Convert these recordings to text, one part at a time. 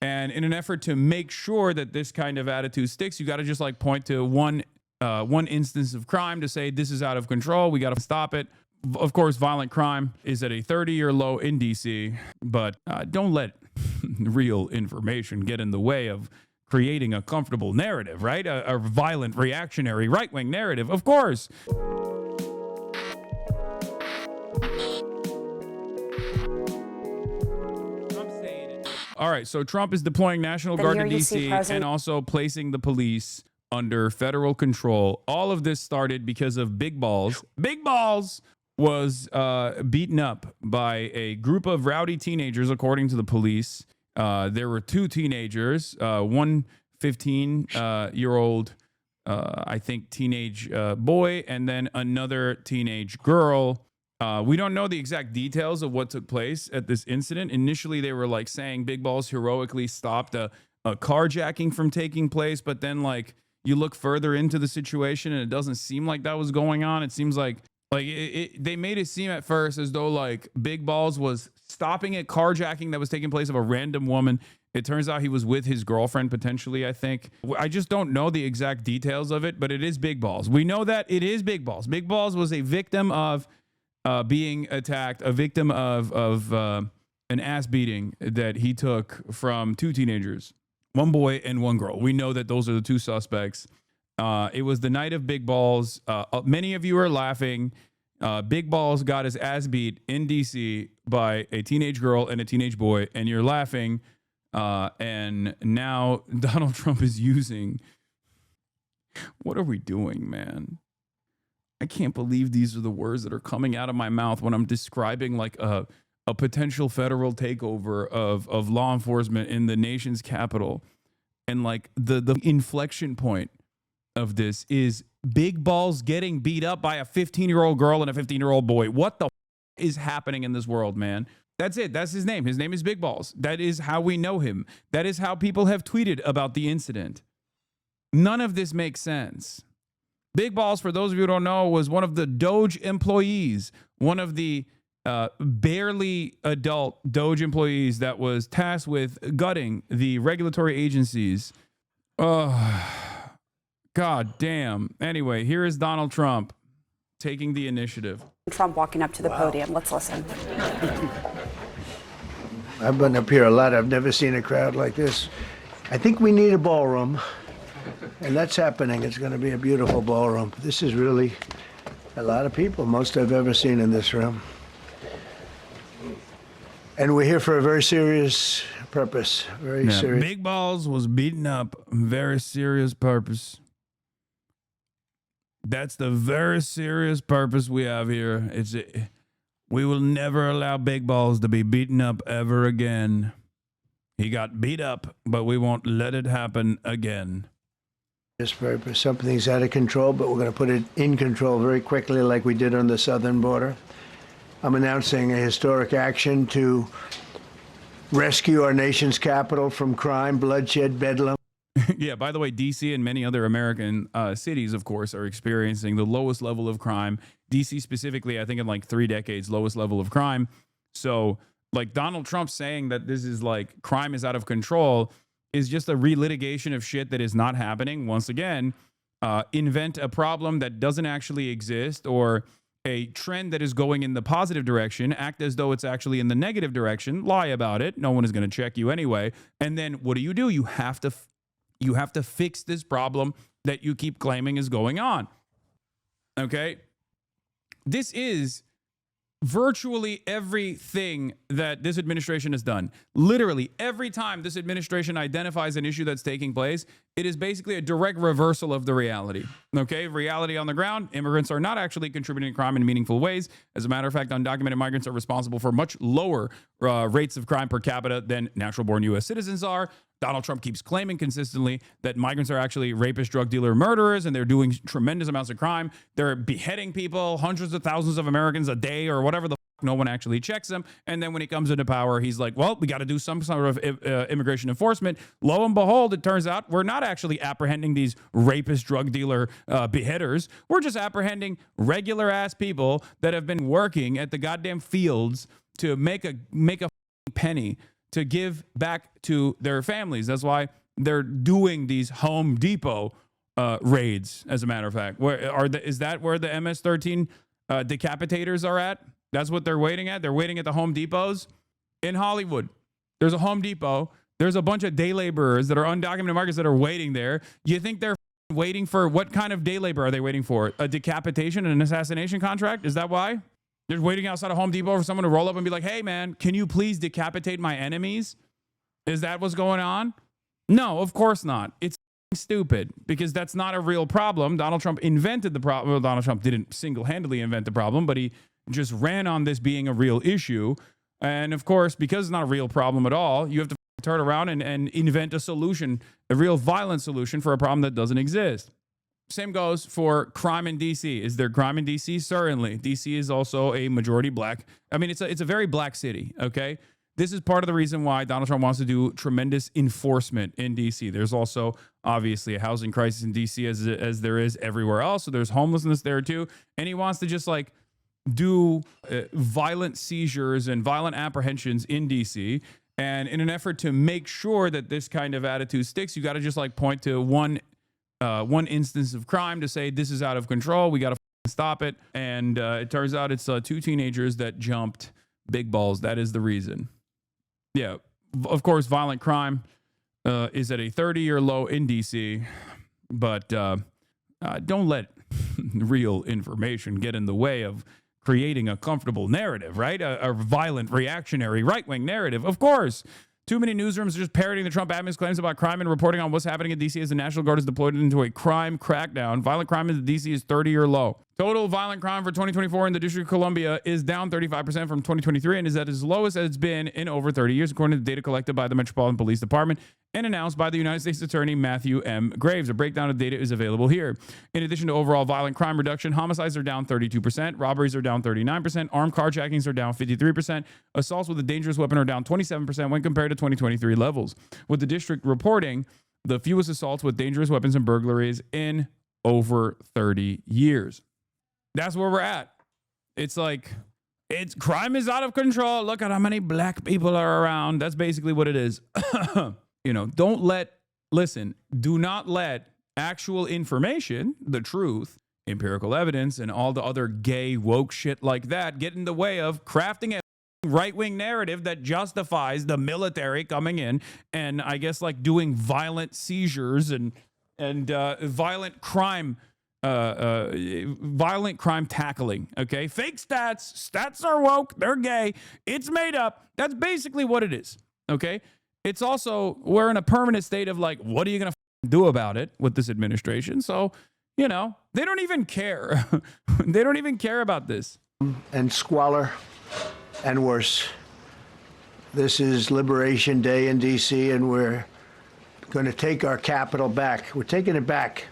And in an effort to make sure that this kind of attitude sticks, you got to just like point to one instance of crime to say this is out of control. We got to stop it. Of course, violent crime is at a 30-year low in DC, but don't let real information get in the way of creating a comfortable narrative, right? A violent, reactionary, right-wing narrative, of course. All right, so Trump is deploying National Guard to D.C. and also placing the police under federal control. All of this started because of Big Balls. Big Balls was beaten up by a group of rowdy teenagers, according to the police. There were two teenagers, one 15-year-old, I think, teenage boy, and then another teenage girl. We don't know the exact details of what took place at this incident. Initially, they were like saying Big Balls heroically stopped a carjacking from taking place, but then like you look further into the situation and it doesn't seem like that was going on. It seems like they made it seem at first as though like Big Balls was stopping a carjacking that was taking place of a random woman. It turns out he was with his girlfriend, potentially, I think. I just don't know the exact details of it, but it is Big Balls. We know that it is Big Balls. Big Balls was a victim of being attacked, a victim of an ass beating that he took from two teenagers, one boy and one girl. We know that those are the two suspects. It was the night of Big Balls. Many of you are laughing. Big Balls got his ass beat in DC by a teenage girl and a teenage boy, and you're laughing. And now Donald Trump is using. What are we doing, man? I can't believe these are the words that are coming out of my mouth when I'm describing like a potential federal takeover of law enforcement in the nation's capital. And like the inflection point of this is Big Balls getting beat up by a 15-year-old girl and a 15-year-old boy. What the is happening in this world, man? That's it. That's his name. His name is Big Balls. That is how we know him. That is how people have tweeted about the incident. None of this makes sense. Big Balls, for those of you who don't know, was one of the Doge employees, one of the barely adult Doge employees that was tasked with gutting the regulatory agencies. Oh, God damn. Anyway, here is Donald Trump taking the initiative. Trump walking up to the podium. Let's listen. I've been up here a lot. I've never seen a crowd like this. I think we need a ballroom. And that's happening. It's going to be a beautiful ballroom. This is really a lot of people, most I've ever seen in this room. And we're here for a very serious purpose. Very serious. Big Balls was beaten up. Very serious purpose. That's the very serious purpose we have here. We will never allow Big Balls to be beaten up ever again. He got beat up, but we won't let it happen again. This purpose. Something's out of control, but we're going to put it in control very quickly like we did on the southern border. I'm announcing a historic action to rescue our nation's capital from crime, bloodshed, bedlam. Yeah, by the way, D.C. and many other American cities, of course, are experiencing the lowest level of crime. D.C. specifically, I think in like 3 decades, lowest level of crime. So like Donald Trump saying that this is like crime is out of control is just a relitigation of shit that is not happening. Once again, invent a problem that doesn't actually exist or a trend that is going in the positive direction, act as though it's actually in the negative direction, lie about it. No one is going to check you anyway. And then what do? You have to fix this problem that you keep claiming is going on. Okay? This is virtually everything that this administration has done. Literally every time this administration identifies an issue that's taking place, it is basically a direct reversal of the reality. Okay, reality on the ground, immigrants are not actually contributing to crime in meaningful ways. As a matter of fact, undocumented migrants are responsible for much lower rates of crime per capita than natural-born U.S. citizens are. Donald Trump keeps claiming consistently that migrants are actually rapists, drug dealer, murderers, and they're doing tremendous amounts of crime. They're beheading people, hundreds of thousands of Americans a day or whatever the fuck. No one actually checks them. And then when he comes into power, he's like, well, we got to do some sort of immigration enforcement. Lo and behold, it turns out we're not actually apprehending these rapist, drug dealer beheaders. We're just apprehending regular ass people that have been working at the goddamn fields to make a penny, to give back to their families. That's why they're doing these Home Depot raids, as a matter of fact. Is that where the MS-13 decapitators are at? That's what they're waiting at? They're waiting at the Home Depots in Hollywood. There's a Home Depot. There's a bunch of day laborers that are undocumented migrants that are waiting there. You think they're waiting for, what kind of day labor are they waiting for? A decapitation and an assassination contract? Is that why? They're waiting outside a Home Depot for someone to roll up and be like, hey, man, can you please decapitate my enemies? Is that what's going on? No, of course not. It's stupid, because that's not a real problem. Donald Trump invented the problem. Well, Donald Trump didn't single-handedly invent the problem, but he just ran on this being a real issue. And of course, because it's not a real problem at all, you have to turn around and invent a solution, a real violent solution for a problem that doesn't exist. Same goes for crime in DC. Is there crime in DC? Certainly. DC is also a majority black. I mean, it's a very black city, okay? This is part of the reason why Donald Trump wants to do tremendous enforcement in DC. There's also obviously a housing crisis in DC as there is everywhere else. So there's homelessness there too. And he wants to just like do violent seizures and violent apprehensions in DC. And in an effort to make sure that this kind of attitude sticks, you got to just like point to one instance of crime to say this is out of control. We got to stop it. And it turns out it's two teenagers that jumped big balls. That is the reason. Yeah, of course, violent crime is at a 30-year low in DC. But don't let real information get in the way of creating a comfortable narrative, right? A violent, reactionary, right-wing narrative. Of course, too many newsrooms are just parroting the Trump admin's claims about crime and reporting on what's happening in D.C. as the National Guard is deployed into a crime crackdown. Violent crime in D.C. is 30-year low. Total violent crime for 2024 in the District of Columbia is down 35% from 2023 and is at its lowest as it's been in over 30 years, according to data collected by the Metropolitan Police Department and announced by the United States Attorney Matthew M. Graves. A breakdown of data is available here. In addition to overall violent crime reduction, homicides are down 32%, robberies are down 39%, armed carjackings are down 53%, assaults with a dangerous weapon are down 27% when compared to 2023 levels, with the district reporting the fewest assaults with dangerous weapons and burglaries in over 30 years. That's where we're at. It's like, crime is out of control. Look at how many black people are around. That's basically what it is. You know, do not let actual information, the truth, empirical evidence, and all the other gay woke shit like that get in the way of crafting a right-wing narrative that justifies the military coming in and I guess like doing violent seizures and violent crime tackling. Okay, fake stats are woke, they're gay, it's made up. That's basically what it is. Okay, it's also, we're in a permanent state of like, what are you gonna do about it with this administration? So, you know, they don't even care. They don't even care about this. And squalor and worse. This is Liberation Day in DC, and we're going to take our capital back. We're taking it back.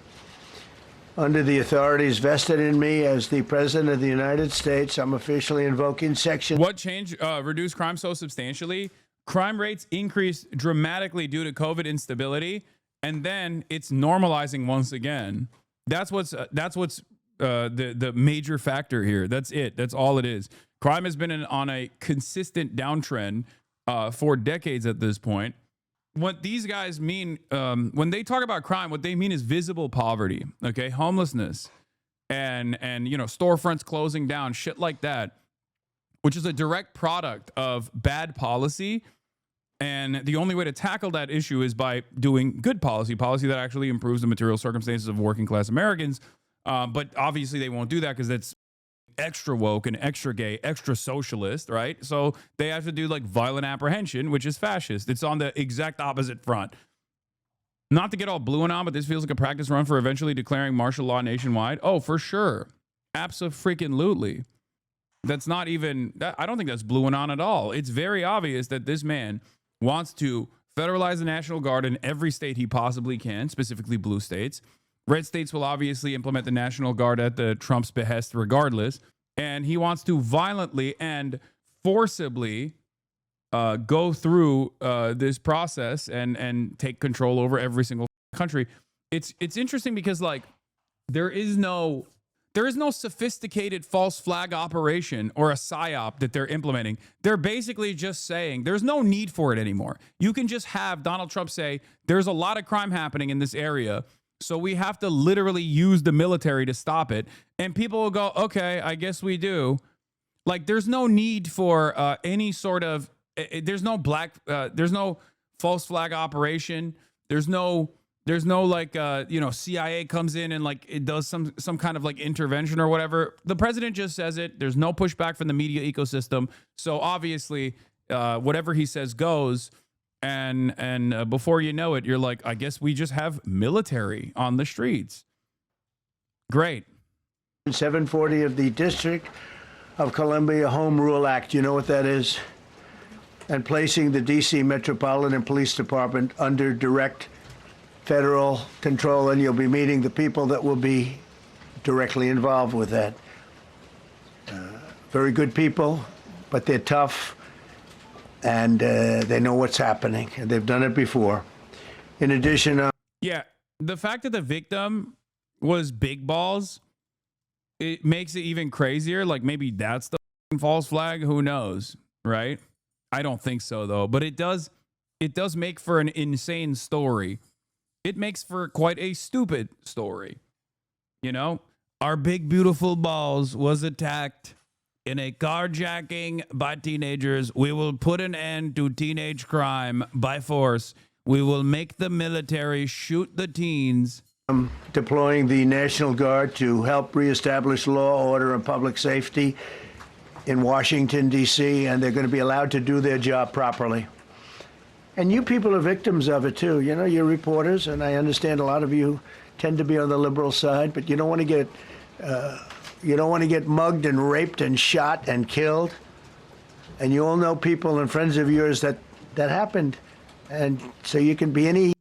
Under the authorities vested in me as the President of the United States, I'm officially invoking Section... What changed reduced crime so substantially? Crime rates increased dramatically due to COVID instability, and then it's normalizing once again. That's what's the major factor here. That's it. That's all it is. Crime has been on a consistent downtrend for decades at this point. What these guys mean when they talk about crime, what they mean is visible poverty, okay, homelessness, and you know, storefronts closing down, shit like that, which is a direct product of bad policy. And the only way to tackle that issue is by doing good policy that actually improves the material circumstances of working class Americans. But obviously they won't do that because that's extra woke and extra gay, extra socialist, right? So they have to do like violent apprehension, which is fascist. It's on the exact opposite front. Not to get all blue and on, but this feels like a practice run for eventually declaring martial law nationwide. Oh, for sure. Abso-freaking-lutely. That's not even, I don't think that's blue and on at all. It's very obvious that this man wants to federalize the National Guard in every state he possibly can, specifically blue states. Red states will obviously implement the National Guard at the Trump's behest regardless. And he wants to violently and forcibly go through this process and take control over every single country. It's interesting because like there is no There is no sophisticated false flag operation or a psyop that they're implementing. They're basically just saying there's no need for it anymore. You can just have Donald Trump say there's a lot of crime happening in this area, so we have to literally use the military to stop it. And people will go, okay, I guess we do. Like, there's no need for any sort of, there's no false flag operation. There's no like, CIA comes in and like it does some kind of like intervention or whatever. The president just says it. There's no pushback from the media ecosystem. So obviously, whatever he says goes. And before you know it, you're like, I guess we just have military on the streets. Great. 740 of the District of Columbia Home Rule Act. You know what that is? And placing the D.C. Metropolitan Police Department under direct federal control, and you'll be meeting the people that will be directly involved with that. Very good people, but they're tough, and they know what's happening, and they've done it before. In addition, yeah, the fact that the victim was Big Balls, it makes it even crazier. Like, maybe that's the false flag. Who knows, right? I don't think so, though. But it does make for an insane story. It makes for quite a stupid story. You know, our big, beautiful balls was attacked in a carjacking by teenagers. We will put an end to teenage crime by force. We will make the military shoot the teens. deploying the National Guard to help reestablish law, order, and public safety in Washington, D.C., and they're going to be allowed to do their job properly. And you people are victims of it, too. You know, you're reporters, and I understand a lot of you tend to be on the liberal side, but you don't want to get mugged and raped and shot and killed. And you all know people and friends of yours that happened. And so you can be any...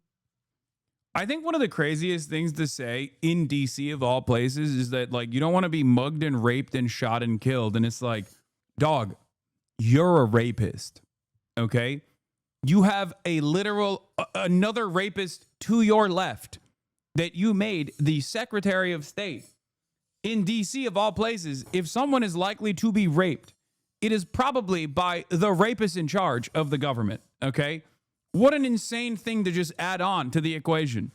I think one of the craziest things to say in DC of all places is that, like, you don't want to be mugged and raped and shot and killed. And it's like, dog, you're a rapist. Okay. You have a literal, another rapist to your left that you made the Secretary of State in DC of all places. If someone is likely to be raped, it is probably by the rapist in charge of the government. Okay. What an insane thing to just add on to the equation.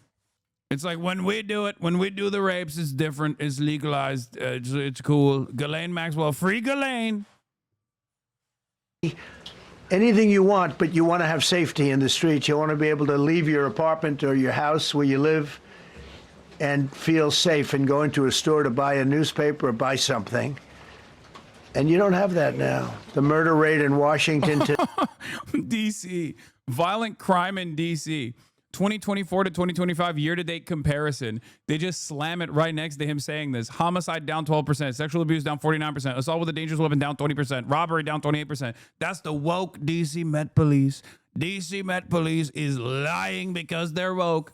It's like, when we do it, when we do the rapes, it's different. It's legalized. It's cool. Ghislaine Maxwell, free Ghislaine. Anything you want, but you want to have safety in the streets. You want to be able to leave your apartment or your house where you live and feel safe and go into a store to buy a newspaper or buy something. And you don't have that now. The murder rate in Washington... DC. Violent crime in DC. 2024 to 2025 year-to-date comparison. They just slam it right next to him saying this. Homicide down 12%. Sexual abuse down 49%. Assault with a dangerous weapon down 20%. Robbery down 28%. That's the woke DC Met Police. DC Met Police is lying because they're woke.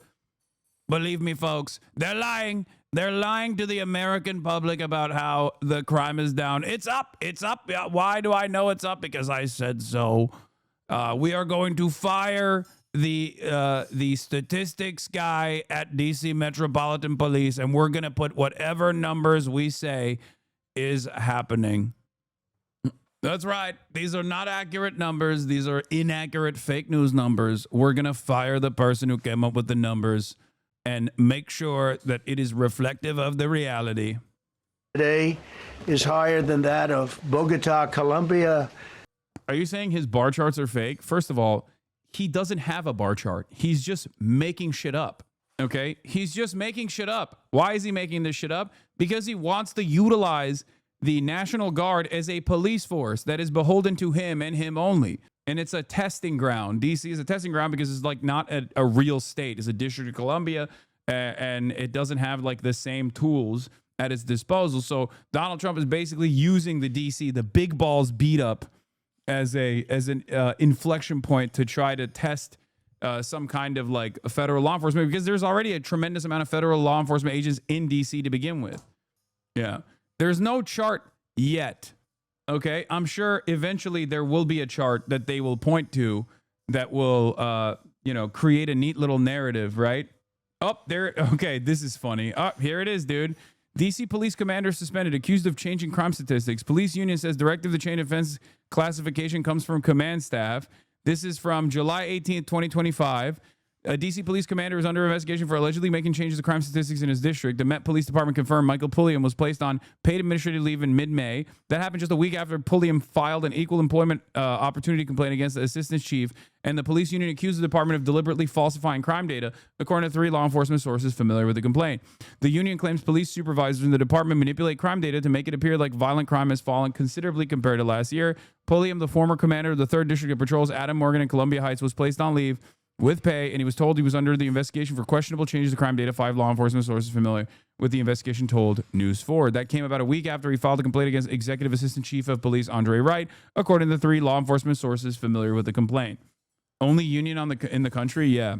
Believe me, folks. They're lying. They're lying to the American public about how the crime is down. It's up. It's up. Why do I know it's up? Because I said so. We are going to fire the statistics guy at DC Metropolitan Police, and we're going to put whatever numbers we say is happening. That's right. These are not accurate numbers. These are inaccurate fake news numbers. We're going to fire the person who came up with the numbers and make sure that it is reflective of the reality. Today is higher than that of Bogota, Colombia. Are you saying his bar charts are fake? First of all, he doesn't have a bar chart. He's just making shit up. Okay? He's just making shit up. Why is he making this shit up? Because he wants to utilize the National Guard as a police force that is beholden to him and him only. And it's a testing ground. DC is a testing ground because it's like not a real state. It's a District of Columbia, and it doesn't have like the same tools at its disposal. So Donald Trump is basically using the DC, the big balls beat up, as an inflection point to try to test some kind of like a federal law enforcement, because there's already a tremendous amount of federal law enforcement agents in DC to begin with. Yeah. There's no chart yet. Okay. I'm sure eventually there will be a chart that they will point to that will, create a neat little narrative, right? Oh, there. Okay. This is funny. Oh, here it is, dude. DC police commander suspended, accused of changing crime statistics. Police union says directive to change offense classification comes from command staff. This is from July 18th, 2025. A DC police commander is under investigation for allegedly making changes to crime statistics in his district. The Met Police Department confirmed Michael Pulliam was placed on paid administrative leave in mid-May. That happened just a week after Pulliam filed an equal employment opportunity complaint against the assistant chief, and the police union accused the department of deliberately falsifying crime data, according to 3 law enforcement sources familiar with the complaint. The union claims police supervisors in the department manipulate crime data to make it appear like violent crime has fallen considerably compared to last year. Pulliam, the former commander of the 3rd District of Patrol's Adam Morgan in Columbia Heights, was placed on leave with pay, and he was told he was under the investigation for questionable changes to crime data. 5 law enforcement sources familiar with the investigation told News 4. That came about a week after he filed a complaint against Executive Assistant Chief of Police Andre Wright, according to 3 law enforcement sources familiar with the complaint. Only union in the country, yeah.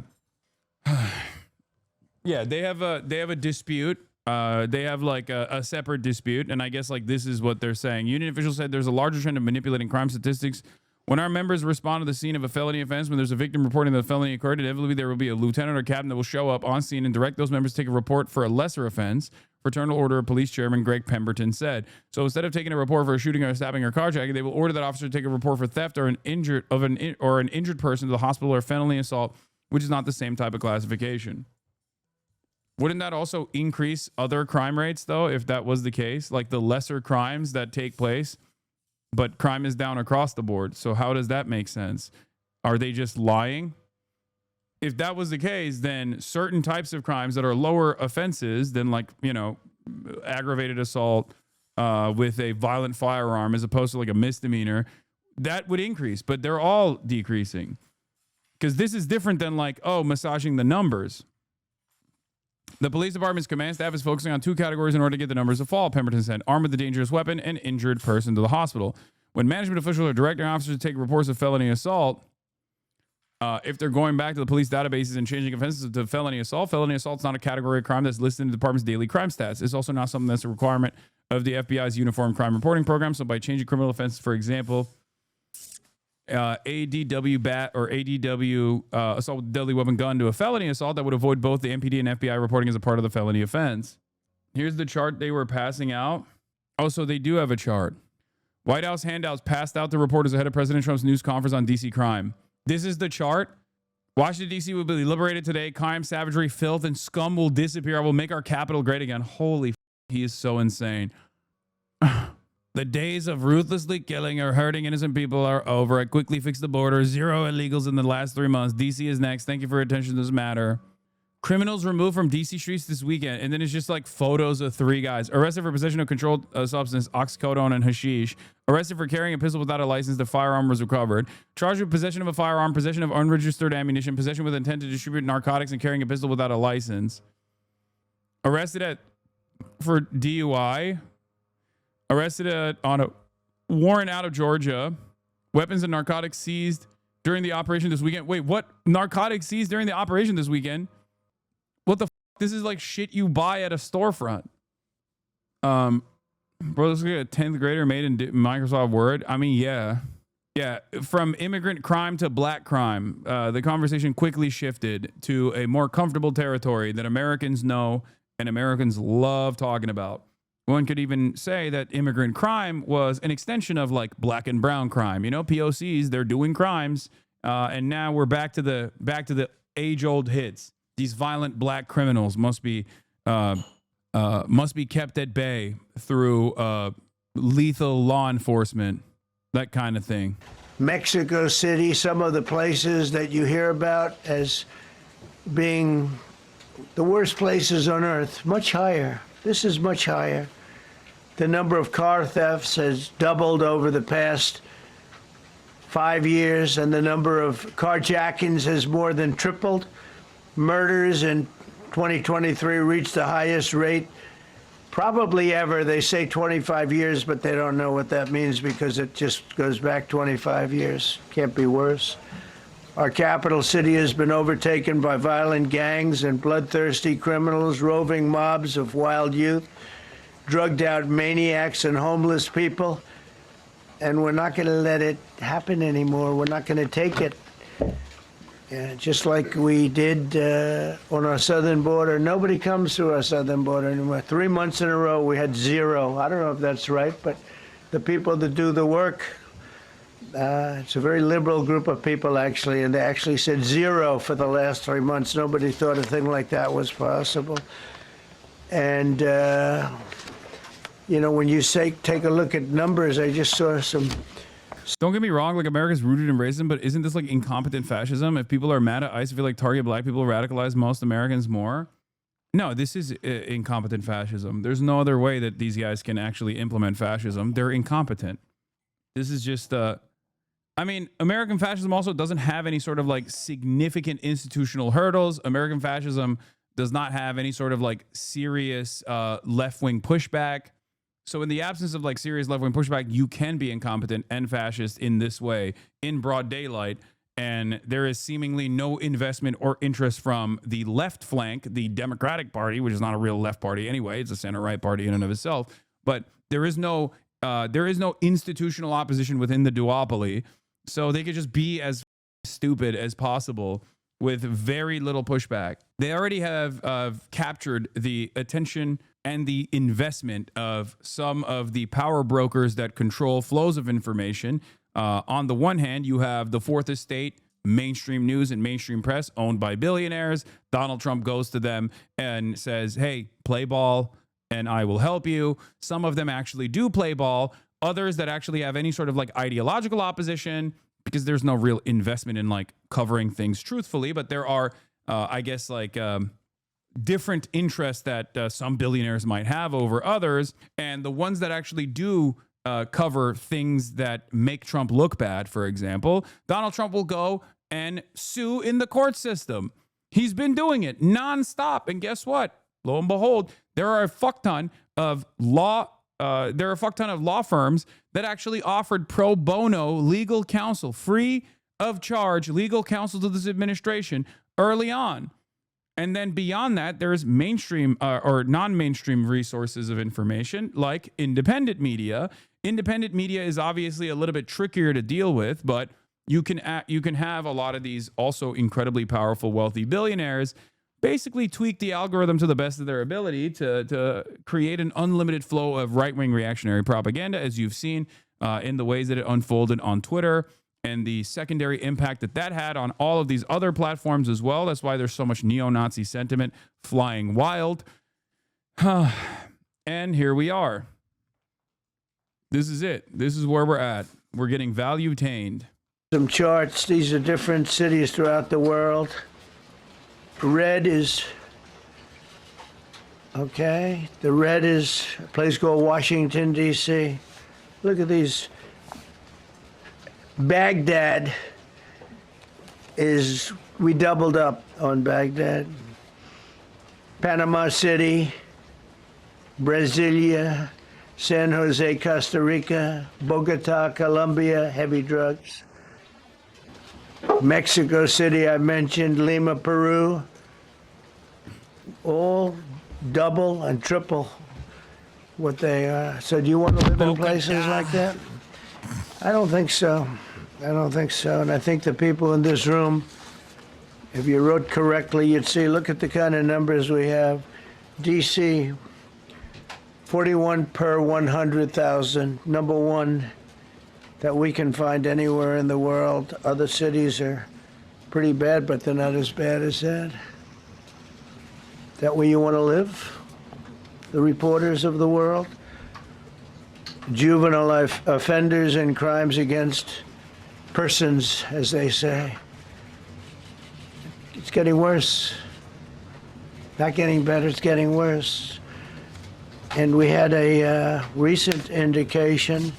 Yeah, they have a dispute. They have like a separate dispute, and I guess like this is what they're saying. Union officials said there's a larger trend of manipulating crime statistics. When our members respond to the scene of a felony offense, when there's a victim reporting that the felony occurred, inevitably there will be a lieutenant or captain that will show up on scene and direct those members to take a report for a lesser offense. Fraternal Order of Police Chairman Greg Pemberton said. So instead of taking a report for a shooting or a stabbing or carjacking, they will order that officer to take a report for theft or an injured person to the hospital or felony assault, which is not the same type of classification. Wouldn't that also increase other crime rates, though, if that was the case? Like the lesser crimes that take place, but crime is down across the board. So how does that make sense? Are they just lying? If that was the case, then certain types of crimes that are lower offenses than like, you know, aggravated assault with a violent firearm as opposed to like a misdemeanor, that would increase, but they're all decreasing. Because this is different than like, oh, massaging the numbers. The police department's command staff is focusing on 2 categories in order to get the numbers to fall, Pemberton said: armed with a dangerous weapon and injured person to the hospital. When management officials are directing officers to take reports of felony assault, if they're going back to the police databases and changing offenses to felony assault's not a category of crime that's listed in the department's daily crime stats. It's also not something that's a requirement of the FBI's Uniform Crime Reporting Program. So by changing criminal offenses, for example, ADW bat or ADW assault with a deadly weapon gun to a felony assault, that would avoid both the MPD and FBI reporting as a part of the felony offense. Here's the chart they were passing out. Oh, so they do have a chart. White House handouts passed out to reporters ahead of President Trump's news conference on DC crime. This is the chart. Washington, D.C. will be liberated today. Crime, savagery, filth, and scum will disappear. I will make our capital great again. Holy he is so insane. The days of ruthlessly killing or hurting innocent people are over. I quickly fixed the border. 0 illegals in the last 3 months. DC is next. Thank you for your attention to this matter. Criminals removed from DC streets this weekend. And then it's just like photos of 3 guys. Arrested for possession of controlled substance, oxycodone, and hashish. Arrested for carrying a pistol without a license. The firearm was recovered. Charged with possession of a firearm, possession of unregistered ammunition, possession with intent to distribute narcotics, and carrying a pistol without a license. Arrested for DUI. Arrested on a warrant out of Georgia. Weapons and narcotics seized during the operation this weekend. Wait, what? Narcotics seized during the operation this weekend? What the f? This is like shit you buy at a storefront. Bro, this is like a 10th grader made in Microsoft Word. I mean, yeah. Yeah, from immigrant crime to black crime, the conversation quickly shifted to a more comfortable territory that Americans know and Americans love talking about. One could even say that immigrant crime was an extension of like black and brown crime. You know, POCs, they're doing crimes. And now we're back to the age-old hits. These violent black criminals must be kept at bay through lethal law enforcement, that kind of thing. Mexico City, some of the places that you hear about as being the worst places on earth, much higher. This is much higher. The number of car thefts has doubled over the past 5 years, and the number of carjackings has more than tripled. Murders in 2023 reached the highest rate probably ever. They say 25 years, but they don't know what that means because it just goes back 25 years. Can't be worse. Our capital city has been overtaken by violent gangs and bloodthirsty criminals, roving mobs of wild youth, drugged out maniacs and homeless people. And we're not going to let it happen anymore. We're not going to take it. Yeah, just like we did on our southern border. Nobody comes through our southern border anymore. 3 months in a row, we had zero. I don't know if that's right, but the people that do the work, it's a very liberal group of people, actually, and they actually said zero for the last 3 months. Nobody thought a thing like that was possible. And, you know, when you say take a look at numbers, I just saw some. Don't get me wrong, like America's rooted in racism, but isn't this like incompetent fascism? If people are mad at ICE, I feel like target black people radicalize most Americans more. No, this is incompetent fascism. There's no other way that these guys can actually implement fascism. They're incompetent. This is just, I mean, American fascism also doesn't have any sort of like significant institutional hurdles. American fascism does not have any sort of like serious left-wing pushback. So in the absence of like serious left-wing pushback, you can be incompetent and fascist in this way in broad daylight. And there is seemingly no investment or interest from the left flank, the Democratic Party, which is not a real left party anyway. It's a center-right party in and of itself. But there is no institutional opposition within the duopoly. So they could just be as stupid as possible with very little pushback. They already have captured the attention and the investment of some of the power brokers that control flows of information. On the one hand, you have the Fourth Estate, mainstream news and mainstream press owned by billionaires. Donald Trump goes to them and says, hey, play ball and I will help you. Some of them actually do play ball. Others that actually have any sort of like ideological opposition, because there's no real investment in like covering things truthfully, but there are, I guess, like different interests that some billionaires might have over others. And the ones that actually do cover things that make Trump look bad, for example, Donald Trump will go and sue in the court system. He's been doing it nonstop. And guess what? Lo and behold, there are a fuck ton of law firms that actually offered pro bono legal counsel, free of charge legal counsel to this administration early on. And then beyond that, there's mainstream or non-mainstream resources of information like independent media. Independent media is obviously a little bit trickier to deal with, but you can have a lot of these also incredibly powerful, wealthy billionaires basically tweak the algorithm to the best of their ability to create an unlimited flow of right-wing reactionary propaganda, as you've seen in the ways that it unfolded on Twitter and the secondary impact that that had on all of these other platforms as well. That's why there's so much neo-Nazi sentiment flying wild. And here we are. This is it. This is where we're at. We're getting value-tained. Some charts. These are different cities throughout the world. Red is, okay, the red is a place called Washington, D.C. Look at these. Baghdad is, we doubled up on Baghdad. Panama City, Brasilia, San Jose, Costa Rica, Bogota, Colombia, heavy drugs. Mexico City, I mentioned, Lima, Peru, all double and triple what they are. So do you want to live in places like that? I don't think so. I don't think so. And I think the people in this room, if you wrote correctly, you'd see, look at the kind of numbers we have. D.C., 41 per 100,000, number one that we can find anywhere in the world. Other cities are pretty bad, but they're not as bad as that. That where you want to live? The reporters of the world? Juvenile offenders and crimes against persons, as they say. It's getting worse. Not getting better, it's getting worse. And we had a recent indication.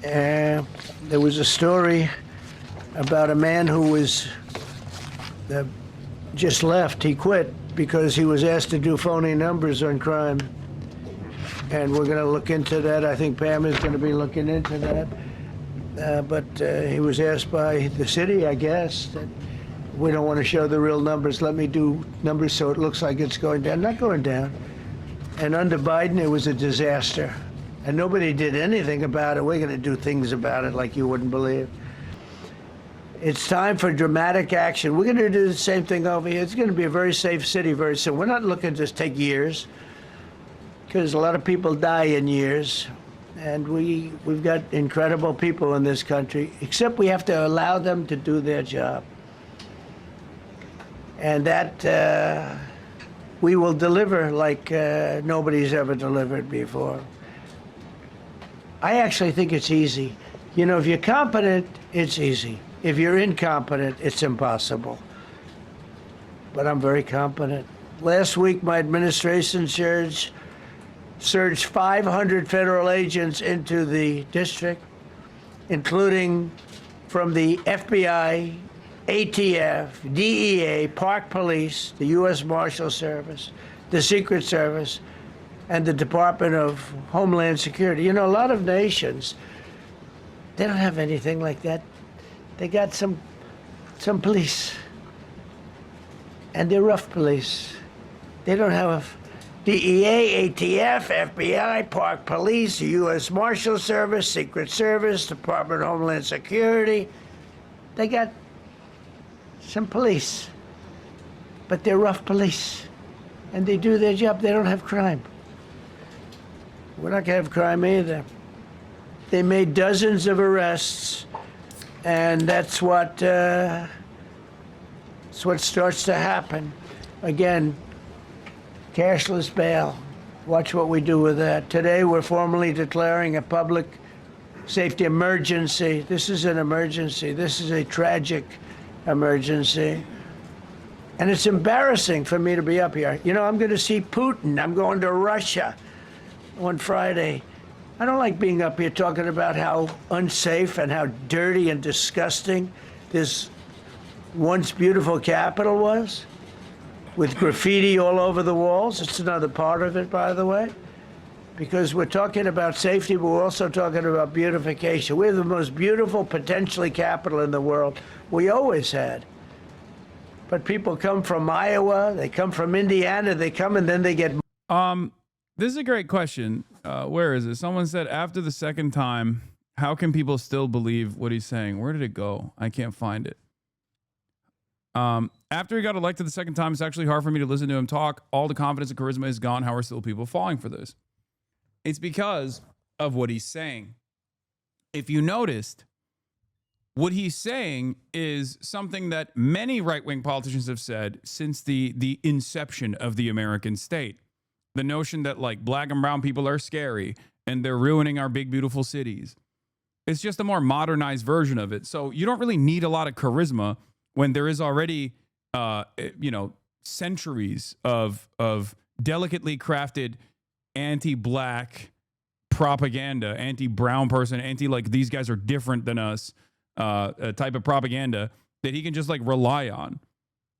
There was a story about a man who was just left. He quit because he was asked to do phony numbers on crime. And we're going to look into that. I think Pam is going to be looking into that. But he was asked by the city, I guess, that we don't want to show the real numbers. Let me do numbers so it looks like it's going down. Not going down. And under Biden, it was a disaster. And nobody did anything about it. We're going to do things about it like you wouldn't believe. It's time for dramatic action. We're going to do the same thing over here. It's going to be a very safe city very soon. We're not looking to take years, because a lot of people die in years. And we've got incredible people in this country, except we have to allow them to do their job. And that we will deliver like nobody's ever delivered before. I actually think it's easy. You know, if you're competent, it's easy. If you're incompetent, it's impossible. But I'm very competent. Last week, my administration surged 500 federal agents into the district, including from the FBI, ATF, DEA, Park Police, the U.S. Marshal Service, the Secret Service, and the Department of Homeland Security. You know, a lot of nations, they don't have anything like that. They got some police, and they're rough police. They don't have DEA, ATF, FBI, Park Police, the U.S. Marshal Service, Secret Service, Department of Homeland Security. They got some police, but they're rough police, and they do their job. They don't have crime. We're not going to have crime either. They made dozens of arrests, and that's what starts to happen. Again, cashless bail. Watch what we do with that. Today, we're formally declaring a public safety emergency. This is an emergency. This is a tragic emergency. And it's embarrassing for me to be up here. You know, I'm going to see Putin. I'm going to Russia on Friday. I don't like being up here talking about how unsafe and how dirty and disgusting this once beautiful capital was, with graffiti all over the walls. It's another part of it, by the way, because we're talking about safety, but we're also talking about beautification. We're the most beautiful, potentially, capital in the world. We always had. But people come from Iowa, they come from Indiana, they come and then they get... This is a great question. Where is it? Someone said, after the second time, how can people still believe what he's saying? Where did it go? I can't find it. After he got elected the second time, it's actually hard for me to listen to him talk. All the confidence and charisma is gone. How are still people falling for this? It's because of what he's saying. If you noticed, what he's saying is something that many right-wing politicians have said since the inception of the American state. The notion that, like, black and brown people are scary and they're ruining our big, beautiful cities. It's just a more modernized version of it. So you don't really need a lot of charisma when there is already, centuries of delicately crafted anti-black propaganda, anti-brown person, like these guys are different than us, type of propaganda that he can just like rely on.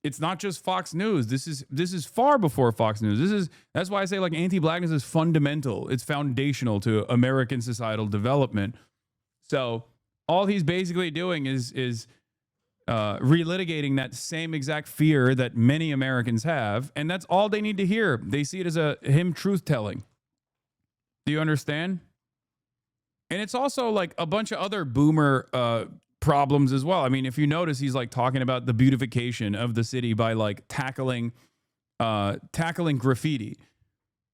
It's not just Fox News. This is far before Fox News. That's why I say like anti-blackness is fundamental. It's foundational to American societal development. So all he's basically doing is relitigating that same exact fear that many Americans have, and that's all they need to hear. They see it as him truth telling. Do you understand? And it's also like a bunch of other boomer problems as well. I mean, if you notice, he's like talking about the beautification of the city by like tackling graffiti.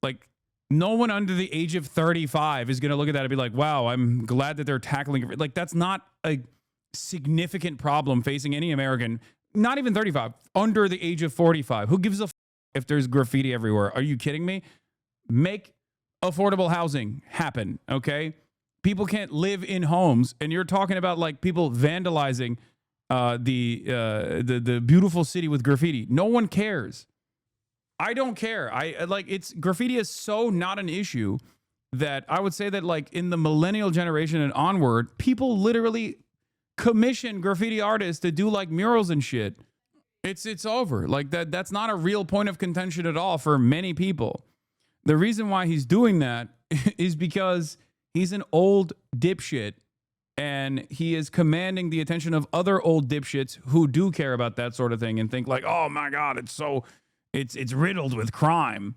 Like, no one under the age of 35 is going to look at that and be like, wow, I'm glad that they're tackling it. Like, that's not a significant problem facing any American, not even 35, under the age of 45. Who gives a if there's graffiti everywhere? Are you kidding me? Make affordable housing happen, okay? People can't live in homes, and you're talking about like people vandalizing the beautiful city with graffiti. No one cares. I don't care. Graffiti is so not an issue that I would say that like in the millennial generation and onward, people literally commission graffiti artists to do like murals and shit. It's over. Like that's not a real point of contention at all for many people. The reason why he's doing that is because he's an old dipshit, and he is commanding the attention of other old dipshits who do care about that sort of thing and think like, oh my God, it's riddled with crime.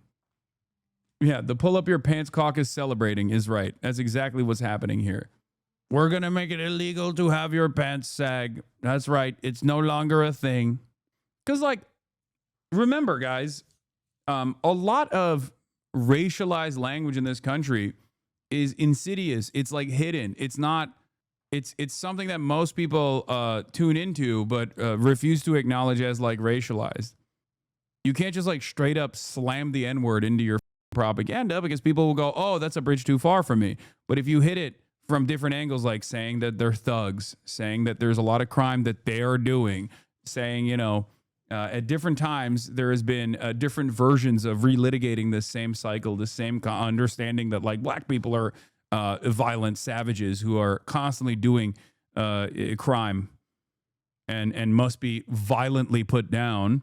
Yeah, the pull up your pants caucus celebrating is right. That's exactly what's happening here. We're going to make it illegal to have your pants sag. That's right. It's no longer a thing. Because, like, remember, guys, a lot of racialized language in this country is insidious. It's like hidden. It's not, it's something that most people tune into, but refuse to acknowledge as like racialized. You can't just like straight up slam the N-word into your propaganda because people will go, oh, that's a bridge too far for me. But if you hit it from different angles, like saying that they're thugs, saying that there's a lot of crime that they are doing, saying, you know, at different times, there has been different versions of relitigating this same cycle, the same understanding that like black people are violent savages who are constantly doing crime and must be violently put down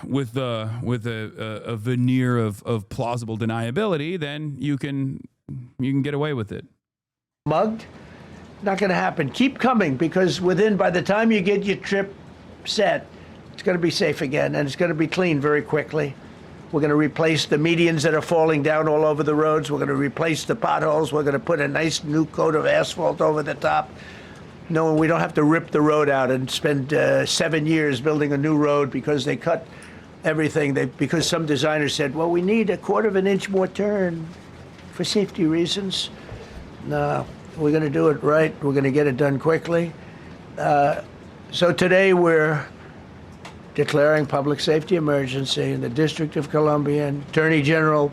with a veneer of plausible deniability. Then you can get away with it. Mugged? Not going to happen. Keep coming, because by the time you get your trip set, it's going to be safe again, and it's going to be clean very quickly. We're going to replace the medians that are falling down all over the roads. We're going to replace the potholes. We're going to put a nice new coat of asphalt over the top. No, we don't have to rip the road out and spend 7 years building a new road because they cut everything. Because some designers said, well, we need 1/4 of an inch more turn for safety reasons. No, we're going to do it right. We're going to get it done quickly. So today we're declaring public safety emergency in the District of Columbia, and Attorney General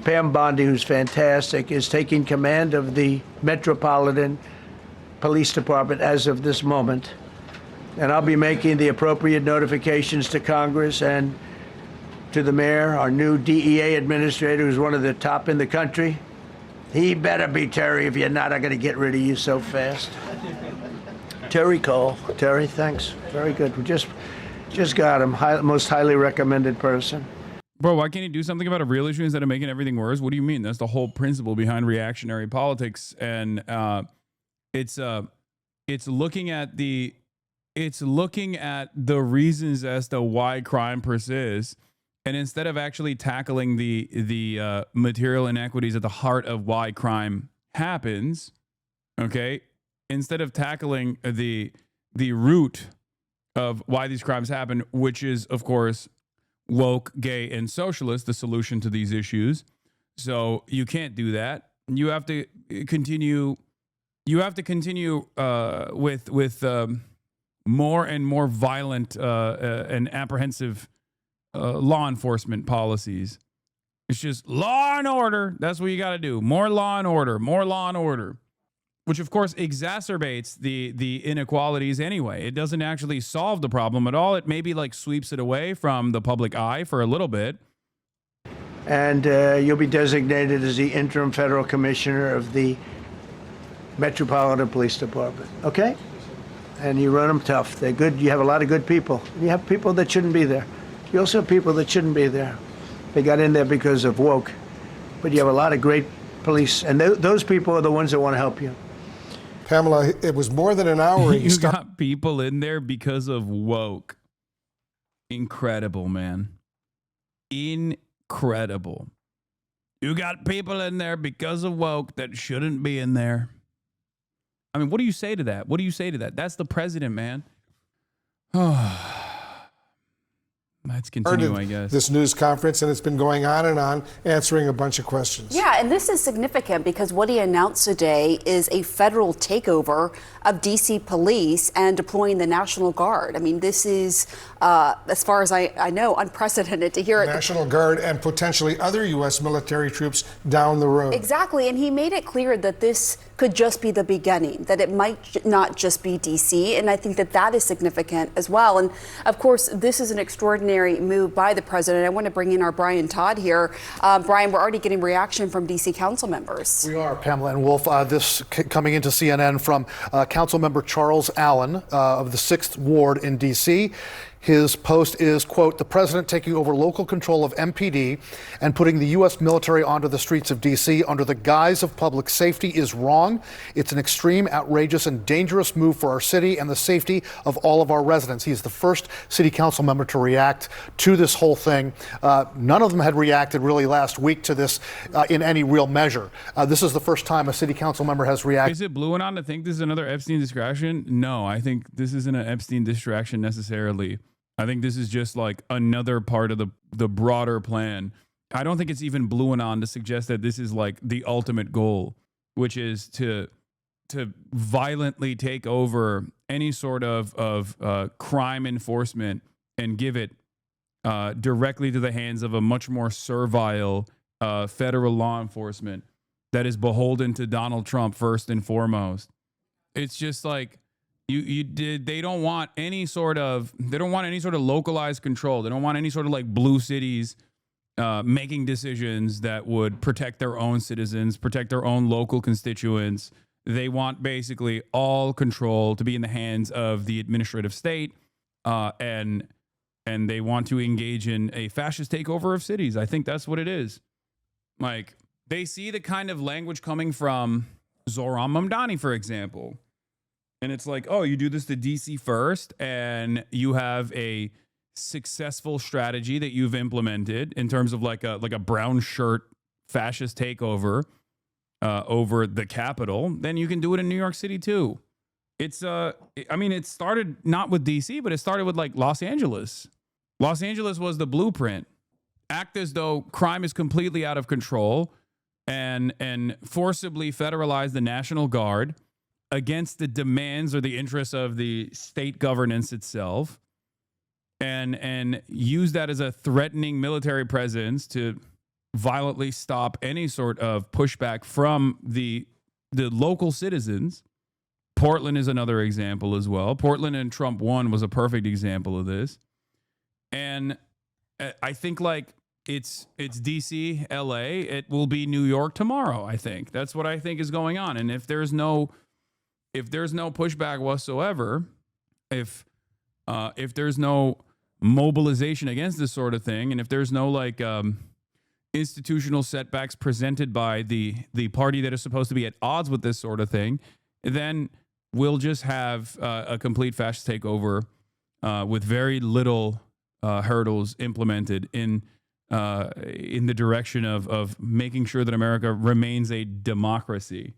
Pam Bondi, who's fantastic, is taking command of the Metropolitan Police Department as of this moment. And I'll be making the appropriate notifications to Congress and to the mayor, our new DEA administrator, who's one of the top in the country. He better be Terry. If you're not, I'm going to get rid of you so fast. Terry Cole. Terry, thanks. Very good. We just got him. Most highly recommended person. Bro, why can't you do something about a real issue instead of making everything worse? What do you mean? That's the whole principle behind reactionary politics, and it's looking at the reasons as to why crime persists, and instead of actually tackling the material inequities at the heart of why crime happens, okay, instead of tackling the root of why these crimes happen, which is, of course, woke, gay, and socialist, the solution to these issues. So you can't do that. You have to continue. You have to continue with more and more violent and apprehensive law enforcement policies. It's just law and order. That's what you got to do. More law and order. More law and order. Which, of course, exacerbates the inequalities anyway. It doesn't actually solve the problem at all. It maybe like sweeps it away from the public eye for a little bit. And you'll be designated as the interim federal commissioner of the Metropolitan Police Department. Okay? And you run them tough. They're good. You have a lot of good people. You have people that shouldn't be there. You also have people that shouldn't be there. They got in there because of woke. But you have a lot of great police. And those people are the ones that want to help you. Pamela, it was more than an hour. You got people in there because of woke. Incredible, man. Incredible. You got people in there because of woke that shouldn't be in there. I mean, what do you say to that? What do you say to that? That's the president, man. Let's continue, I guess. This news conference, and it's been going on, answering a bunch of questions. Yeah, and this is significant because what he announced today is a federal takeover of D.C. police and deploying the National Guard. I mean, this is, as far as I know, unprecedented to hear it. National Guard and potentially other U.S. military troops down the road. Exactly, and he made it clear that this could just be the beginning, that it might not just be D.C., and I think that that is significant as well. And of course, this is an extraordinary move by the president. I want to bring in our Brian Todd here. Brian, we're already getting reaction from D.C. council members. We are, Pamela and Wolf. This coming into CNN from Council Member Charles Allen of the 6th Ward in D.C. His post is, quote, "The president taking over local control of MPD and putting the U.S. military onto the streets of D.C. under the guise of public safety is wrong. It's an extreme, outrageous, and dangerous move for our city and the safety of all of our residents." He is the first city council member to react to this whole thing. None of them had reacted really last week to this in any real measure. This is the first time a city council member has reacted. Is it blue and on to think this is another Epstein distraction? No, I think this isn't an Epstein distraction necessarily. I think this is just like another part of the broader plan. I don't think it's even blue and on to suggest that this is like the ultimate goal, which is to violently take over any sort of crime enforcement and give it directly to the hands of a much more servile federal law enforcement that is beholden to Donald Trump first and foremost. It's just like they don't want any sort of localized control. They don't want any sort of like blue cities making decisions that would protect their own citizens, protect their own local constituents. They want basically all control to be in the hands of the administrative state, and they want to engage in a fascist takeover of cities. I think that's what it is. Like, they see the kind of language coming from Zohran Mamdani, for example. And it's like, oh, you do this to DC first, and you have a successful strategy that you've implemented in terms of like a brown shirt fascist takeover over the Capitol. Then you can do it in New York City too. It's it started not with DC, but it started with like Los Angeles. Los Angeles was the blueprint. Act as though crime is completely out of control, and forcibly federalize the National Guard against the demands or the interests of the state governance itself, and use that as a threatening military presence to violently stop any sort of pushback from the local citizens. Portland is another example as well. Portland and Trump 1 was a perfect example of this. And I think like it's DC, LA, it will be New York tomorrow. I think that's what I think is going on. And if there's no pushback whatsoever, if there's no mobilization against this sort of thing, and if there's no like institutional setbacks presented by the party that is supposed to be at odds with this sort of thing, then we'll just have a complete fascist takeover with very little hurdles implemented in the direction of making sure that America remains a democracy.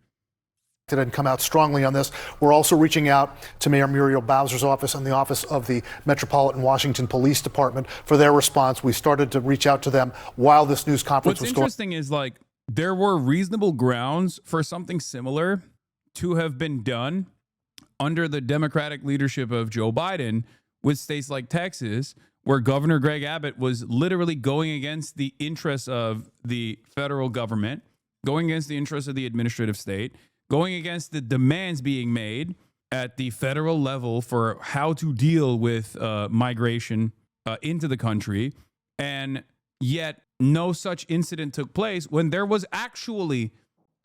And come out strongly on this. We're also reaching out to Mayor Muriel Bowser's office and the office of the Metropolitan Washington Police Department for their response. We started to reach out to them while this news conference was going. What's interesting is like there were reasonable grounds for something similar to have been done under the Democratic leadership of Joe Biden with states like Texas, where Governor Greg Abbott was literally going against the interests of the federal government, going against the interests of the administrative state, going against the demands being made at the federal level for how to deal with migration into the country. And yet no such incident took place when there was actually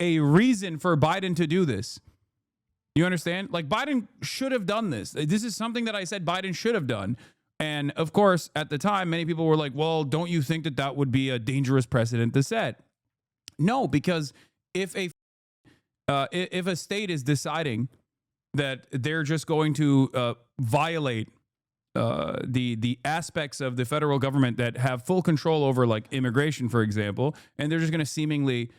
a reason for Biden to do this. You understand? Like, Biden should have done this. This is something that I said Biden should have done. And of course, at the time, many people were like, well, don't you think that that would be a dangerous precedent to set? No, because if a state is deciding that they're just going to violate the aspects of the federal government that have full control over, like immigration, for example, and they're just going to seemingly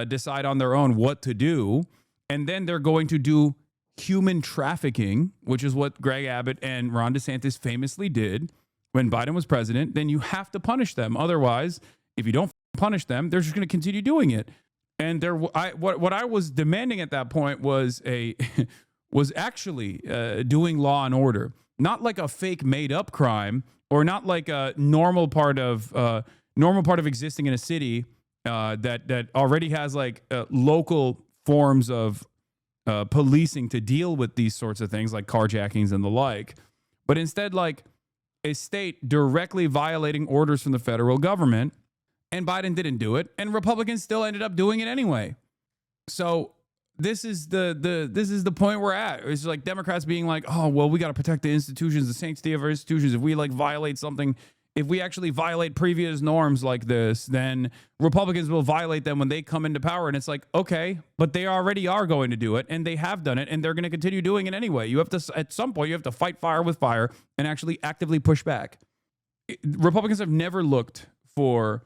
decide on their own what to do, and then they're going to do human trafficking, which is what Greg Abbott and Ron DeSantis famously did when Biden was president, then you have to punish them. Otherwise, if you don't punish them, they're just going to continue doing it. And what I was demanding at that point was actually doing law and order, not like a fake made up crime, or not like a normal part of existing in a city that already has like local forms of policing to deal with these sorts of things like carjackings and the like, but instead like a state directly violating orders from the federal government. And Biden didn't do it, and Republicans still ended up doing it anyway. So this is the point we're at. It's like Democrats being like, oh, well, we got to protect the institutions, the sanctity of our institutions. If we like violate something, if we actually violate previous norms like this, then Republicans will violate them when they come into power. And it's like, okay, but they already are going to do it, and they have done it, and they're going to continue doing it anyway. You have to, at some point, you have to fight fire with fire and actually actively push back. Republicans have never looked for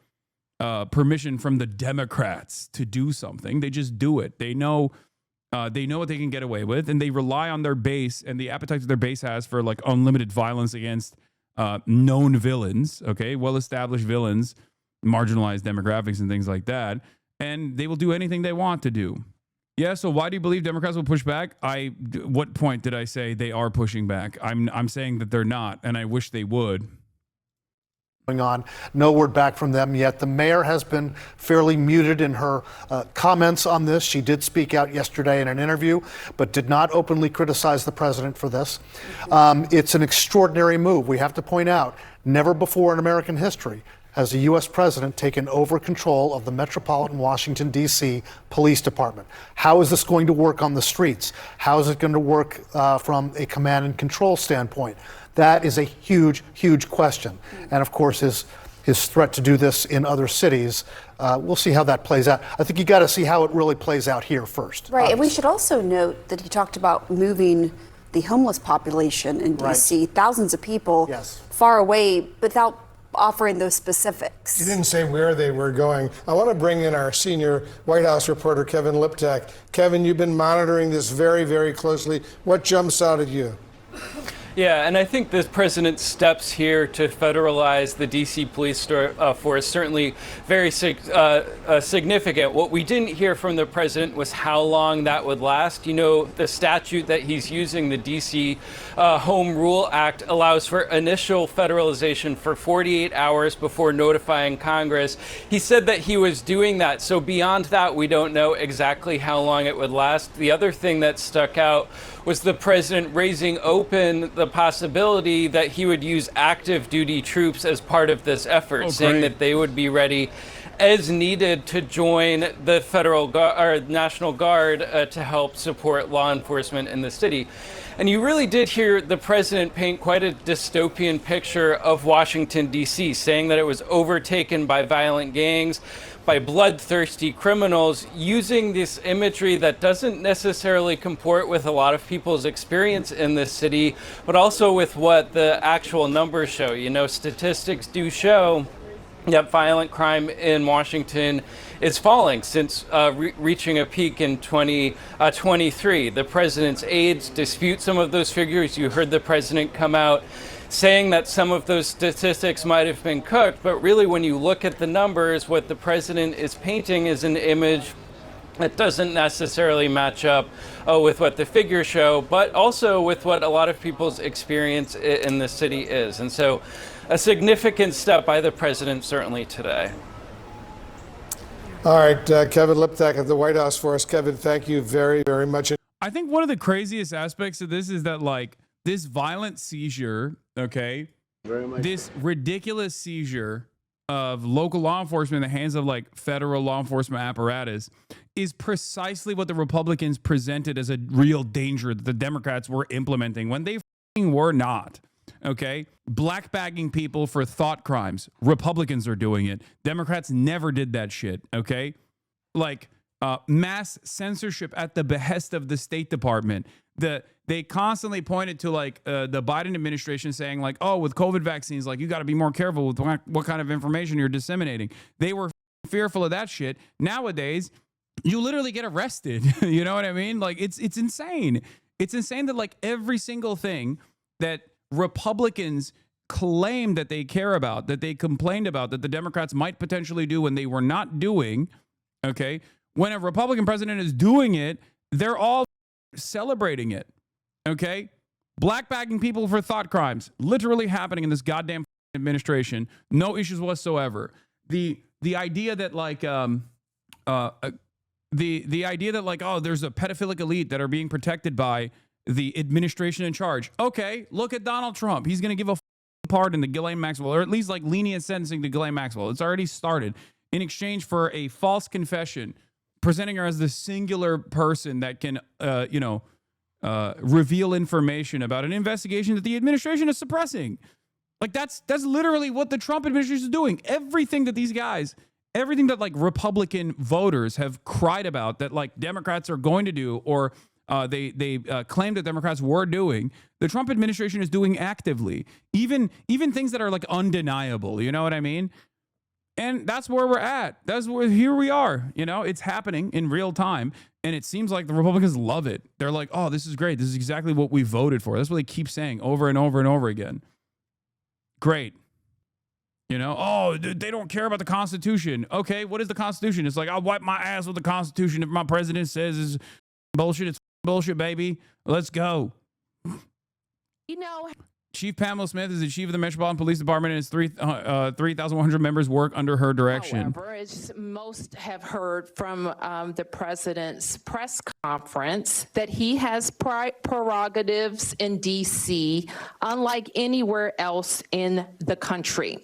permission from the Democrats to do something. They just do it. They know what they can get away with, and they rely on their base and the appetite that their base has for like unlimited violence against known villains, okay, well-established villains, marginalized demographics and things like that, and they will do anything they want to do. Yeah, so why do you believe Democrats will push back? What point did I say they are pushing back? I'm saying that they're not, and I wish they would. Going on. No word back from them yet. The mayor has been fairly muted in her comments on this. She did speak out yesterday in an interview, but did not openly criticize the president for this. It's an extraordinary move. We have to point out, never before in American history has a U.S. president taken over control of the Metropolitan Washington, D.C. Police Department. How is this going to work on the streets? How is it going to work from a command and control standpoint? That is a huge, huge question. And of course, his threat to do this in other cities, we'll see how that plays out. I think you got to see how it really plays out here first. Right, and we should also note that he talked about moving the homeless population in D.C., right. Thousands of people far away without offering those specifics. He didn't say where they were going. I want to bring in our senior White House reporter, Kevin Liptak. Kevin, you've been monitoring this very, very closely. What jumps out at you? Yeah, and I think the president's steps here to federalize the D.C. police force certainly very significant. What we didn't hear from the president was how long that would last. You know, the statute that he's using, the D.C. Home Rule Act, allows for initial federalization for 48 hours before notifying Congress. He said that he was doing that. So beyond that, we don't know exactly how long it would last. The other thing that stuck out was the president raising open the possibility that he would use active duty troops as part of this effort, saying that they would be ready as needed to join the federal or National Guard to help support law enforcement in the city. And you really did hear the president paint quite a dystopian picture of Washington, D.C., saying that it was overtaken by violent gangs, by bloodthirsty criminals, using this imagery that doesn't necessarily comport with a lot of people's experience in this city, but also with what the actual numbers show. You know, statistics do show that violent crime in Washington is falling since reaching a peak in 2023. The president's aides dispute some of those figures. You heard the president come out saying that some of those statistics might have been cooked, but really when you look at the numbers, what the president is painting is an image that doesn't necessarily match up with what the figures show, but also with what a lot of people's experience in the city is. And so a significant step by the president certainly today. All right, Kevin Liptak at the White House for us. Kevin, thank you very, very much. I think one of the craziest aspects of this is that, like, this violent seizure, okay, this ridiculous seizure of local law enforcement in the hands of like federal law enforcement apparatus is precisely what the Republicans presented as a real danger that the Democrats were implementing when they were not. Okay, black bagging people for thought crimes. Republicans are doing it. Democrats never did that shit. Okay, like mass censorship at the behest of the State Department. They constantly pointed to like the Biden administration saying like, oh, with COVID vaccines, like you got to be more careful with what kind of information you're disseminating. They were fearful of that shit. Nowadays, you literally get arrested. You know what I mean? Like it's insane. It's insane that like every single thing that Republicans claim that they care about, that they complained about, that the Democrats might potentially do when they were not doing, okay, when a Republican president is doing it, they're all celebrating it, okay? Black bagging people for thought crimes, literally happening in this goddamn administration. No issues whatsoever. The idea that like the idea that like, oh, there's a pedophilic elite that are being protected by the administration in charge. Okay, look at Donald Trump. He's going to give a pardon to Ghislaine Maxwell, or at least like lenient sentencing to Ghislaine Maxwell. It's already started in exchange for a false confession presenting her as the singular person that can, reveal information about an investigation that the administration is suppressing. Like that's literally what the Trump administration is doing. Everything that these guys, everything that like Republican voters have cried about that like Democrats are going to do, or they claim that Democrats were doing, the Trump administration is doing actively. Even things that are like undeniable. You know what I mean? And that's where we're at. Here we are. You know, it's happening in real time. And it seems like the Republicans love it. They're like, oh, this is great. This is exactly what we voted for. That's what they keep saying over and over and over again. Great. You know, oh, they don't care about the Constitution. Okay, what is the Constitution? It's like, I'll wipe my ass with the Constitution if my president says it's bullshit. It's bullshit, baby. Let's go. You know, Chief Pamela Smith is the chief of the Metropolitan Police Department, and its 3,100 members work under her direction. however, as most have heard from the president's press conference, that he has prerogatives in D.C. unlike anywhere else in the country,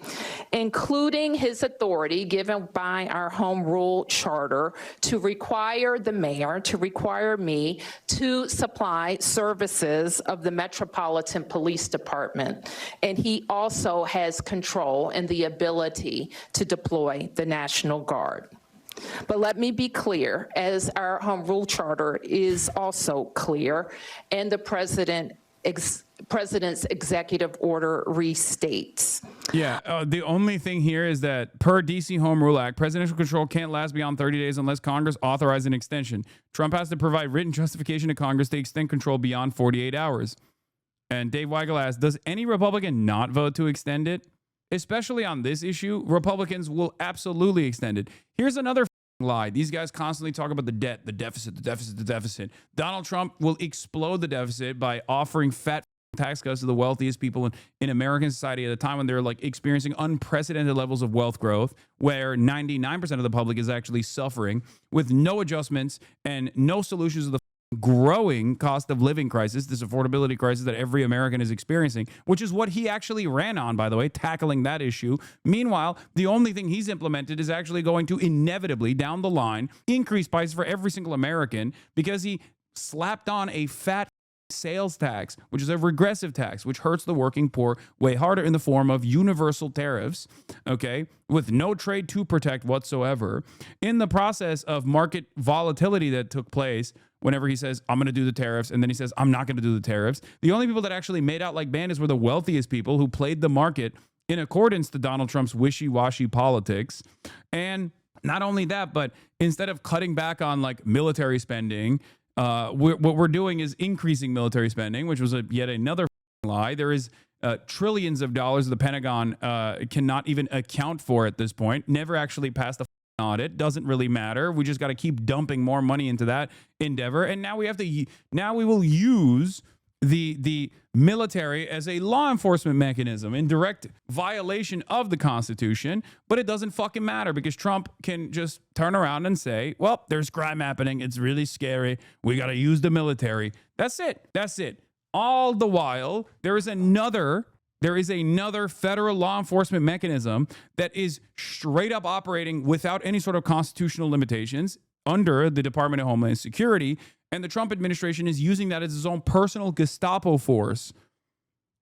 including his authority given by our home rule charter to require the mayor, to require me to supply services of the Metropolitan Police Department. And he also has control and the ability to deploy the National Guard. But let me be clear, as our home rule charter is also clear, and the president's executive order restates. Yeah, the only thing here is that per DC Home Rule Act, presidential control can't last beyond 30 days unless Congress authorizes an extension. Trump has to provide written justification to Congress to extend control beyond 48 hours. And Dave Weigel asks, does any Republican not vote to extend it? Especially on this issue, Republicans will absolutely extend it. Here's another lie. These guys constantly talk about the debt, the deficit, the deficit, the deficit. Donald Trump will explode the deficit by offering fat tax cuts to the wealthiest people in American society at a time when they're like experiencing unprecedented levels of wealth growth, where 99% of the public is actually suffering with no adjustments and no solutions to the growing cost of living crisis, this affordability crisis that every American is experiencing, which is what he actually ran on, by the way, tackling that issue. Meanwhile, the only thing he's implemented is actually going to inevitably, down the line, increase prices for every single American because he slapped on a fat sales tax, which is a regressive tax, which hurts the working poor way harder in the form of universal tariffs, okay, with no trade to protect whatsoever. In the process of market volatility that took place, whenever he says, I'm going to do the tariffs, and then he says, I'm not going to do the tariffs, the only people that actually made out like bandits were the wealthiest people who played the market in accordance to Donald Trump's wishy-washy politics. And not only that, but instead of cutting back on like military spending, what we're doing is increasing military spending, which was yet another lie. There is trillions of dollars the Pentagon cannot even account for at this point. Never actually passed a audit. Doesn't really matter. We just got to keep dumping more money into that endeavor. And now we will use the military as a law enforcement mechanism in direct violation of the Constitution, but it doesn't fucking matter because Trump can just turn around and say, well, there's crime happening. It's really scary. We got to use the military. That's it. That's it. All the while, there is another federal law enforcement mechanism that is straight up operating without any sort of constitutional limitations under the Department of Homeland Security. And the Trump administration is using that as its own personal Gestapo force.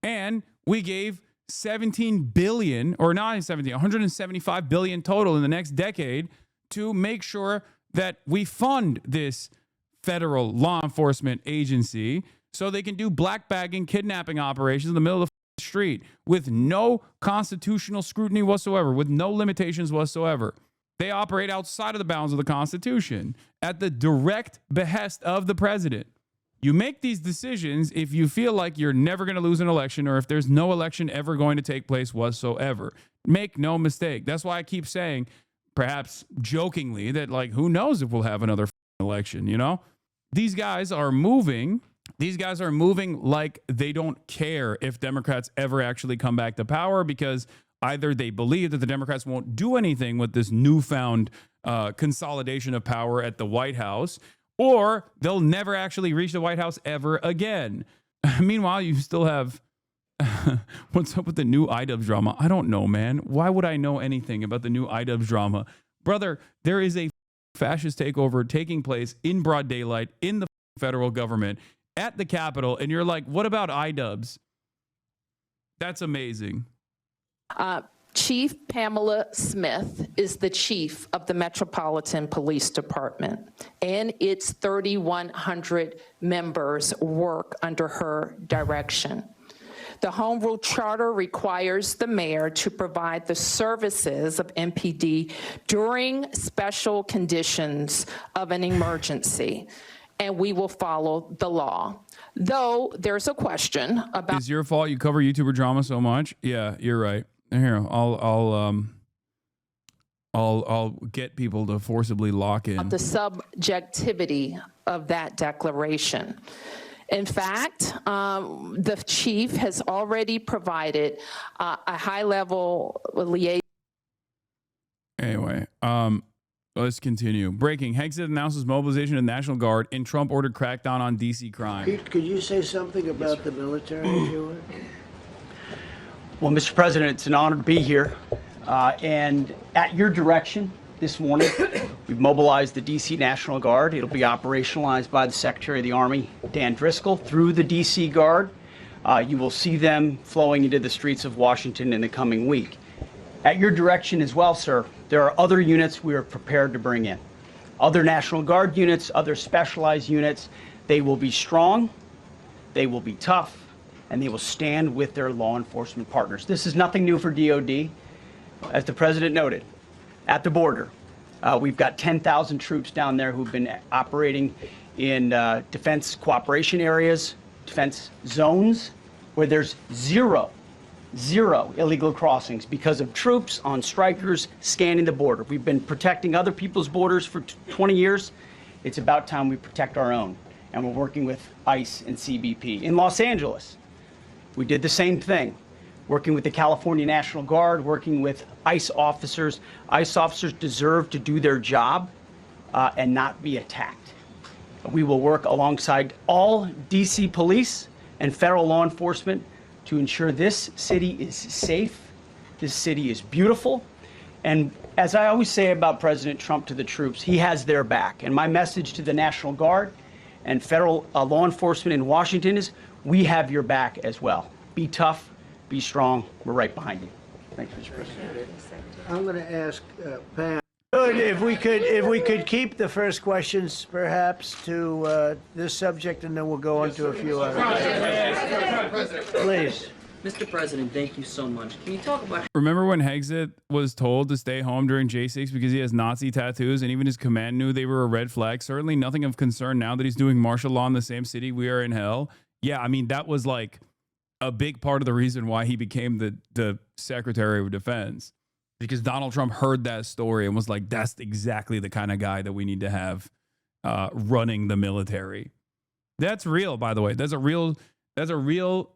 And we gave 17 billion, or not 17, 175 billion total in the next decade to make sure that we fund this federal law enforcement agency so they can do black bagging, kidnapping operations in the middle of the street with no constitutional scrutiny whatsoever, with no limitations whatsoever. They operate outside of the bounds of the Constitution at the direct behest of the president. You make these decisions if you feel like you're never going to lose an election or if there's no election ever going to take place whatsoever. Make no mistake. That's why I keep saying, perhaps jokingly, that like, who knows if we'll have another election, you know? These guys are moving like they don't care if Democrats ever actually come back to power because either they believe that the Democrats won't do anything with this newfound consolidation of power at the White House, or they'll never actually reach the White House ever again. Meanwhile, you still have what's up with the new iDubbbz drama? I don't know, man. Why would I know anything about the new iDubbbz drama? Brother, there is a fascist takeover taking place in broad daylight in the federal government at the Capitol, and you're like, what about iDubbbz? That's amazing. Chief Pamela Smith is the chief of the Metropolitan Police Department, and its 3,100 members work under her direction. The Home Rule Charter requires the mayor to provide the services of MPD during special conditions of an emergency, and we will follow the law. Though there's a question about— It's your fault you cover YouTuber drama so much. Yeah, you're right. Here, I'll get people to forcibly lock in the subjectivity of that declaration. In fact, the chief has already provided a high-level liaison. Anyway, let's continue. Breaking. Hegseth announces mobilization of the National Guard in Trump ordered crackdown on D.C. crime. Pete, could you say something about the military, if you would? Well, Mr. President, it's an honor to be here. And at your direction this morning, we've mobilized the D.C. National Guard. It'll be operationalized by the Secretary of the Army, Dan Driscoll, through the D.C. Guard. You will see them flowing into the streets of Washington in the coming week. At your direction as well, sir, there are other units we are prepared to bring in. Other National Guard units, other specialized units. They will be strong, they will be tough, and they will stand with their law enforcement partners. This is nothing new for DOD. As the President noted, at the border, we've got 10,000 troops down there who've been operating in defense cooperation areas, defense zones, where there's zero illegal crossings because of troops on strikers scanning the border. We've been protecting other people's borders for 20 years. It's about time we protect our own. And we're working with ICE and CBP. In Los Angeles, we did the same thing, working with the California National Guard, working with ICE officers. ICE officers deserve to do their job and not be attacked. We will work alongside all DC police and federal law enforcement to ensure this city is safe, this city is beautiful. And as I always say about President Trump to the troops, he has their back. And my message to the National Guard and federal law enforcement in Washington is, we have your back as well. Be tough, be strong, we're right behind you. Thanks, Mr. President. I'm going to ask Pam. Good, if we could keep the first questions perhaps to this subject, and then we'll go on to a few others. Please. Mr. President, thank you so much. Can you talk about— Remember when Hegseth was told to stay home during J6 because he has Nazi tattoos, and even his command knew they were a red flag? Certainly nothing of concern now that he's doing martial law in the same city we are in hell. Yeah, I mean, that was like a big part of the reason why he became the Secretary of Defense, because Donald Trump heard that story and was like, that's exactly the kind of guy that we need to have running the military. That's real, by the way. That's a real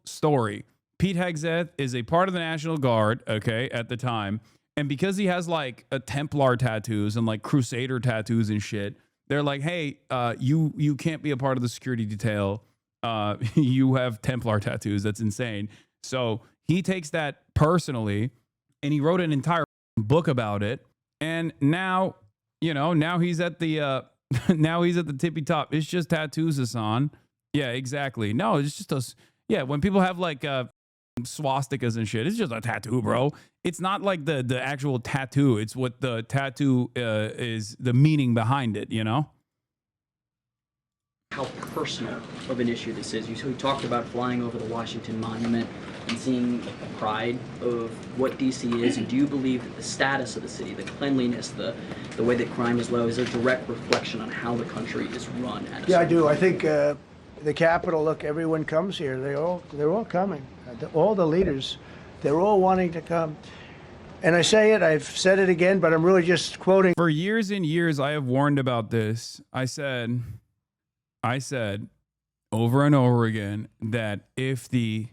story. Pete Hegseth is a part of the National Guard, okay, at the time. And because he has like a Templar tattoos and like Crusader tattoos and shit, they're like, hey, you can't be a part of the security detail. You have Templar tattoos. That's insane. So he takes that personally, and he wrote an entire book about it. And now, now he's at the now he's at the tippy top. It's just tattoos, Hasan. Yeah, exactly. No, it's just us. Yeah, when people have like swastikas and shit, it's just a tattoo, bro. It's not like the actual tattoo. It's what the tattoo is, the meaning behind it, how personal of an issue this is? You talked about flying over the Washington Monument and seeing the pride of what DC is. And do you believe that the status of the city, the cleanliness, the way that crime is low, is a direct reflection on how the country is run? Yeah, I do. I think the Capitol, look, everyone comes here. They're all coming. All the leaders, they're all wanting to come. And I say it, I've said it again, but I'm really just quoting. For years and years, I have warned about this. I said over and over again that if the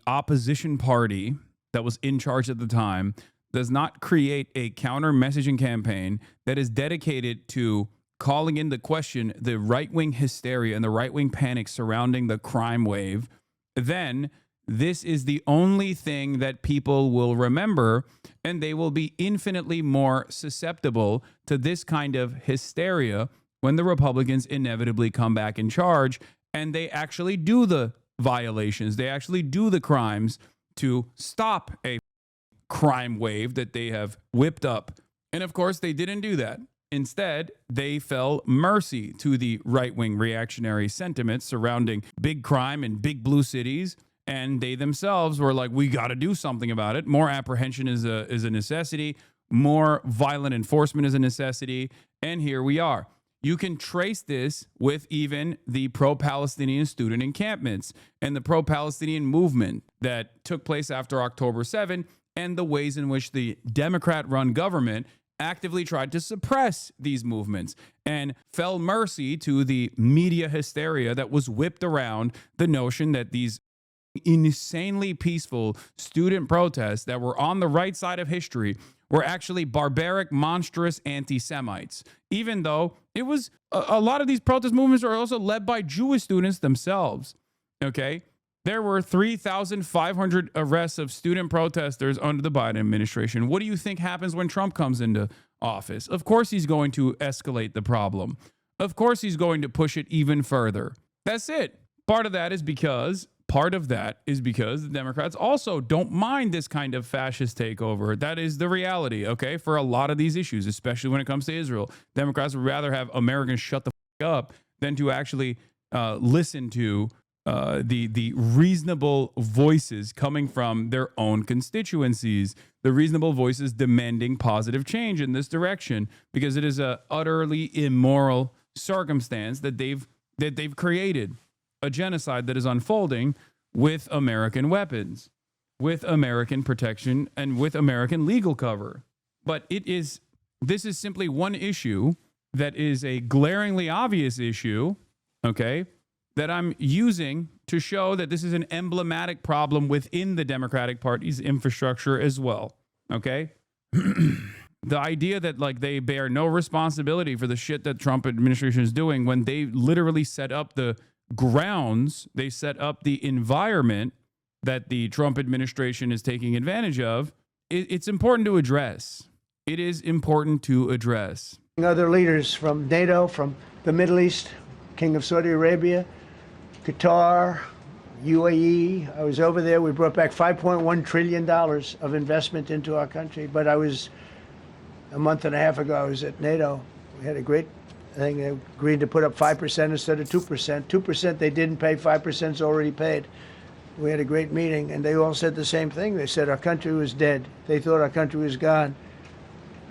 opposition party that was in charge at the time does not create a counter messaging campaign that is dedicated to calling into question the right-wing hysteria and the right-wing panic surrounding the crime wave, then this is the only thing that people will remember. and they will be infinitely more susceptible to this kind of hysteria when the Republicans inevitably come back in charge and they actually do the violations, they actually do the crimes to stop a crime wave that they have whipped up. And of course, they didn't do that. Instead, they fell mercy to the right-wing reactionary sentiments surrounding big crime in big blue cities. And they themselves were like, we got to do something about it. More apprehension is a necessity. More violent enforcement is a necessity. And here we are. You can trace this with even the pro-Palestinian student encampments and the pro-Palestinian movement that took place after October 7 and the ways in which the Democrat-run government actively tried to suppress these movements and fell mercy to the media hysteria that was whipped around the notion that these insanely peaceful student protests that were on the right side of history were actually barbaric, monstrous anti-Semites, even though it was a lot of these protest movements are also led by Jewish students themselves. Okay. There were 3,500 arrests of student protesters under the Biden administration. What do you think happens when Trump comes into office? Of course, he's going to escalate the problem. Of course, he's going to push it even further. That's it. Part of that is because the Democrats also don't mind this kind of fascist takeover. That is the reality, okay, for a lot of these issues, especially when it comes to Israel. Democrats would rather have Americans shut the fuck up than to actually listen to the reasonable voices coming from their own constituencies, the reasonable voices demanding positive change in this direction, because it is a utterly immoral circumstance that they've created, a genocide that is unfolding with American weapons, with American protection, and with American legal cover. But this is simply one issue that is a glaringly obvious issue, okay, that I'm using to show that this is an emblematic problem within the Democratic Party's infrastructure as well, okay? The idea that like they bear no responsibility for the shit that Trump administration is doing when they literally set up the grounds, they set up the environment that the Trump administration is taking advantage of, it's important to address. It is important to address. Other leaders from NATO, from the Middle East, King of Saudi Arabia, Qatar, UAE. I was over there. We brought back $5.1 trillion of investment into our country. But a month and a half ago, I was at NATO. We had a great thing. They agreed to put up 5% instead of 2%. 2% they didn't pay, 5% is already paid. We had a great meeting, and they all said the same thing. They said our country was dead. They thought our country was gone.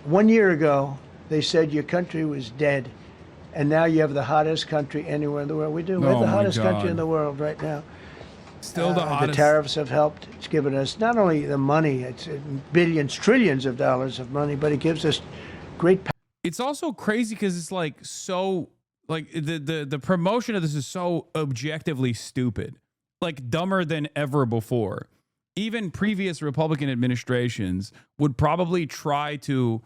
1 year ago, they said your country was dead. And now you have the hottest country anywhere in the world. We do. We're the hottest country in the world right now. Still the hottest. The tariffs have helped. It's given us not only the money, it's billions, trillions of dollars of money, but it gives us great power. It's also crazy because it's like so, like the promotion of this is so objectively stupid, like dumber than ever before. Even previous Republican administrations would probably try to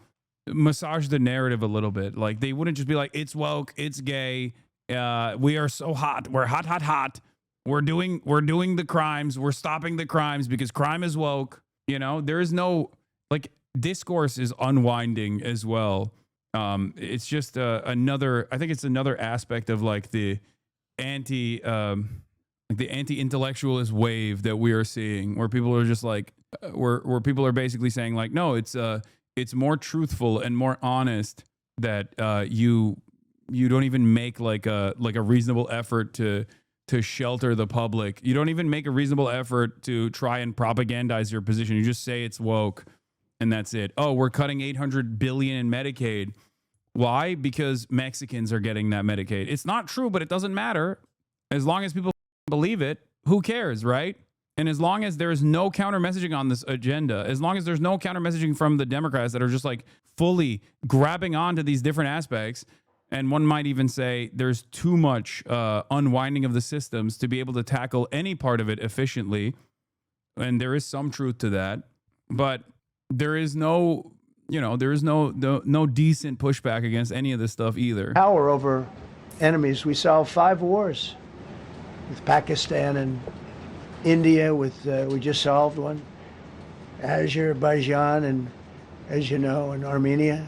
massage the narrative a little bit. Like they wouldn't just be like, it's woke, it's gay, we are so hot, we're hot, hot, hot. We're doing the crimes, we're stopping the crimes because crime is woke. You know, there is no, like, discourse is unwinding as well. It's just another aspect of like the anti-intellectualist wave that we are seeing, where people are just like, where people are basically saying like, no, it's more truthful and more honest that you don't even make like a reasonable effort to shelter the public. You don't even make a reasonable effort to try and propagandize your position. You just say it's woke and that's it. Oh, we're cutting $800 billion in Medicaid. Why? Because Mexicans are getting that Medicaid. It's not true, but it doesn't matter. As long as people believe it, who cares, right? And as long as there's no counter messaging on this agenda, as long as there's no counter messaging from the Democrats that are just like fully grabbing onto these different aspects, and one might even say there's too much unwinding of the systems to be able to tackle any part of it efficiently. And there is some truth to that, but there is no decent pushback against any of this stuff either. Power over enemies. We solved 5 wars with Pakistan and India. We just solved one. Azerbaijan and as you know, in Armenia.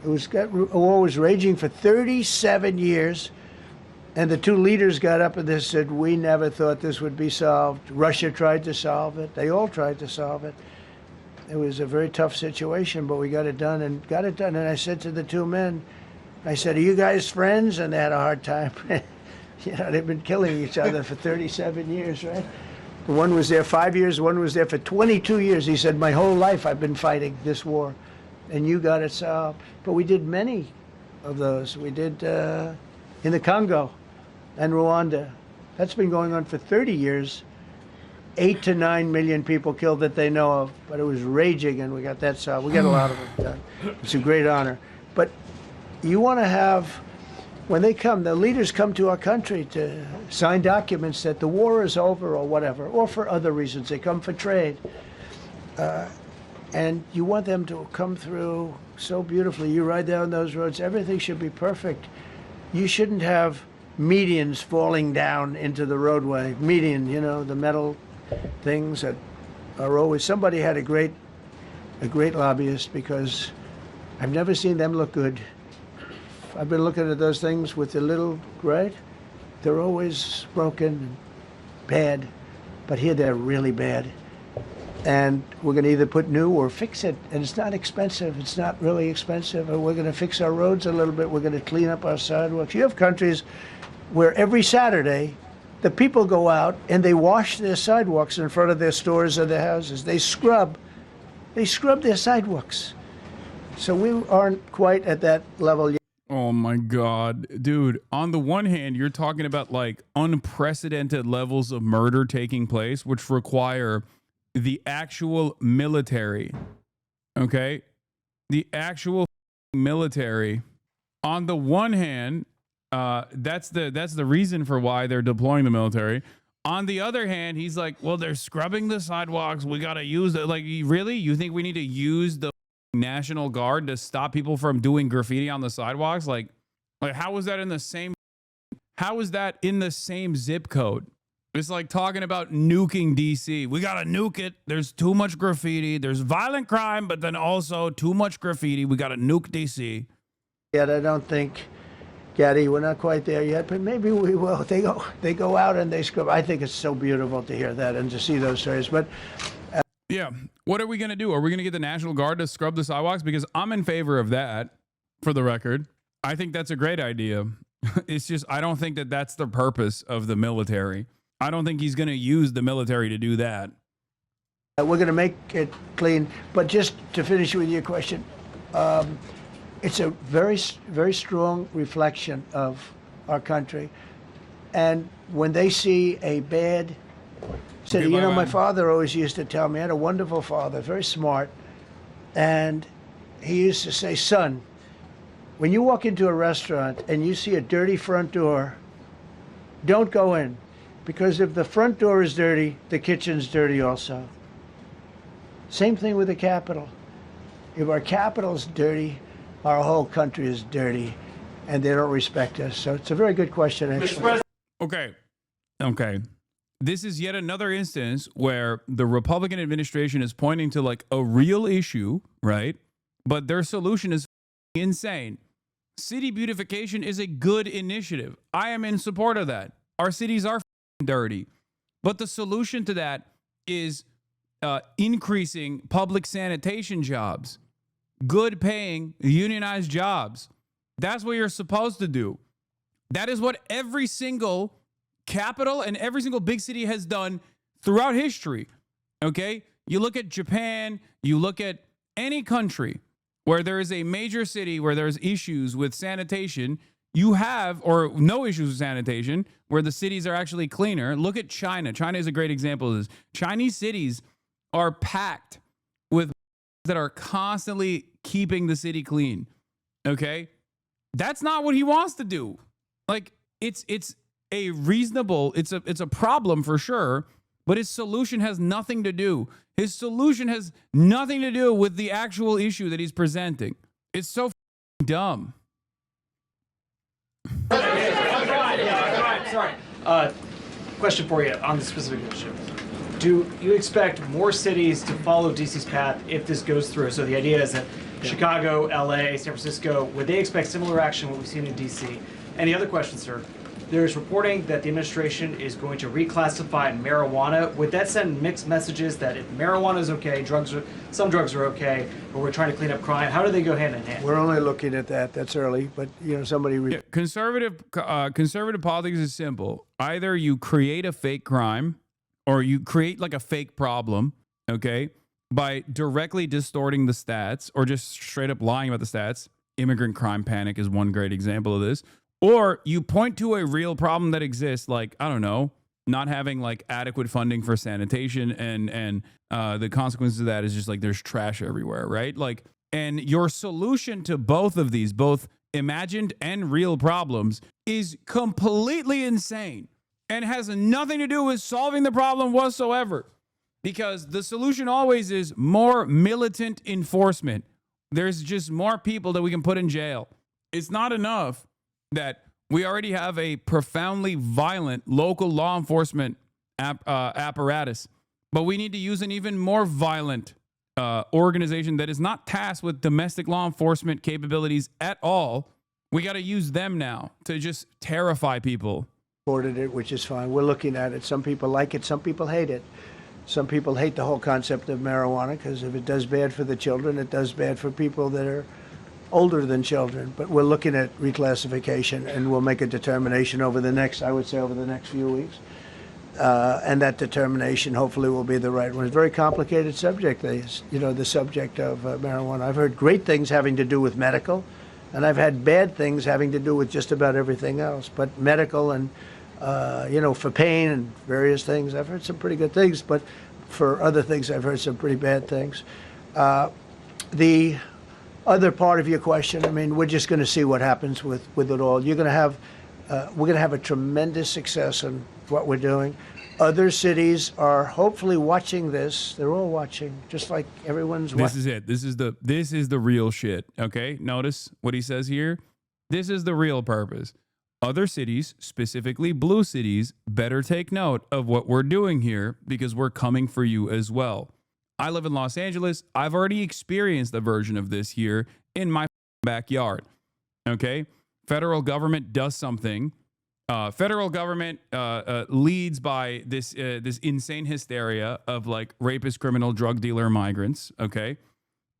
A war was raging for 37 years, and the two leaders got up and they said, we never thought this would be solved. Russia tried to solve it. They all tried to solve it. It was a very tough situation, but we got it done and got it done. And I said to the two men, I said, are you guys friends? And they had a hard time. You know, they've been killing each other for 37 years, right? One was there 5 years, one was there for 22 years. He said, my whole life I've been fighting this war, and you got it solved. But we did many of those. We did in the Congo and Rwanda. That's been going on for 30 years. 8 to 9 million people killed that they know of, but it was raging, and we got that solved. We got a lot of it done. It's a great honor. But you want to have, when they come, the leaders come to our country to sign documents that the war is over or whatever, or for other reasons. They come for trade. And you want them to come through so beautifully. You ride down those roads, everything should be perfect. You shouldn't have medians falling down into the roadway. Median, you know, the metal things that are always, somebody had a great lobbyist, because I've never seen them look good. I've been looking at those things with the little, right? They're always broken and bad, but here they're really bad. And we're going to either put new or fix it, and it's not expensive. It's not really expensive. And we're going to fix our roads a little bit. We're going to clean up our sidewalks. You have countries where every Saturday the people go out and they wash their sidewalks in front of their stores or their houses. They scrub their sidewalks. So we aren't quite at that level yet. Oh my God, dude. On the one hand, you're talking about like unprecedented levels of murder taking place, which require the actual military. Okay? The actual military. On the one hand, that's the reason for why they're deploying the military. On the other hand, he's like, well, they're scrubbing the sidewalks. We got to use it. Like, really? You think we need to use the National Guard to stop people from doing graffiti on the sidewalks? Like how is that in the same zip code? It's like talking about nuking DC. We got to nuke it. There's too much graffiti. There's violent crime, but then also too much graffiti. We got to nuke DC. Yet I don't think, Gaddy, we're not quite there yet, but maybe we will. They go out and they scrub. I think it's so beautiful to hear that and to see those stories. But yeah, what are we going to do? Are we going to get the National Guard to scrub the sidewalks? Because I'm in favor of that, for the record. I think that's a great idea. It's just, I don't think that that's the purpose of the military. I don't think he's going to use the military to do that. We're going to make it clean. But just to finish with your question, it's a very, very strong reflection of our country. And when they see a bad city, you know, my father always used to tell me, I had a wonderful father, very smart. And he used to say, son, when you walk into a restaurant and you see a dirty front door, don't go in. Because if the front door is dirty, the kitchen's dirty also. Same thing with the Capitol. If our Capitol's dirty, our whole country is dirty, and they don't respect us. So it's a very good question, actually. Okay. This is yet another instance where the Republican administration is pointing to like a real issue, right? But their solution is insane. City beautification is a good initiative. I am in support of that. Our cities are dirty. But the solution to that is increasing public sanitation jobs, good paying unionized jobs. That's what you're supposed to do. That is what every single capital and every single big city has done throughout history. Okay? You look at Japan, you look at any country where there is a major city where there's issues with sanitation, you have, or no issues with sanitation, where the cities are actually cleaner. Look at China. China is a great example of this. Chinese cities are packed with that are constantly keeping the city clean. Okay? That's not what he wants to do. Like, it's a reasonable, it's a problem for sure, but his solution has nothing to do. His solution has nothing to do with the actual issue that he's presenting. It's so dumb. Sorry. Question for you on the specific issue. do you expect more cities to follow DC's path if this goes through? So the idea is that Chicago, LA, San Francisco, would they expect similar action to what we've seen in DC? And the other question, sir, there's reporting that the administration is going to reclassify marijuana. Would that send mixed messages that if marijuana is okay, some drugs are okay, but we're trying to clean up crime? How do they go hand in hand? We're only looking at that. That's early, but somebody. Conservative politics is simple. Either you create a fake crime, or you create like a fake problem, okay, by directly distorting the stats, or just straight up lying about the stats. Immigrant crime panic is one great example of this. Or you point to a real problem that exists, like, I don't know, not having like adequate funding for sanitation, and the consequences of that is just like there's trash everywhere, right? Like, and your solution to both of these, both imagined and real problems, is completely insane and has nothing to do with solving the problem whatsoever. Because the solution always is more militant enforcement. There's just more people that we can put in jail. It's not enough that we already have a profoundly violent local law enforcement apparatus, but we need to use an even more violent organization that is not tasked with domestic law enforcement capabilities at all. We got to use them now to just terrify people. Supported it, which is fine. We're looking at it. Some people like it. Some people hate it. Some people hate the whole concept of marijuana because if it does bad for the children, it does bad for people that are older than children. But we're looking at reclassification, and we'll make a determination over the next few weeks. And that determination hopefully will be the right one. It's a very complicated subject, the subject of marijuana. I've heard great things having to do with medical, and I've had bad things having to do with just about everything else. But medical and, for pain and various things, I've heard some pretty good things. But for other things, I've heard some pretty bad things. The other part of your question, I mean, we're just going to see what happens with it all. We're going to have a tremendous success in what we're doing. Other cities are hopefully watching this. They're all watching, just like everyone's watching. This is it. This is the real shit. Okay, notice what he says here. This is the real purpose. Other cities, specifically blue cities, better take note of what we're doing here because we're coming for you as well. I live in Los Angeles. I've already experienced a version of this here in my backyard. Okay? Federal government does something. Federal government leads by this insane hysteria of like rapist, criminal, drug dealer, migrants. Okay?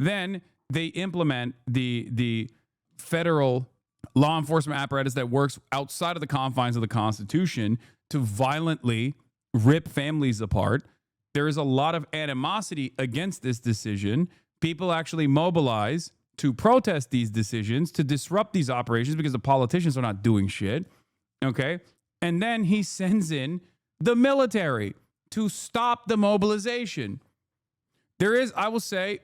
Then they implement the federal law enforcement apparatus that works outside of the confines of the Constitution to violently rip families apart. There is a lot of animosity against this decision. People actually mobilize to protest these decisions, to disrupt these operations because the politicians are not doing shit. Okay? And then he sends in the military to stop the mobilization. There is, I will say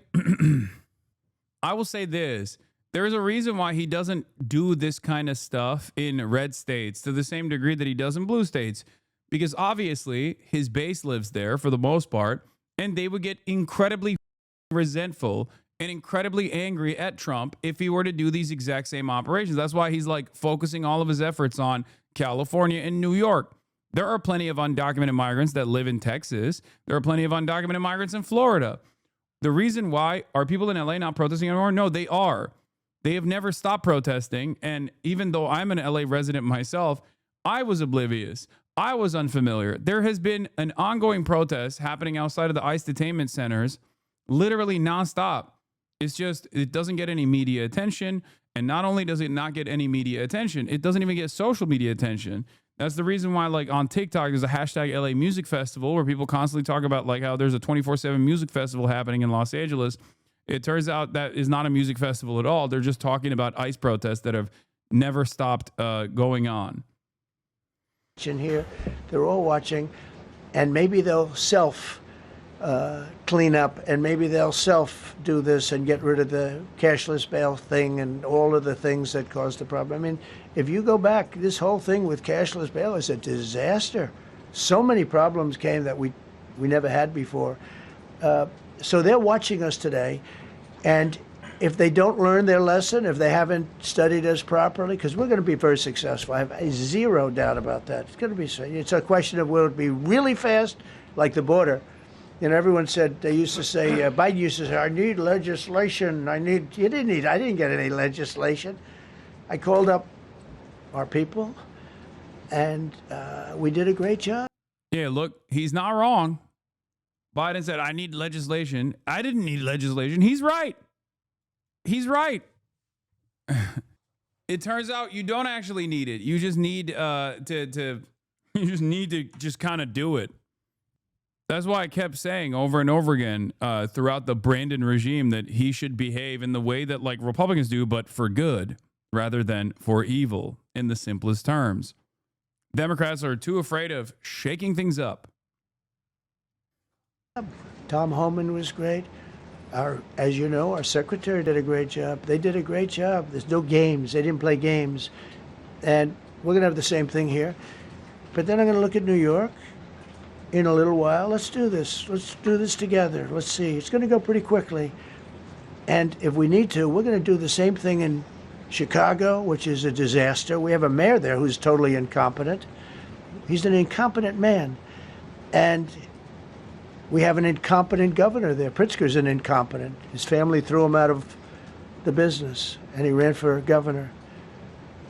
this. There is a reason why he doesn't do this kind of stuff in red states to the same degree that he does in blue states. Because obviously his base lives there for the most part, and they would get incredibly resentful and incredibly angry at Trump if he were to do these exact same operations. That's why he's like focusing all of his efforts on California and New York. There are plenty of undocumented migrants that live in Texas. There are plenty of undocumented migrants in Florida. The reason why are people in LA not protesting anymore? No, they are. They have never stopped protesting. And even though I'm an LA resident myself, I was oblivious. I was unfamiliar. There has been an ongoing protest happening outside of the ICE detainment centers, literally nonstop. It's just, it doesn't get any media attention. And not only does it not get any media attention, it doesn't even get social media attention. That's the reason why, like, on TikTok, there's a hashtag LA Music Festival where people constantly talk about, like, how there's a 24/7 music festival happening in Los Angeles. It turns out that is not a music festival at all. They're just talking about ICE protests that have never stopped going on. Here, they're all watching, and maybe they'll clean up, and maybe they'll do this and get rid of the cashless bail thing and all of the things that caused the problem. I mean, if you go back, this whole thing with cashless bail is a disaster. So many problems came that we never had before. So they're watching us today, and if they don't learn their lesson, if they haven't studied us properly, because we're going to be very successful. I have zero doubt about that. It's going to be. It's a question of will it be really fast like the border. You know, everyone said, they used to say, Biden used to say, I need legislation. I didn't get any legislation. I called up our people, and we did a great job. Yeah, look, he's not wrong. Biden said, I need legislation. I didn't need legislation. He's right. He's right. It turns out you don't actually need it. You just need to just kind of do it. That's why I kept saying over and over again throughout the Brandon regime that he should behave in the way that like Republicans do, but for good rather than for evil in the simplest terms. Democrats are too afraid of shaking things up. Tom Homan was great. As you know, our secretary did a great job. They did a great job. There's no games. They didn't play games. And we're going to have the same thing here. But then I'm going to look at New York in a little while. Let's do this. Let's do this together. Let's see. It's going to go pretty quickly. And if we need to, we're going to do the same thing in Chicago, which is a disaster. We have a mayor there who's totally incompetent. He's an incompetent man. And we have an incompetent governor there. Pritzker's an incompetent. His family threw him out of the business, and he ran for governor.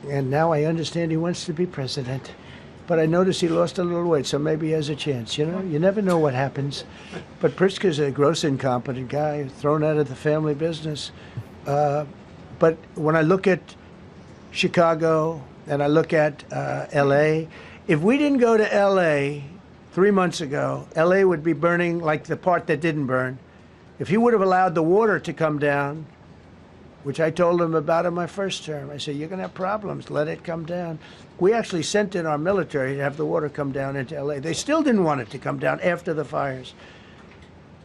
And now I understand he wants to be president. But I noticed he lost a little weight, so maybe he has a chance. You know, you never know what happens. But Pritzker's a gross incompetent guy, thrown out of the family business. But when I look at Chicago and I look at L.A., if we didn't go to L.A. 3 months ago, L.A. would be burning like the part that didn't burn. If he would have allowed the water to come down, which I told him about in my first term, I said, you're going to have problems. Let it come down. We actually sent in our military to have the water come down into L.A. They still didn't want it to come down after the fires.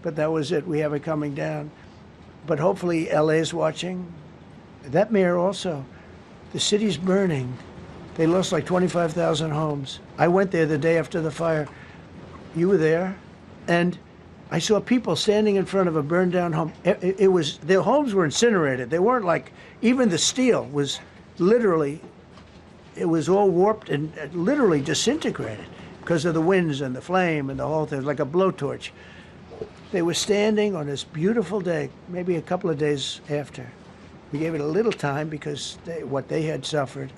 But that was it. We have it coming down. But hopefully L.A. is watching. That mayor also. The city's burning. They lost like 25,000 homes. I went there the day after the fire. You were there. And I saw people standing in front of a burned down home. It was, their homes were incinerated. They weren't like, even the steel was literally, it was all warped and literally disintegrated because of the winds and the flame and the whole thing. It was like a blowtorch. They were standing on this beautiful day, maybe a couple of days after. We gave it a little time because what they had suffered.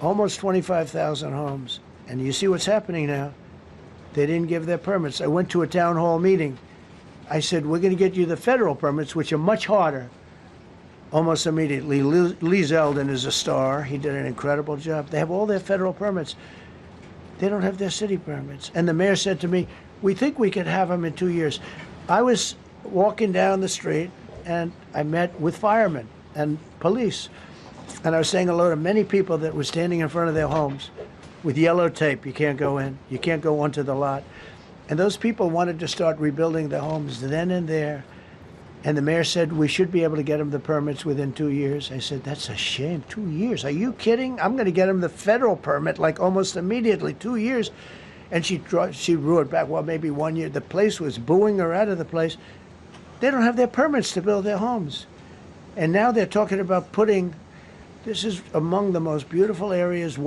Almost 25,000 homes. And you see what's happening now. They didn't give their permits. I went to a town hall meeting. I said, we're going to get you the federal permits, which are much harder. Almost immediately. Lee Zeldin is a star. He did an incredible job. They have all their federal permits. They don't have their city permits. And the mayor said to me, we think we could have them in 2 years. I was walking down the street, and I met with firemen and police. And I was saying hello to many people that were standing in front of their homes with yellow tape. You can't go in. You can't go onto the lot. And those people wanted to start rebuilding their homes then and there. And the mayor said, we should be able to get them the permits within 2 years. I said, that's a shame. 2 years? Are you kidding? I'm going to get them the federal permit like almost immediately. 2 years. And she roared back, well, maybe 1 year. The place was booing her out of the place. They don't have their permits to build their homes. And now they're talking about putting, this is among the most beautiful areas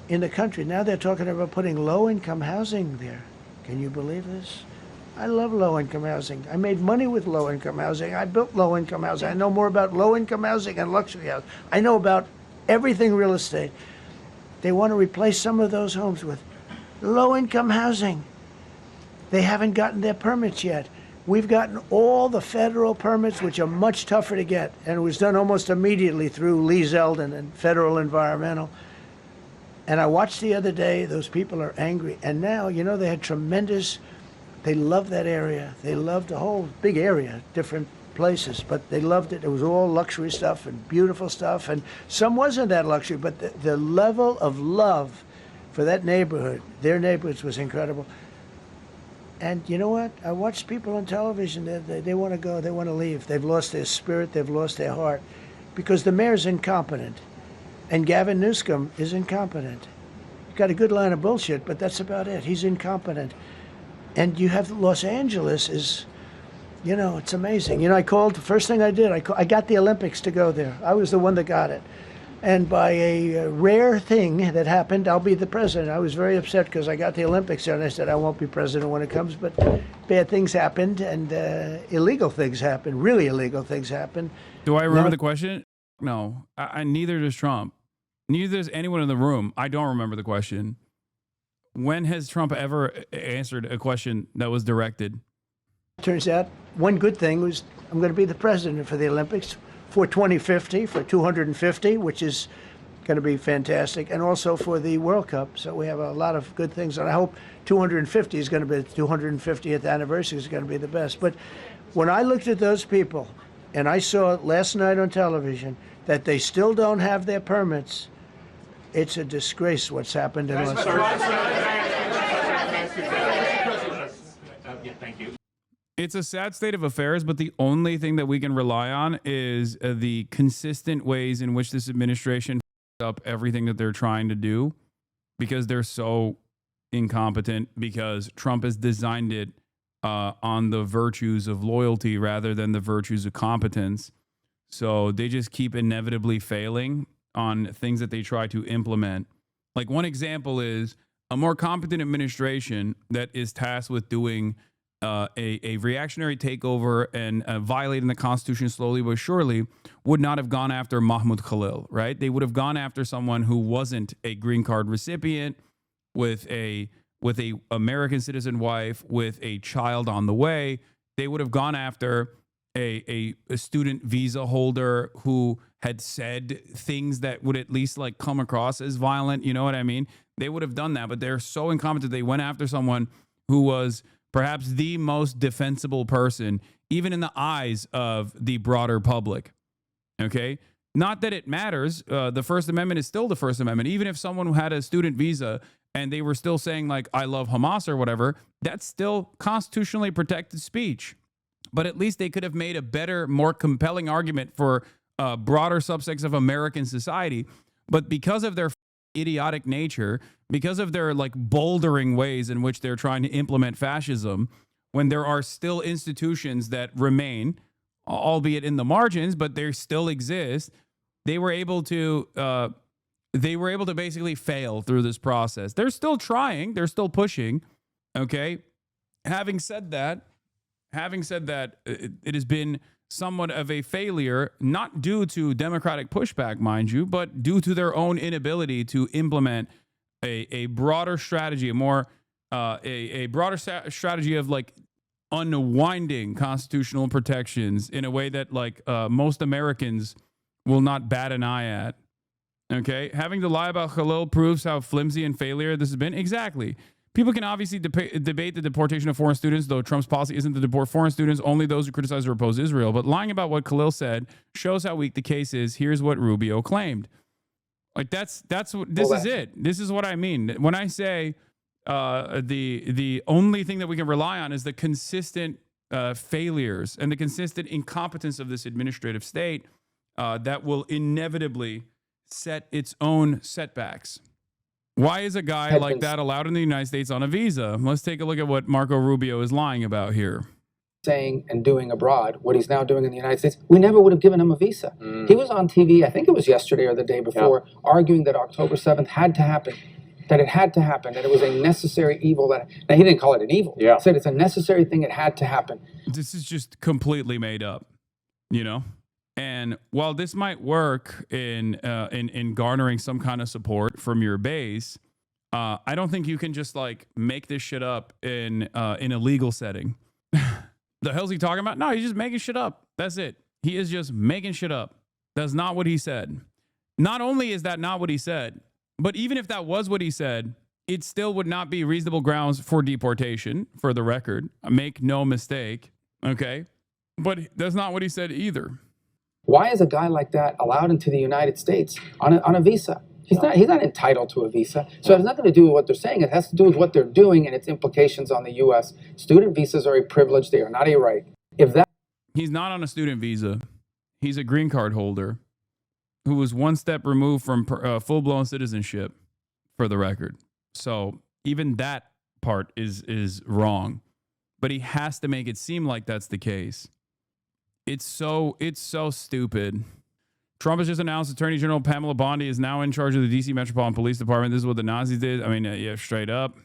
in the country. Now they're talking about putting low-income housing there. Can you believe this? I love low-income housing. I made money with low-income housing. I built low-income housing. I know more about low-income housing and luxury housing. I know about everything real estate. They want to replace some of those homes with low-income housing. They haven't gotten their permits yet. We've gotten all the federal permits, which are much tougher to get, and it was done almost immediately through Lee Zeldin and Federal Environmental. And I watched the other day, those people are angry. And now, you know, they had they loved that area. They loved the whole big area, different places, but they loved it. It was all luxury stuff and beautiful stuff. And some wasn't that luxury, but the level of love for that neighborhood, their neighborhoods, was incredible. And you know what? I watched people on television, they want to go, they want to leave. They've lost their spirit, they've lost their heart, because the mayor's incompetent. And Gavin Newsom is incompetent. He's got a good line of bullshit, but that's about it. He's incompetent. And you have Los Angeles is, you know, it's amazing. You know, I called, the first thing I did, I got the Olympics to go there. I was the one that got it. And by a rare thing that happened, I'll be the president. I was very upset because I got the Olympics there and I said I won't be president when it comes, but bad things happened and illegal things happened, really illegal things happened. Do I remember the question? No, I neither does Trump. Neither does anyone in the room. I don't remember the question. When has Trump ever answered a question that was directed? Turns out one good thing was I'm going to be the president for the Olympics for 2050, for 250, which is going to be fantastic, and also for the World Cup. So we have a lot of good things, and I hope 250 is going to be, the 250th anniversary is going to be the best. But when I looked at those people, and I saw last night on television that they still don't have their permits, it's a disgrace what's happened in Los Thank you. It's a sad state of affairs, but the only thing that we can rely on is the consistent ways in which this administration up everything that they're trying to do, because they're so incompetent, because Trump has designed it on the virtues of loyalty rather than the virtues of competence. So they just keep inevitably failing on things that they try to implement. Like one example is a more competent administration that is tasked with doing a reactionary takeover and violating the Constitution slowly but surely would not have gone after Mahmoud Khalil, right? They would have gone after someone who wasn't a green card recipient with a American citizen wife with a child on the way. They would have gone after a student visa holder who had said things that would at least like come across as violent. You know what I mean? They would have done that, but they're so incompetent. They went after someone who was perhaps the most defensible person, even in the eyes of the broader public. Okay? Not that it matters. The First Amendment is still the First Amendment. Even if someone had a student visa and they were still saying like, I love Hamas or whatever, that's still constitutionally protected speech. But at least they could have made a better, more compelling argument for broader subsects of American society. But because of their idiotic nature, because of their like bouldering ways in which they're trying to implement fascism, when there are still institutions that remain, albeit in the margins, but they still exist, they were able to basically fail through this process. They're still trying, they're still pushing. Okay. Having said that, it has been somewhat of a failure, not due to Democratic pushback, mind you, but due to their own inability to implement a broader strategy, a broader strategy of like unwinding constitutional protections in a way that like most Americans will not bat an eye at. Okay, having to lie about Khalil proves how flimsy and failure this has been. Exactly. People can obviously debate the deportation of foreign students, though Trump's policy isn't to deport foreign students, only those who criticize or oppose Israel. But lying about what Khalil said shows how weak the case is. Here's what Rubio claimed. Like that's what this is it. This is what I mean when I say the only thing that we can rely on is the consistent failures and the consistent incompetence of this administrative state that will inevitably set its own setbacks. Why is a guy like that allowed in the United States on a visa? Let's take a look at what Marco Rubio is lying about here. Saying and doing abroad what he's now doing in the United States, we never would have given him a visa. He was on TV, I think it was yesterday or the day before, arguing that October 7th had to happen, that it had to happen, that it was a necessary evil. Now, he didn't call it an evil. He said it's a necessary thing, it had to happen. This is just completely made up, you know? And while this might work in garnering some kind of support from your base, I don't think you can just like make this shit up in a legal setting. The hell's he talking about? No, he's just making shit up. That's it. He is just making shit up. That's not what he said. Not only is that not what he said, but even if that was what he said, it still would not be reasonable grounds for deportation, for the record. Make no mistake. Okay. But that's not what he said either. Why is a guy like that allowed into the United States on a visa? He's not entitled to a visa. So it has nothing to do with what they're saying. It has to do with what they're doing and its implications on the U.S. Student visas are a privilege. They are not a right. He's not on a student visa. He's a green card holder who was one step removed from full-blown citizenship, for the record. So even that part is wrong. But he has to make it seem like that's the case. It's so stupid Trump has just announced Attorney General Pamela Bondi is now in charge of the D.C. Metropolitan Police Department. This is what the Nazis did. I mean, yeah, straight up.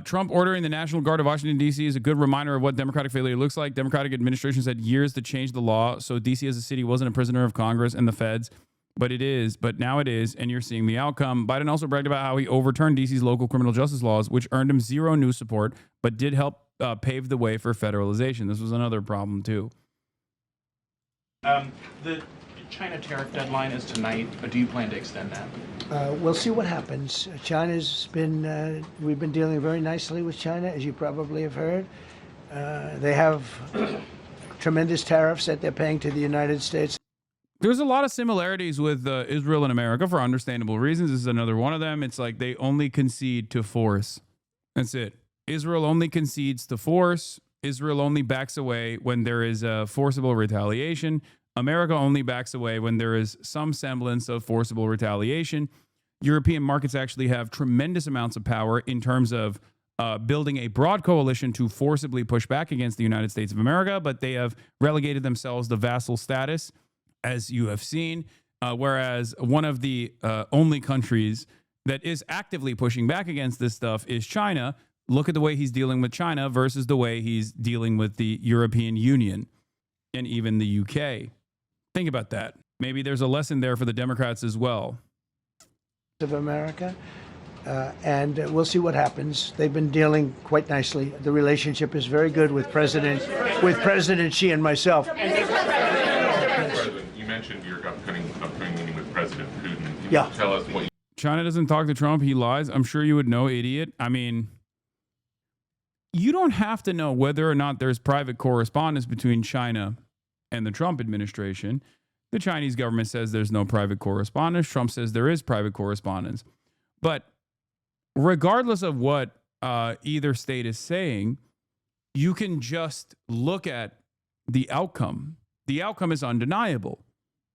Trump ordering the National Guard of Washington, D.C. is a good reminder of what Democratic failure looks like. Democratic administrations had years to change the law, so D.C. as a city wasn't a prisoner of Congress and the feds, but it is. But now it is, and you're seeing the outcome. Biden also bragged about how he overturned D.C.'s local criminal justice laws, which earned him zero news support, but did help pave the way for federalization. This was another problem, too. The China tariff deadline is tonight. Do you plan to extend that? We'll see what happens. China's been, we've been dealing very nicely with China, as you probably have heard. They have tremendous tariffs that they're paying to the United States. There's a lot of similarities with Israel and America for understandable reasons. This is another one of them. It's like they only concede to force. That's it. Israel only concedes to force. Israel only backs away when there is a forcible retaliation. America only backs away when there is some semblance of forcible retaliation. European markets actually have tremendous amounts of power in terms of building a broad coalition to forcibly push back against the United States of America, but they have relegated themselves to vassal status, as you have seen, whereas one of the only countries that is actively pushing back against this stuff is China. Look at the way he's dealing with China versus the way he's dealing with the European Union and even the UK. Think about that. Maybe there's a lesson there for the Democrats as well. Of America, and we'll see what happens. They've been dealing quite nicely. The relationship is very good with President Xi and myself. President, you mentioned your upcoming meeting with President Putin. Can you tell us what China doesn't talk to Trump. He lies. I'm sure you would know, idiot. I mean, you don't have to know whether or not there's private correspondence between China and the Trump administration. The Chinese government says there's no private correspondence. Trump says there is private correspondence. But regardless of what either state is saying, you can just look at the outcome. The outcome is undeniable,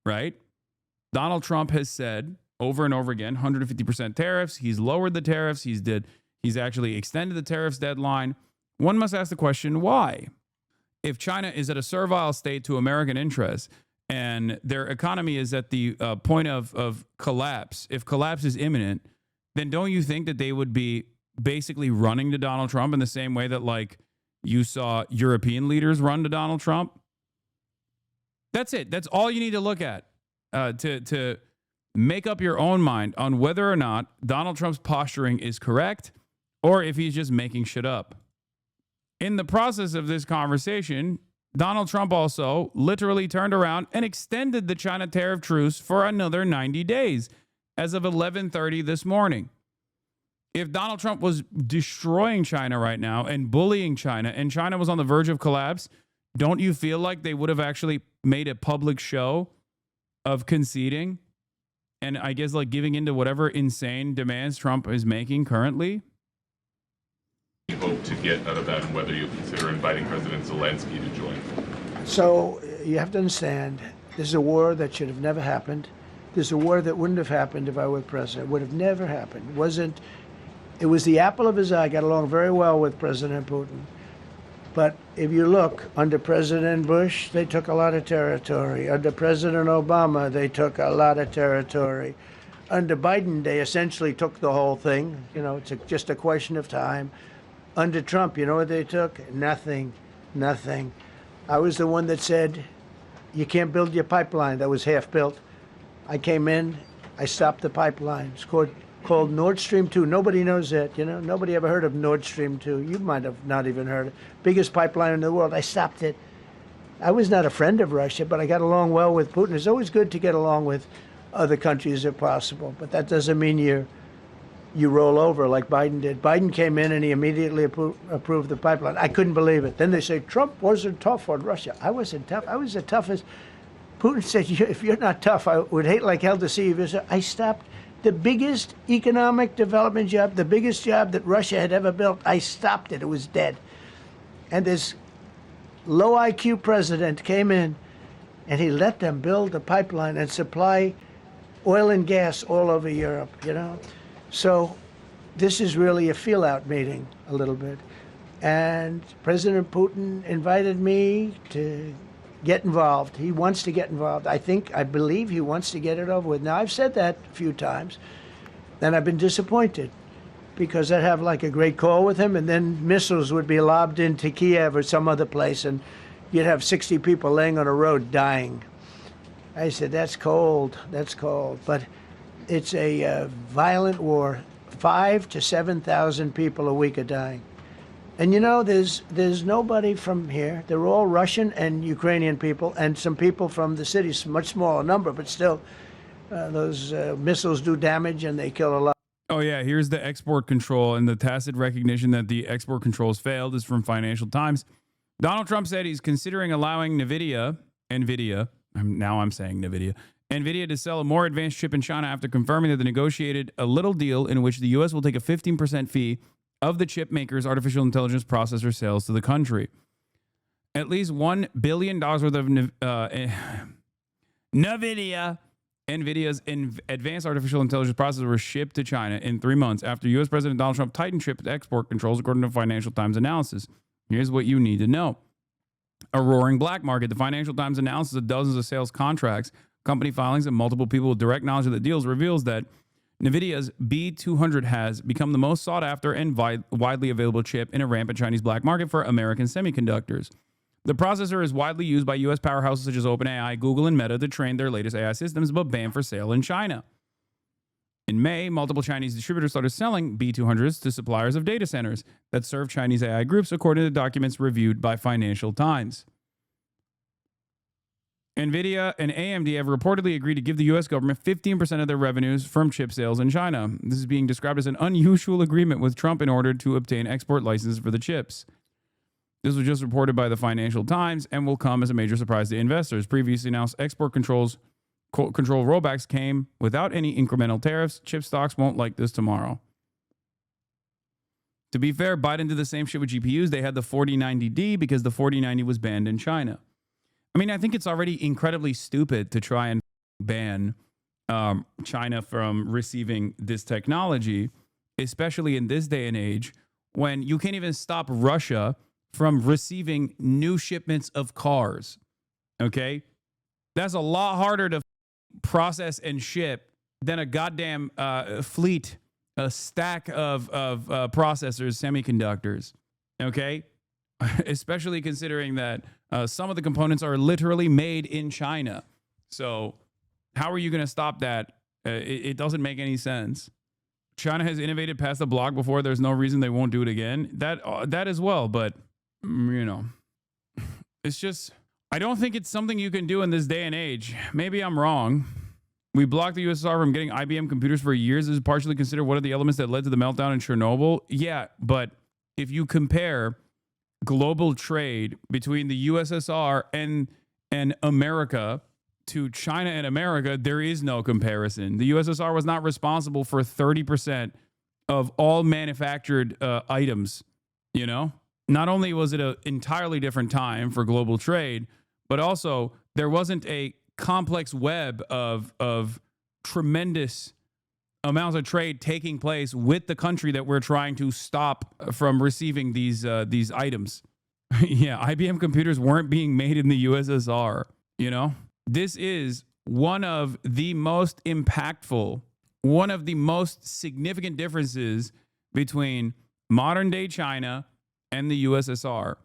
right? Donald Trump has said over and over again, 150% tariffs. He's lowered the tariffs. He's actually extended the tariffs deadline. One must ask the question, why? If China is at a servile state to American interests and their economy is at the point of collapse, if collapse is imminent, then don't you think that they would be basically running to Donald Trump in the same way that, like, you saw European leaders run to Donald Trump? That's it. That's all you need to look at to make up your own mind on whether or not Donald Trump's posturing is correct or if he's just making shit up. In the process of this conversation, Donald Trump also literally turned around and extended the China tariff truce for another 90 days as of 11:30 this morning. If Donald Trump was destroying China right now and bullying China and China was on the verge of collapse, don't you feel like they would have actually made a public show of conceding and I guess like giving into whatever insane demands Trump is making currently? you hope to get out of that and whether you'll consider inviting President Zelensky to join? So you have to understand, this is a war that should have never happened. This is a war that wouldn't have happened if I were president. It would have never happened. It was the apple of his eye. I got along very well with President Putin. But if you look, under President Bush, they took a lot of territory. Under President Obama, they took a lot of territory. Under Biden, they essentially took the whole thing. You know, it's just a question of time. Under Trump, you know what they took? Nothing, nothing. I was the one that said, you can't build your pipeline. That was half built. I came in, I stopped the pipeline. It's called Nord Stream 2. Nobody knows that, you know. Nobody ever heard of Nord Stream 2. You might have not even heard it. Biggest pipeline in the world. I stopped it. I was not a friend of Russia, but I got along well with Putin. It's always good to get along with other countries if possible, but that doesn't mean you roll over like Biden did. Biden came in and he immediately approved the pipeline. I couldn't believe it. Then they say Trump wasn't tough on Russia. I wasn't tough. I was the toughest. Putin said, if you're not tough, I would hate like hell to see you visit. I stopped the biggest economic development job, the biggest job that Russia had ever built. I stopped it. It was dead. And this low IQ president came in and he let them build a pipeline and supply oil and gas all over Europe, you know? So this is really a feel-out meeting a little bit. And President Putin invited me to get involved. He wants to get involved. I believe he wants to get it over with. Now, I've said that a few times, and I've been disappointed because I'd have like a great call with him, and then missiles would be lobbed into Kiev or some other place, and you'd have 60 people laying on a road dying. I said, that's cold, but it's a violent war. 5,000 to 7,000 people a week are dying. And you know, there's nobody from here. They're all Russian and Ukrainian people, and some people from the cities, much smaller number, but still, those missiles do damage and they kill a lot. Oh, yeah. Here's the export control, and the tacit recognition that the export controls failed is from Financial Times. Donald Trump said he's considering allowing NVIDIA, now I'm saying NVIDIA to sell a more advanced chip in China after confirming that they negotiated a little deal in which the U.S. will take a 15% fee of the chip maker's artificial intelligence processor sales to the country. At least $1 billion worth of NVIDIA's advanced artificial intelligence processor were shipped to China in 3 months after U.S. President Donald Trump tightened chip export controls, according to Financial Times analysis. Here's what you need to know. A roaring black market. The Financial Times analysis of dozens of sales contracts, company filings, and multiple people with direct knowledge of the deals reveals that NVIDIA's B200 has become the most sought after and widely available chip in a rampant Chinese black market for American semiconductors. The processor is widely used by U.S. powerhouses such as OpenAI, Google, and Meta to train their latest AI systems, but banned for sale in China. In May, multiple Chinese distributors started selling B200s to suppliers of data centers that serve Chinese AI groups, according to documents reviewed by Financial Times. NVIDIA and AMD have reportedly agreed to give the U.S. government 15% of their revenues from chip sales in China. This is being described as an unusual agreement with Trump in order to obtain export licenses for the chips. This was just reported by the Financial Times and will come as a major surprise to investors. Previously announced export control rollbacks came without any incremental tariffs. Chip stocks won't like this tomorrow. To be fair, Biden did the same shit with GPUs. They had the 4090D because the 4090 was banned in China. I mean, I think it's already incredibly stupid to try and ban China from receiving this technology, especially in this day and age when you can't even stop Russia from receiving new shipments of cars. Okay? That's a lot harder to process and ship than a goddamn fleet, a stack of processors, semiconductors. Okay? Especially considering that some of the components are literally made in China. So how are you going to stop that? It doesn't make any sense. China has innovated past the block before. There's no reason they won't do it again. That as well. But, you know, it's just, I don't think it's something you can do in this day and age. Maybe I'm wrong. We blocked the USSR from getting IBM computers for years. This is partially considered one of the elements that led to the meltdown in Chernobyl. Yeah, but if you compare global trade between the USSR and America to China and America, there is no comparison. The USSR was not responsible for 30% of all manufactured items, you know? Not only was it an entirely different time for global trade, but also there wasn't a complex web of tremendous amounts of trade taking place with the country that we're trying to stop from receiving these items. Yeah, IBM computers weren't being made in the USSR, you know? This is one of the most impactful, one of the most significant differences between modern day China and the USSR.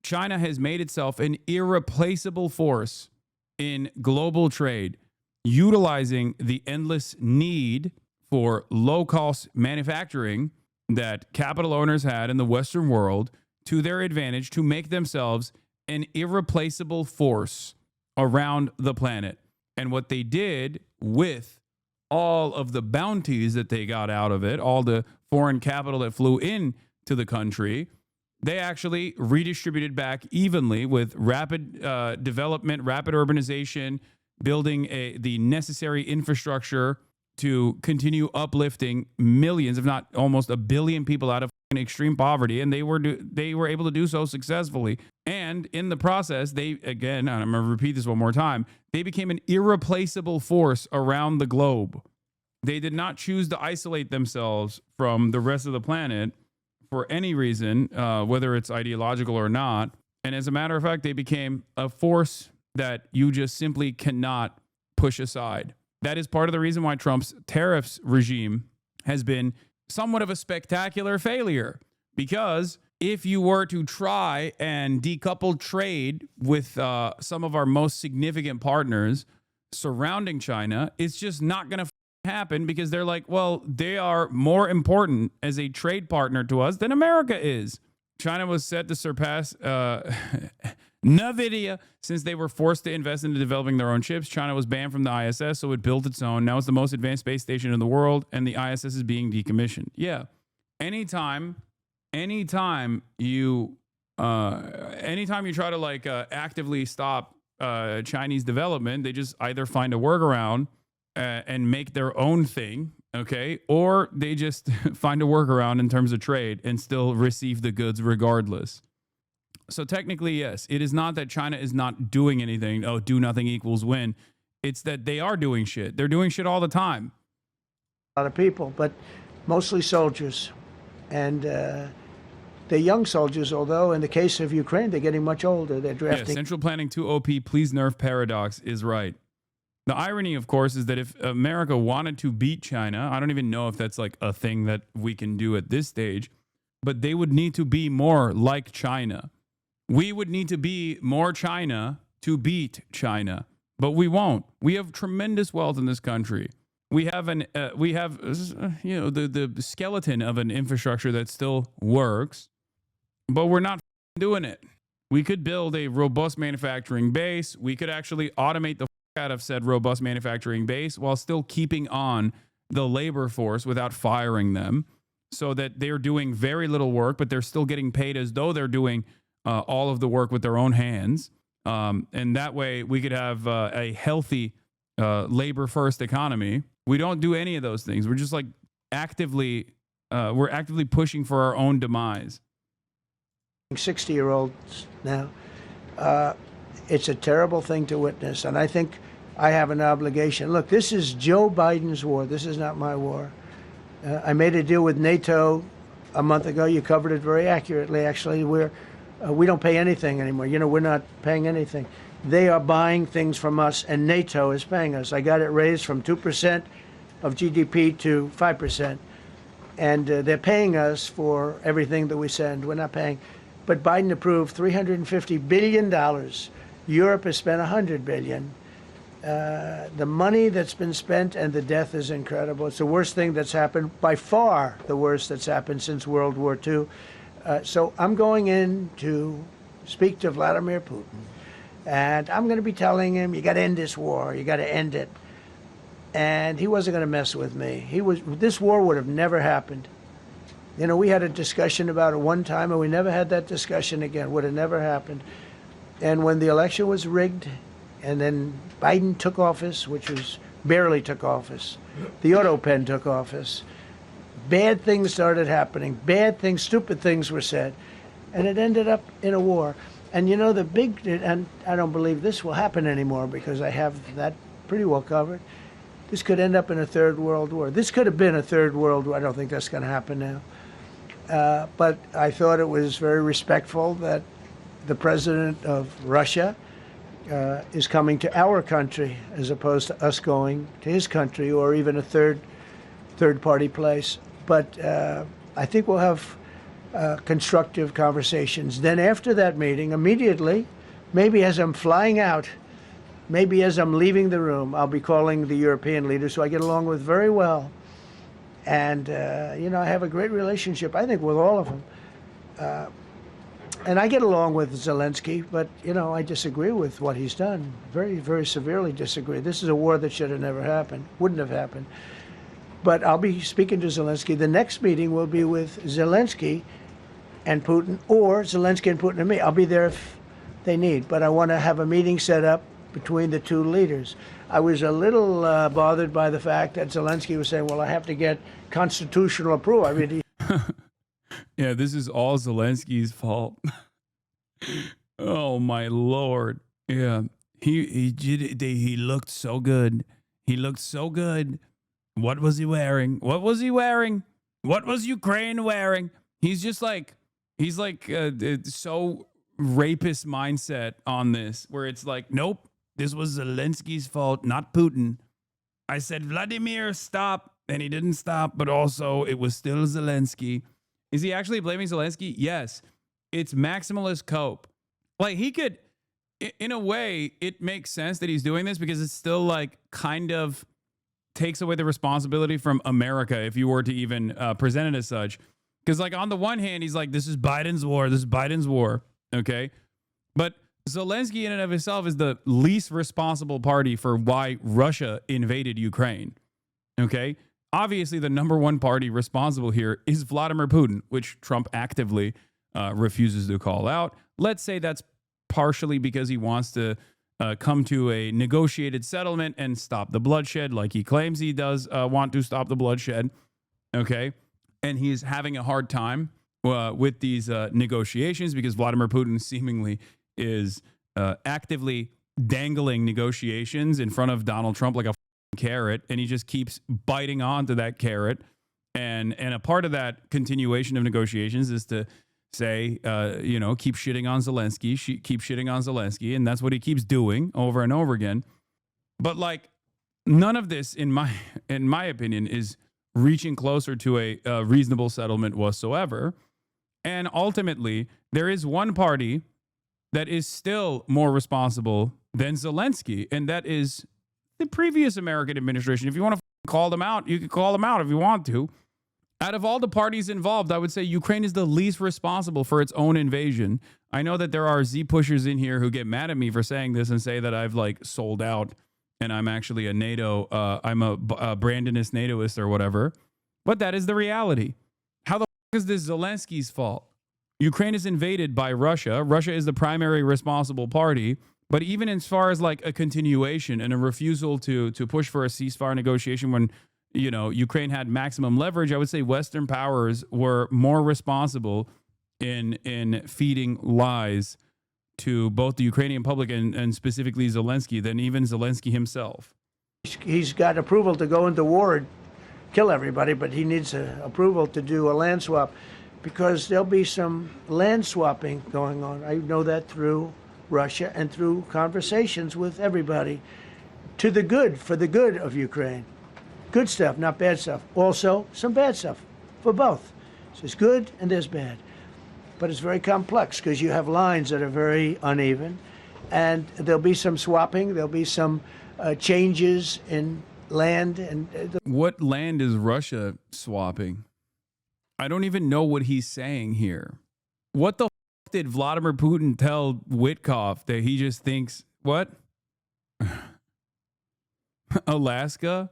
China has made itself an irreplaceable force in global trade, utilizing the endless need for low-cost manufacturing that capital owners had in the Western world to their advantage to make themselves an irreplaceable force around the planet. And what they did with all of the bounties that they got out of it, all the foreign capital that flew in to the country, they actually redistributed back evenly with rapid development, rapid urbanization, building the necessary infrastructure to continue uplifting millions, if not almost 1 billion people out of extreme poverty. And they were able to do so successfully. And in the process, they, again, and I'm going to repeat this one more time, they became an irreplaceable force around the globe. They did not choose to isolate themselves from the rest of the planet for any reason, whether it's ideological or not. And as a matter of fact, they became a force that you just simply cannot push aside. That is part of the reason why Trump's tariffs regime has been somewhat of a spectacular failure. Because if you were to try and decouple trade with some of our most significant partners surrounding China, it's just not going to happen, because they're like, well, they are more important as a trade partner to us than America is. China was set to surpass NVIDIA since they were forced to invest into developing their own chips. China was banned from the ISS, so it built its own. Now it's the most advanced space station in the world, and the ISS is being decommissioned. Yeah. Anytime you try to like actively stop Chinese development, they just either find a workaround and make their own thing, okay? Or they just find a workaround in terms of trade and still receive the goods regardless. So technically, yes, it is not that China is not doing anything. Oh, do nothing equals win. It's that they are doing shit. They're doing shit all the time. A lot of people, but mostly soldiers. And they're young soldiers, although in the case of Ukraine, they're getting much older. They're drafting. Yeah, Central Planning 2 OP, please nerf paradox is right. The irony, of course, is that if America wanted to beat China, I don't even know if that's like a thing that we can do at this stage, but they would need to be more like China. We would need to be more China to beat China, but we won't. We have tremendous wealth in this country. We have the skeleton of an infrastructure that still works, but we're not doing it. We could build a robust manufacturing base. We could actually automate the out of said robust manufacturing base while still keeping on the labor force without firing them, so that they're doing very little work, but they're still getting paid as though they're doing all of the work with their own hands. And that way we could have a healthy labor first economy. We don't do any of those things. We're just like actively pushing for our own demise. 60-year-olds now. It's a terrible thing to witness, and I think I have an obligation. Look, this is Joe Biden's war. This is not my war. I made a deal with NATO a month ago. You covered it very accurately, actually. We don't pay anything anymore. You know, we're not paying anything. They are buying things from us, and NATO is paying us. I got it raised from 2% of GDP to 5%. And they're paying us for everything that we send. We're not paying. But Biden approved $350 billion. Europe has spent $100 billion. The money that's been spent and the death is incredible. It's the worst thing that's happened, by far the worst that's happened since World War II. So I'm going in to speak to Vladimir Putin. And I'm going to be telling him, you got to end this war. You got to end it. And he wasn't going to mess with me. This war would have never happened. You know, we had a discussion about it one time, and we never had that discussion again. Would have never happened. And when the election was rigged, and then Biden took office, which was barely took office, the auto pen took office, bad things started happening. Bad things, stupid things were said. And it ended up in a war. And you know, and I don't believe this will happen anymore because I have that pretty well covered. This could end up in a third world war. This could have been a third world war. I don't think that's going to happen now. But I thought it was very respectful that the president of Russia is coming to our country as opposed to us going to his country or even a third party place. But I think we'll have constructive conversations. Then after that meeting, immediately, maybe as I'm flying out, maybe as I'm leaving the room, I'll be calling the European leaders who I get along with very well. And, you know, I have a great relationship, I think, with all of them. And I get along with Zelensky, but, you know, I disagree with what he's done. Very, very severely disagree. This is a war that should have never happened, wouldn't have happened. But I'll be speaking to Zelensky. The next meeting will be with Zelensky and Putin, or Zelensky and Putin and me. I'll be there if they need. But I want to have a meeting set up between the two leaders. I was a little bothered by the fact that Zelensky was saying, well, I have to get constitutional approval. I mean, yeah, this is all Zelensky's fault. Oh, my Lord. Yeah, he looked so good. He looked so good. What was he wearing? What was he wearing? What was Ukraine wearing? He's just like, he's like so rapist mindset on this, where it's like, nope, this was Zelensky's fault, not Putin. I said, Vladimir, stop. And he didn't stop, but also it was still Zelensky. Is he actually blaming Zelensky? Yes. It's maximalist cope. Like, he could, in a way, it makes sense that he's doing this because it's still like kind of takes away the responsibility from America if you were to even present it as such. Because, like, on the one hand, he's like, this is Biden's war. This is Biden's war. Okay. But Zelensky in and of himself is the least responsible party for why Russia invaded Ukraine. Okay. Obviously, the number one party responsible here is Vladimir Putin, which Trump actively refuses to call out. Let's say that's partially because he wants to come to a negotiated settlement and stop the bloodshed, like he claims he does want to stop the bloodshed. Okay. And he's having a hard time with these negotiations because Vladimir Putin seemingly is actively dangling negotiations in front of Donald Trump like a carrot, and he just keeps biting onto that carrot. And a part of that continuation of negotiations is to say, keep shitting on Zelensky, keep shitting on Zelensky, and that's what he keeps doing over and over again. But like, none of this, in my opinion, is reaching closer to a reasonable settlement whatsoever. And ultimately, there is one party that is still more responsible than Zelensky, and that is the previous American administration. If you want to call them out, you can call them out if you want to. Out of all the parties involved, I would say Ukraine is the least responsible for its own invasion. I know that there are Z pushers in here who get mad at me for saying this and say that I've like sold out and I'm actually a NATO, I'm a Brandonist NATOist or whatever. But that is the reality. How the fuck is this Zelensky's fault? Ukraine is invaded by Russia. Russia is the primary responsible party. But even as far as like a continuation and a refusal to push for a ceasefire negotiation when, Ukraine had maximum leverage, I would say Western powers were more responsible in feeding lies to both the Ukrainian public and specifically Zelensky than even Zelensky himself. He's got approval to go into war and kill everybody, but he needs approval to do a land swap because there'll be some land swapping going on. I know that through Russia and through conversations with everybody to the good, for the good of Ukraine. Good stuff, not bad stuff. Also, some bad stuff for both. So there's good and there's bad. But it's very complex because you have lines that are very uneven and there'll be some swapping, there'll be some changes in land. And what land is Russia swapping? I don't even know what he's saying here. What the did Vladimir Putin tell Witkoff that he just thinks, what? Alaska?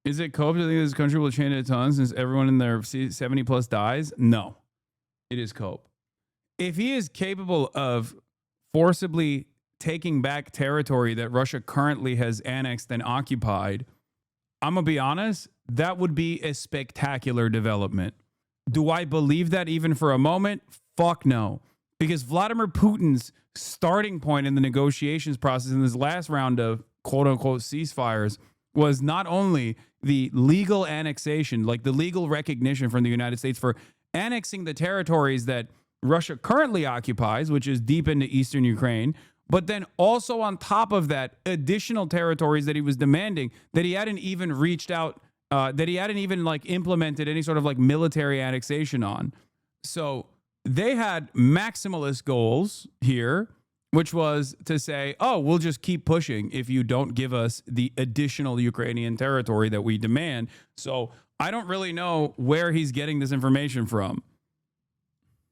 Is it cope to think this country will change a ton since everyone in their 70 plus dies? No, it is cope. If he is capable of forcibly taking back territory that Russia currently has annexed and occupied, I'm going to be honest, that would be a spectacular development. Do I believe that even for a moment? Fuck no. Because Vladimir Putin's starting point in the negotiations process in this last round of quote unquote ceasefires was not only the legal annexation, like the legal recognition from the United States for annexing the territories that Russia currently occupies, which is deep into eastern Ukraine, but then also on top of that, additional territories that he was demanding that he hadn't even reached out, that he hadn't even like implemented any sort of like military annexation on. So they had maximalist goals here, which was to say, oh, we'll just keep pushing if you don't give us the additional Ukrainian territory that we demand. So I don't really know where he's getting this information from.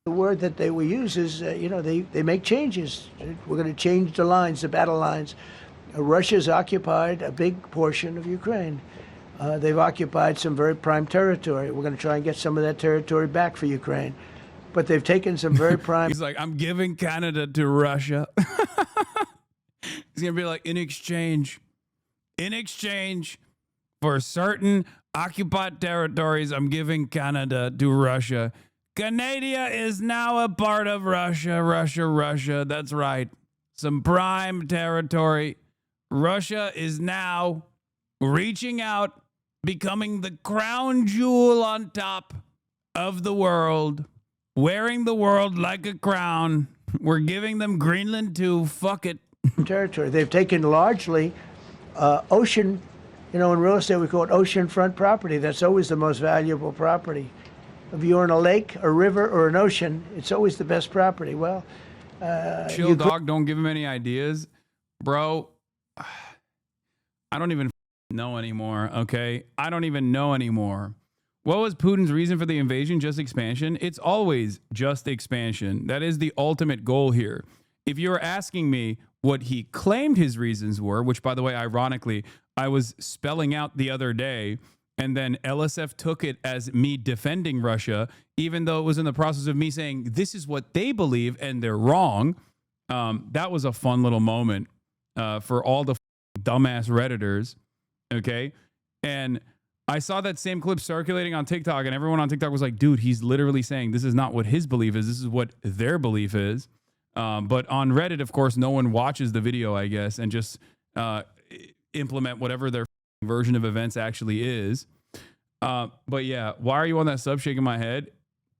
the word that they will use is, they make changes. We're going to change the lines, the battle lines. Russia's occupied a big portion of Ukraine. They've occupied some very prime territory. We're going to try and get some of that territory back for Ukraine. But they've taken some very prime... He's like, I'm giving Canada to Russia. He's going to be like, in exchange for certain occupied territories, I'm giving Canada to Russia. Canada is now a part of Russia. Russia. That's right. Some prime territory. Russia is now reaching out, becoming the crown jewel on top of the world. wearing the world like a crown. We're giving them Greenland too. Fuck it. Territory. They've taken largely ocean, in real estate we call it oceanfront property. That's always the most valuable property. If you're in a lake, a river, or an ocean, it's always the best property. Well, chill, dog. Don't give him any ideas, bro. I don't even know anymore. Okay, I don't even know anymore. What was Putin's reason for the invasion? Just expansion? It's always just expansion. That is the ultimate goal here. If you're asking me what he claimed his reasons were, which, by the way, ironically, I was spelling out the other day, and then LSF took it as me defending Russia, even though it was in the process of me saying this is what they believe and they're wrong. That was a fun little moment for all the dumbass Redditors. Okay. And I saw that same clip circulating on TikTok, and everyone on TikTok was like, dude, he's literally saying this is not what his belief is. This is what their belief is. But on Reddit, of course, no one watches the video, I guess, and just implement whatever their version of events actually is. But yeah, why are you on that sub shaking my head?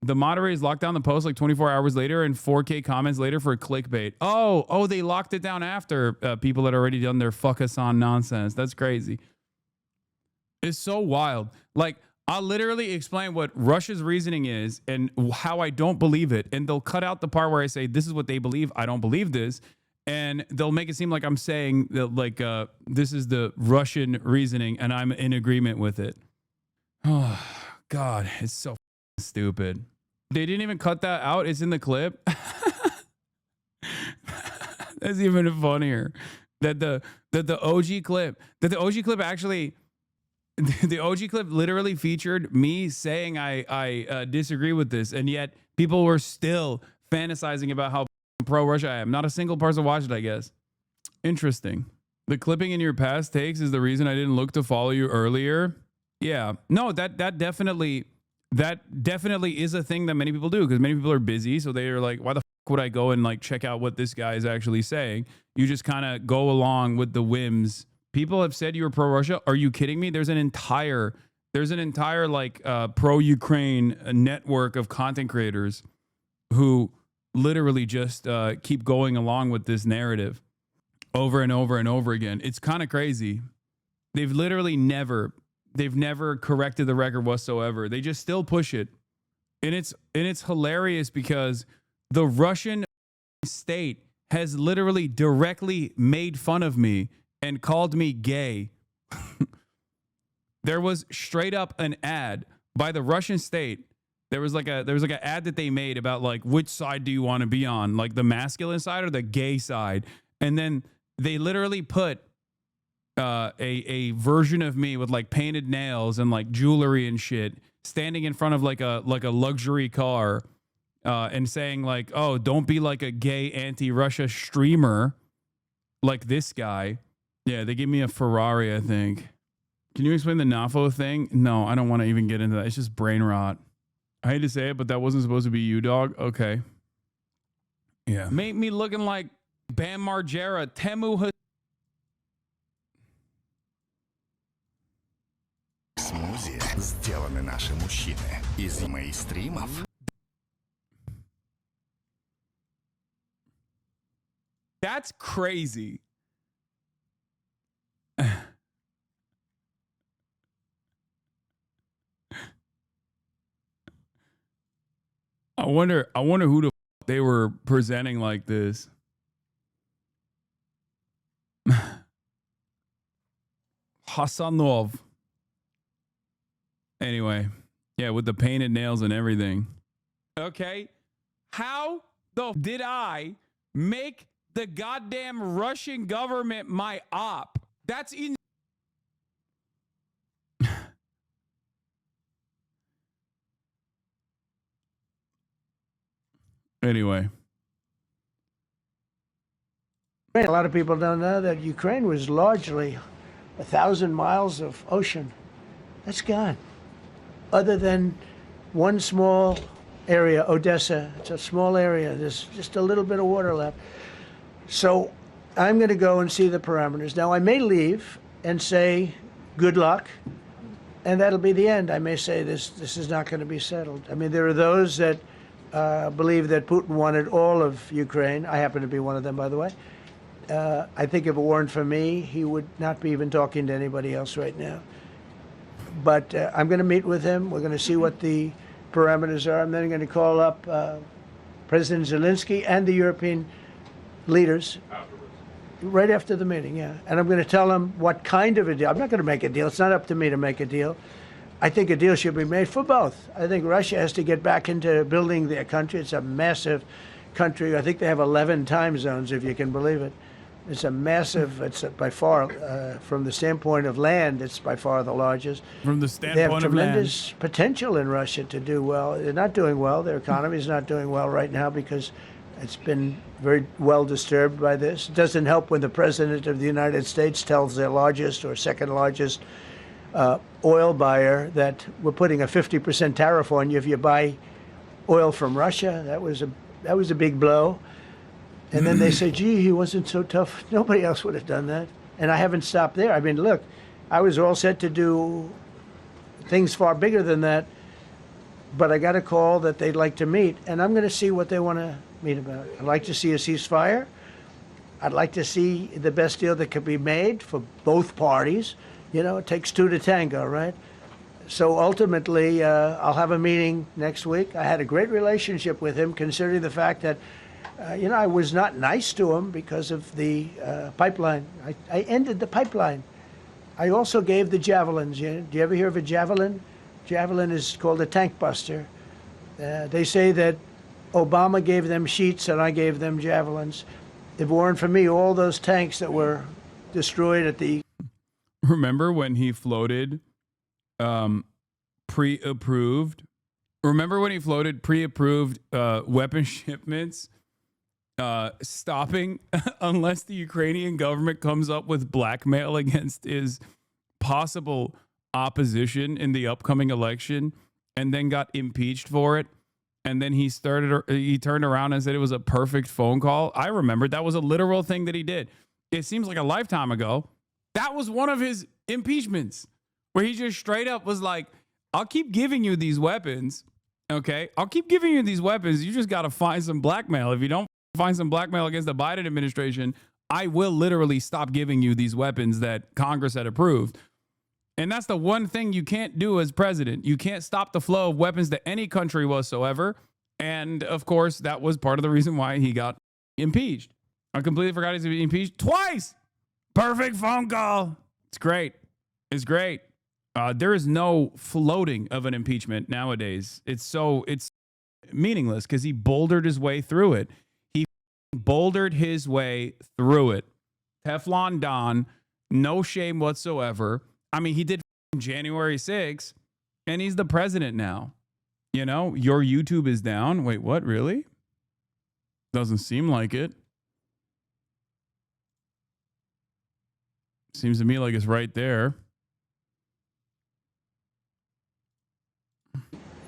The moderators locked down the post like 24 hours later and 4K comments later for clickbait. Oh, they locked it down after people had already done their fuck Hasan nonsense. That's crazy. It's so wild. Like, I'll literally explain what Russia's reasoning is and how I don't believe it. And they'll cut out the part where I say, this is what they believe. I don't believe this. And they'll make it seem like I'm saying that, like, this is the Russian reasoning and I'm in agreement with it. Oh, God, it's so stupid. They didn't even cut that out. It's in the clip. That's even funnier. That the OG clip actually... The OG clip literally featured me saying I disagree with this, and yet people were still fantasizing about how pro-Russia I am. Not a single person watched it, I guess. Interesting. The clipping in your past takes is the reason I didn't look to follow you earlier. Yeah. No, that definitely is a thing that many people do, because many people are busy, so they are like, why the fuck would I go and like check out what this guy is actually saying? You just kind of go along with the whims. People have said you were pro-Russia. Are you kidding me? There's an entire like pro-Ukraine network of content creators who literally just keep going along with this narrative over and over and over again. It's kind of crazy. They've never corrected the record whatsoever. They just still push it. And it's hilarious because the Russian state has literally directly made fun of me and called me gay. There was straight up an ad by the Russian state. There was like an ad that they made about like, which side do you want to be on, like the masculine side or the gay side? And then they literally put a version of me with like painted nails and like jewelry and shit standing in front of like a luxury car and saying like, oh, don't be like a gay anti-Russia streamer like this guy. Yeah, they gave me a Ferrari, I think. Can you explain the NAFO thing? No, I don't want to even get into that. It's just brain rot. I hate to say it, but that wasn't supposed to be you, dog. Okay. Yeah. Made me looking like Bam Margera, Temu. Смузи сделаны наши мужчины из мейнстримов. That's crazy. I wonder who the f they were presenting like this. Hasanov. Anyway, yeah, with the painted nails and everything. Okay, how the f did I make the goddamn Russian government my op? That's in. Anyway. A lot of people don't know that Ukraine was largely 1,000 miles of ocean. That's gone. Other than one small area, Odessa. It's a small area. There's just a little bit of water left. So I'm going to go and see the parameters. Now, I may leave and say, good luck, and that'll be the end. I may say this is not going to be settled. I mean, there are those that believe that Putin wanted all of Ukraine. I happen to be one of them, by the way. I think if it weren't for me, he would not be even talking to anybody else right now. But I'm going to meet with him. We're going to see what the parameters are. I'm then going to call up President Zelensky and the European leaders right after the meeting, yeah. And I'm going to tell them what kind of a deal. I'm not going to make a deal. It's not up to me to make a deal. I think a deal should be made for both. I think Russia has to get back into building their country. It's a massive country. I think they have 11 time zones, if you can believe it. It's a massive, it's by far, from the standpoint of land, it's by far the largest. From the They have standpoint of tremendous land. potential in Russia to do well. They're not doing well. Their economy is not doing well right now because it's been very well disturbed by this. It doesn't help when the President of the United States tells their largest or second largest oil buyer that we're putting a 50% tariff on you if you buy oil from Russia. That was a big blow. And then they say, gee, he wasn't so tough. Nobody else would have done that. And I haven't stopped there. I mean, look, I was all set to do things far bigger than that, but I got a call that they'd like to meet, and I'm going to see what they want to meet about. I'd like to see a ceasefire. I'd like to see the best deal that could be made for both parties. You know, it takes two to tango, right? So ultimately, I'll have a meeting next week. I had a great relationship with him, considering the fact that I was not nice to him because of the pipeline. I ended the pipeline. I also gave the javelins. Do you ever hear of a javelin? Javelin is called a tank buster. They say that Obama gave them sheets and I gave them javelins. If it weren't for me, all those tanks that were destroyed at the... Remember when he floated pre-approved? Remember when he floated pre-approved weapon shipments? Stopping unless the Ukrainian government comes up with blackmail against his possible opposition in the upcoming election, and then got impeached for it. And then he turned around and said it was a perfect phone call. I remember that was a literal thing that he did. It seems like a lifetime ago. That was one of his impeachments where he just straight up was like, I'll keep giving you these weapons. Okay. I'll keep giving you these weapons. You just got to find some blackmail. If you don't find some blackmail against the Biden administration, I will literally stop giving you these weapons that Congress had approved. And that's the one thing you can't do as president. You can't stop the flow of weapons to any country whatsoever. And of course, that was part of the reason why he got impeached. I completely forgot he's been impeached twice. Perfect phone call. It's great. It's great. There is no floating of an impeachment nowadays. It's meaningless because he bouldered his way through it. He bouldered his way through it. Teflon Don, no shame whatsoever. I mean, he did January 6th, and he's the president now. You know, your YouTube is down. Wait, what? Really? Doesn't seem like it. Seems to me like it's right there.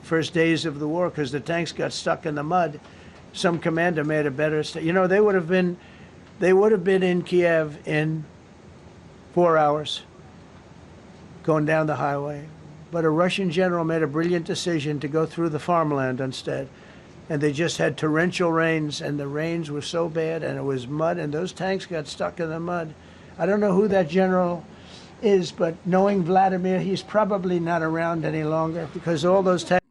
First days of the war, because the tanks got stuck in the mud. Some commander made a better... they would have been in Kiev in 4 hours. Going down the highway. But a Russian general made a brilliant decision to go through the farmland instead. And they just had torrential rains, and the rains were so bad, and it was mud, and those tanks got stuck in the mud. I don't know who that general is, but knowing Vladimir, he's probably not around any longer because all those tanks...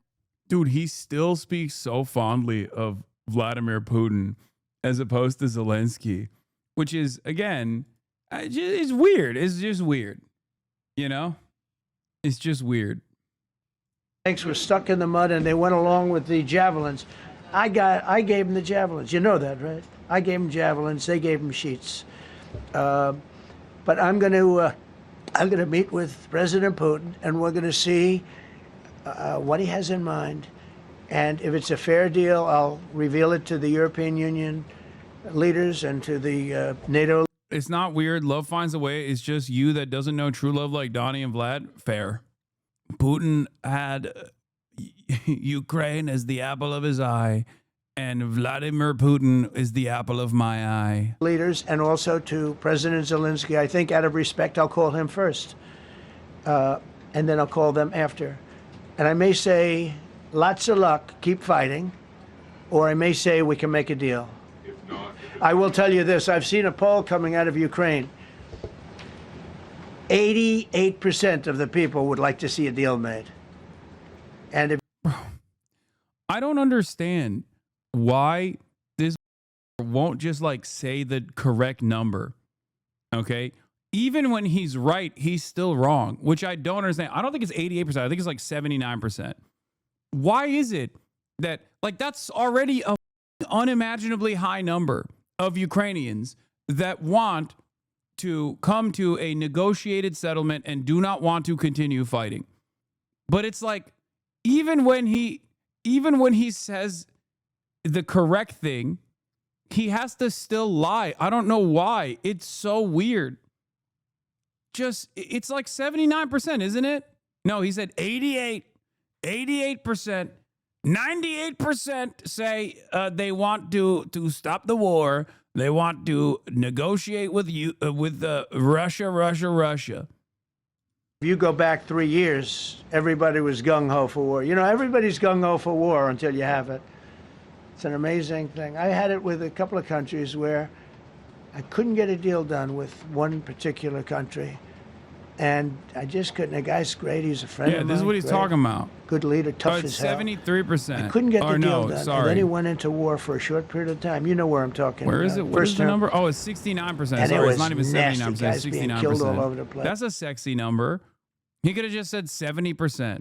Dude, he still speaks so fondly of Vladimir Putin as opposed to Zelensky, which is, again, it's weird. It's just weird. You know? It's just weird. Tanks were stuck in the mud, and they went along with the javelins. I gave them the javelins. You know that, right? I gave them javelins. They gave them sheets. But I'm going to meet with President Putin, and we're going to see what he has in mind. And if it's a fair deal, I'll reveal it to the European Union leaders and to the NATO. It's not weird. Love finds a way. It's just you that doesn't know true love like Donnie and Vlad. Fair. Putin had Ukraine as the apple of his eye, and Vladimir Putin is the apple of my eye. Leaders, and also to President Zelensky. I think out of respect, I'll call him first, and then I'll call them after. And I may say, lots of luck, keep fighting, or I may say we can make a deal. If not, I will tell you this. I've seen a poll coming out of Ukraine. 88% of the people would like to see a deal made. And if I don't understand why this won't just like say the correct number. Okay. Even when he's right, he's still wrong, which I don't understand. I don't think it's 88%. I think it's like 79%. Why is it that like that's already a unimaginably high number of Ukrainians that want to come to a negotiated settlement and do not want to continue fighting? But it's like even when he says the correct thing, he has to still lie. I don't know why. It's so weird. Just, it's like 79%, isn't it? No, he said 88%, 98% say they want to stop the war. They want to negotiate with Russia. you go back 3 years, everybody was gung-ho for war. You know, everybody's gung-ho for war until you have it. It's an amazing thing. I had it with a couple of countries where I couldn't get a deal done with one particular country. And I just couldn't. The guy's great. He's a friend of mine. Yeah, this is what he's great, talking about. Good leader, tough as hell. 73%. I couldn't get the deal done. Sorry. And then he went into war for a short period of time. You know where I'm talking about. Where is it? What is the number? Oh, it's 69%. Sorry, it's not even 79%. Guys It's 69%. being killed all over the place. That's a sexy number. He could have just said 70%.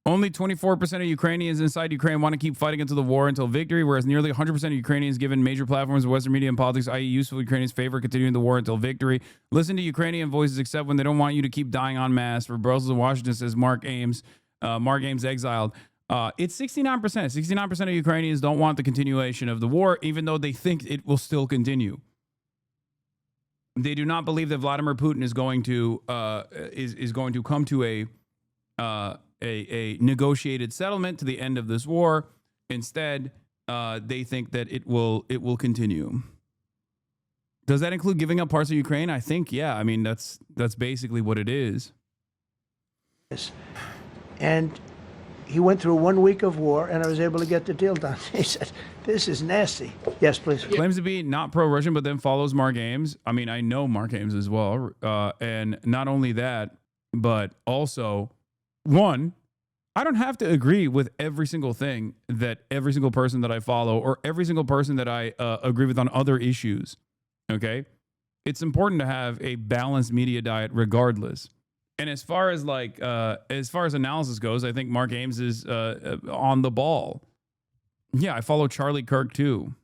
Only 24% of Ukrainians inside Ukraine want to keep fighting until the war until victory, whereas nearly 100% of Ukrainians given major platforms of Western media and politics, i.e. useful Ukrainians, favor continuing the war until victory. Listen to Ukrainian voices except when they don't want you to keep dying en masse. For Brussels and Washington, says Mark Ames. Mark Ames exiled. It's 69%. 69% of Ukrainians don't want the continuation of the war, even though they think it will still continue. They do not believe that Vladimir Putin is going to come to a negotiated settlement to the end of this war. Instead, they think that it will continue. Does that include giving up parts of Ukraine? I think, yeah. I mean, that's basically what it is. And he went through 1 week of war, and I was able to get the deal done. He said, "This is nasty." Yes, please. Claims to be not pro-Russian, but then follows Mark Ames. I mean, I know Mark Ames as well. And not only that, but also, one, I don't have to agree with every single thing that every single person that I follow or every single person that I agree with on other issues. Okay? It's important to have a balanced media diet regardless. And as far as analysis goes, I think Mark Ames is on the ball. Yeah, I follow Charlie Kirk too.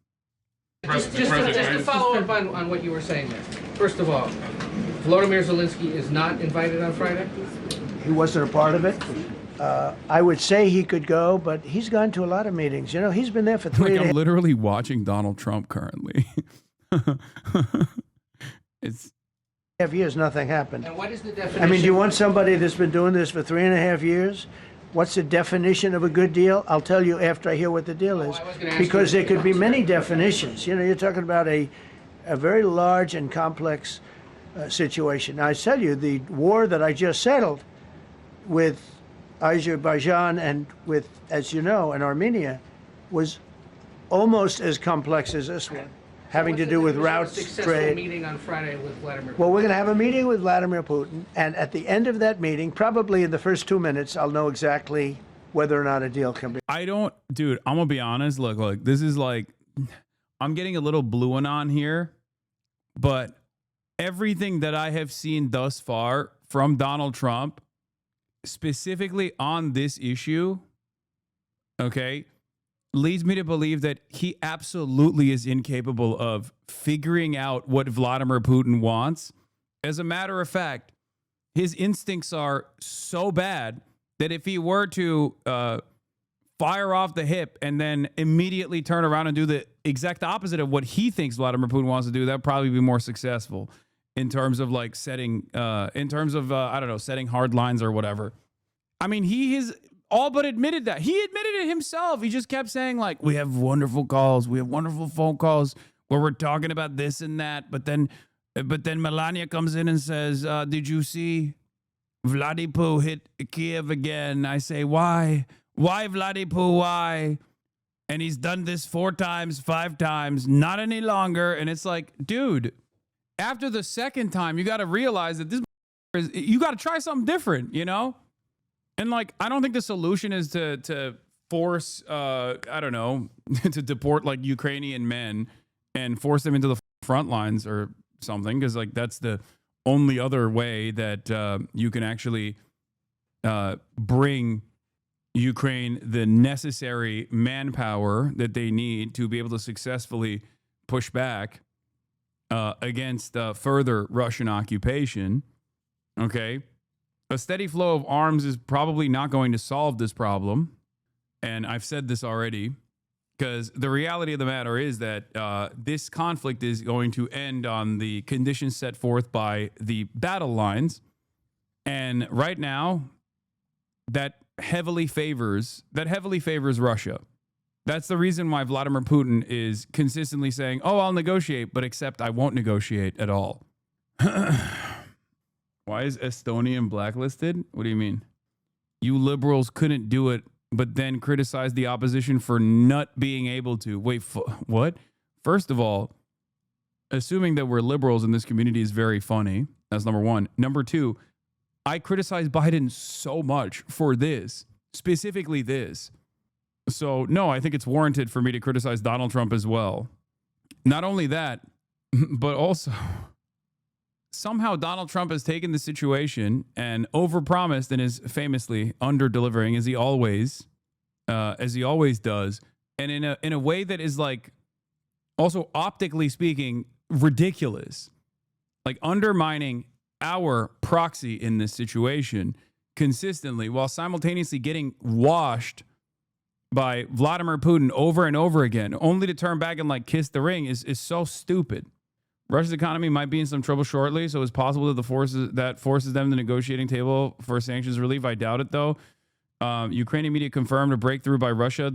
Just to follow up on what you were saying there. First of all, Volodymyr Zelensky is not invited on Friday? He wasn't a part of it. I would say he could go, but he's gone to a lot of meetings. You know, he's been there for 3 I'm literally watching Donald Trump currently. It's 3.5 years, nothing happened. And what is the definition? I mean, do you want somebody that's been doing this for 3.5 years? What's the definition of a good deal? I'll tell you after I hear what the deal is. Because there could be many definitions. You know, you're talking about a very large and complex situation. Now, I tell you, the war that I just settled with Azerbaijan and with, as you know, and Armenia was almost as complex as this one, having to do with routes, trade. Meeting on Friday with Vladimir Putin. Well, we're going to have a meeting with Vladimir Putin, and at the end of that meeting, probably in the first 2 minutes, I'll know exactly whether or not a deal can be. Dude, I'm gonna be honest. Look, this is like, I'm getting a little blue on here, but everything that I have seen thus far from Donald Trump, specifically on this issue, okay, leads me to believe that he absolutely is incapable of figuring out what Vladimir Putin wants. As a matter of fact, his instincts are so bad that if he were to fire off the hip and then immediately turn around and do the exact opposite of what he thinks Vladimir Putin wants to do, that would probably be more successful in terms of like setting hard lines or whatever. I mean, he has all but admitted that. He admitted it himself. He just kept saying, like, we have wonderful calls. We have wonderful phone calls where we're talking about this and that. But then Melania comes in and says, did you see Vladimir hit Kiev again? I say, why? Why, Vladipu, why? And he's done this 4 times, 5 times, not any longer. And it's like, dude, after the second time, you got to realize that you got to try something different, you know? And like, I don't think the solution is to force, I don't know, to deport like Ukrainian men and force them into the front lines or something. Cause like, that's the only other way that you can actually bring Ukraine the necessary manpower that they need to be able to successfully push back against further Russian occupation. Okay. A steady flow of arms is probably not going to solve this problem. And I've said this already, because the reality of the matter is that this conflict is going to end on the conditions set forth by the battle lines. And right now, that heavily favors Russia. That's the reason why Vladimir Putin is consistently saying, oh, I'll negotiate, but except I won't negotiate at all. Why is Estonian blacklisted? What do you mean? You liberals couldn't do it, but then criticize the opposition for not being able to. Wait, what? First of all, assuming that we're liberals in this community is very funny. That's number one. Number two, I criticize Biden so much for this, specifically this. So, no, I think it's warranted for me to criticize Donald Trump as well. Not only that, but also somehow Donald Trump has taken the situation and overpromised and is famously under-delivering as he always does, and in a way that is like also optically speaking ridiculous, like undermining our proxy in this situation consistently while simultaneously getting washed by Vladimir Putin over and over again, only to turn back and like kiss the ring is so stupid. Russia's economy might be in some trouble shortly, so it's possible that forces them to the negotiating table for sanctions relief. I doubt it, though. Ukrainian media confirmed a breakthrough by Russia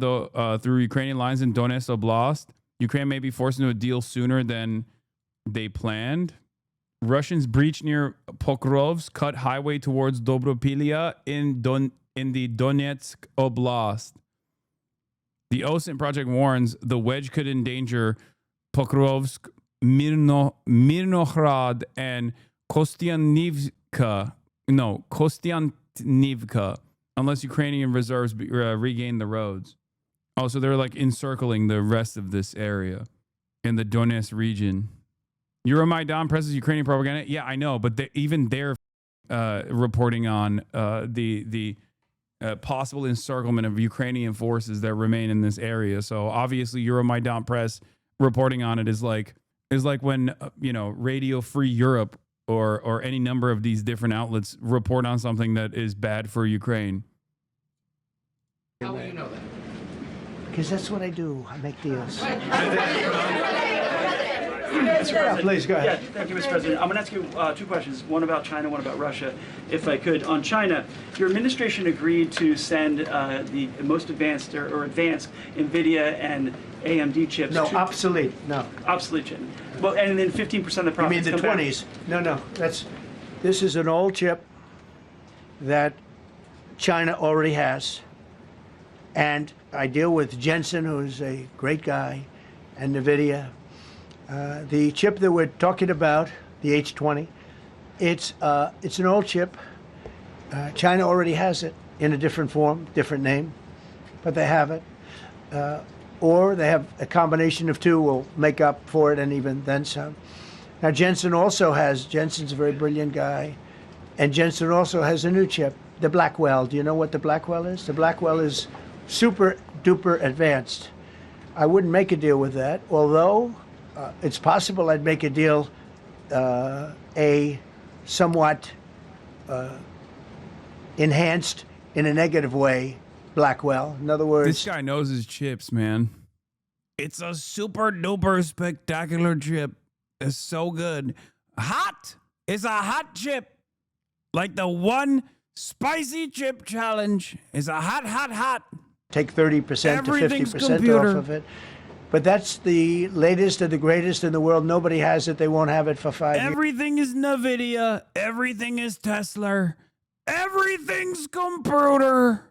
through Ukrainian lines in Donetsk Oblast. Ukraine may be forced into a deal sooner than they planned. Russians breached near Pokrovsk, cut highway towards Dobropilya in the Donetsk Oblast. The OSINT project warns the wedge could endanger Pokrovsk, Mirnohrad, and Kostianivka, unless Ukrainian reserves regain the roads. Oh, so they're like encircling the rest of this area in the Donetsk region. Euromaidan presses Ukrainian propaganda. Yeah, I know, but even they're reporting on the possible encirclement of Ukrainian forces that remain in this area. So obviously, Euromaidan press reporting on it is like when Radio Free Europe or any number of these different outlets report on something that is bad for Ukraine. How will you know that? Because that's what I do. I make deals. Yeah, please go ahead. Yeah, thank you, Mr. President. I'm going to ask you 2 questions, one about China, one about Russia, if I could. On China, your administration agreed to send the most advanced or advanced NVIDIA and AMD chips. No, obsolete. No. Obsolete chip. Well, and then 15% of the profits. You mean the 20s? No. This is an old chip that China already has. And I deal with Jensen, who's a great guy, and NVIDIA. The chip that we're talking about, the H20, it's an old chip. China already has it in a different form, different name, but they have it. Or they have a combination of two will make up for it and even then some. Now Jensen's a very brilliant guy, and Jensen also has a new chip, the Blackwell. Do you know what the Blackwell is? The Blackwell is super duper advanced. I wouldn't make a deal with that, although it's possible I'd make a deal, a somewhat enhanced in a negative way Blackwell. In other words, this guy knows his chips, man. It's a super duper spectacular chip. It's so good. Hot. It's a hot chip. Like the one spicy chip challenge. It's a hot. Take 30% to 50% off of it. But that's the latest and the greatest in the world. Nobody has it. They won't have it for 5 years. Everything is NVIDIA. Everything is Tesla. Everything's computer.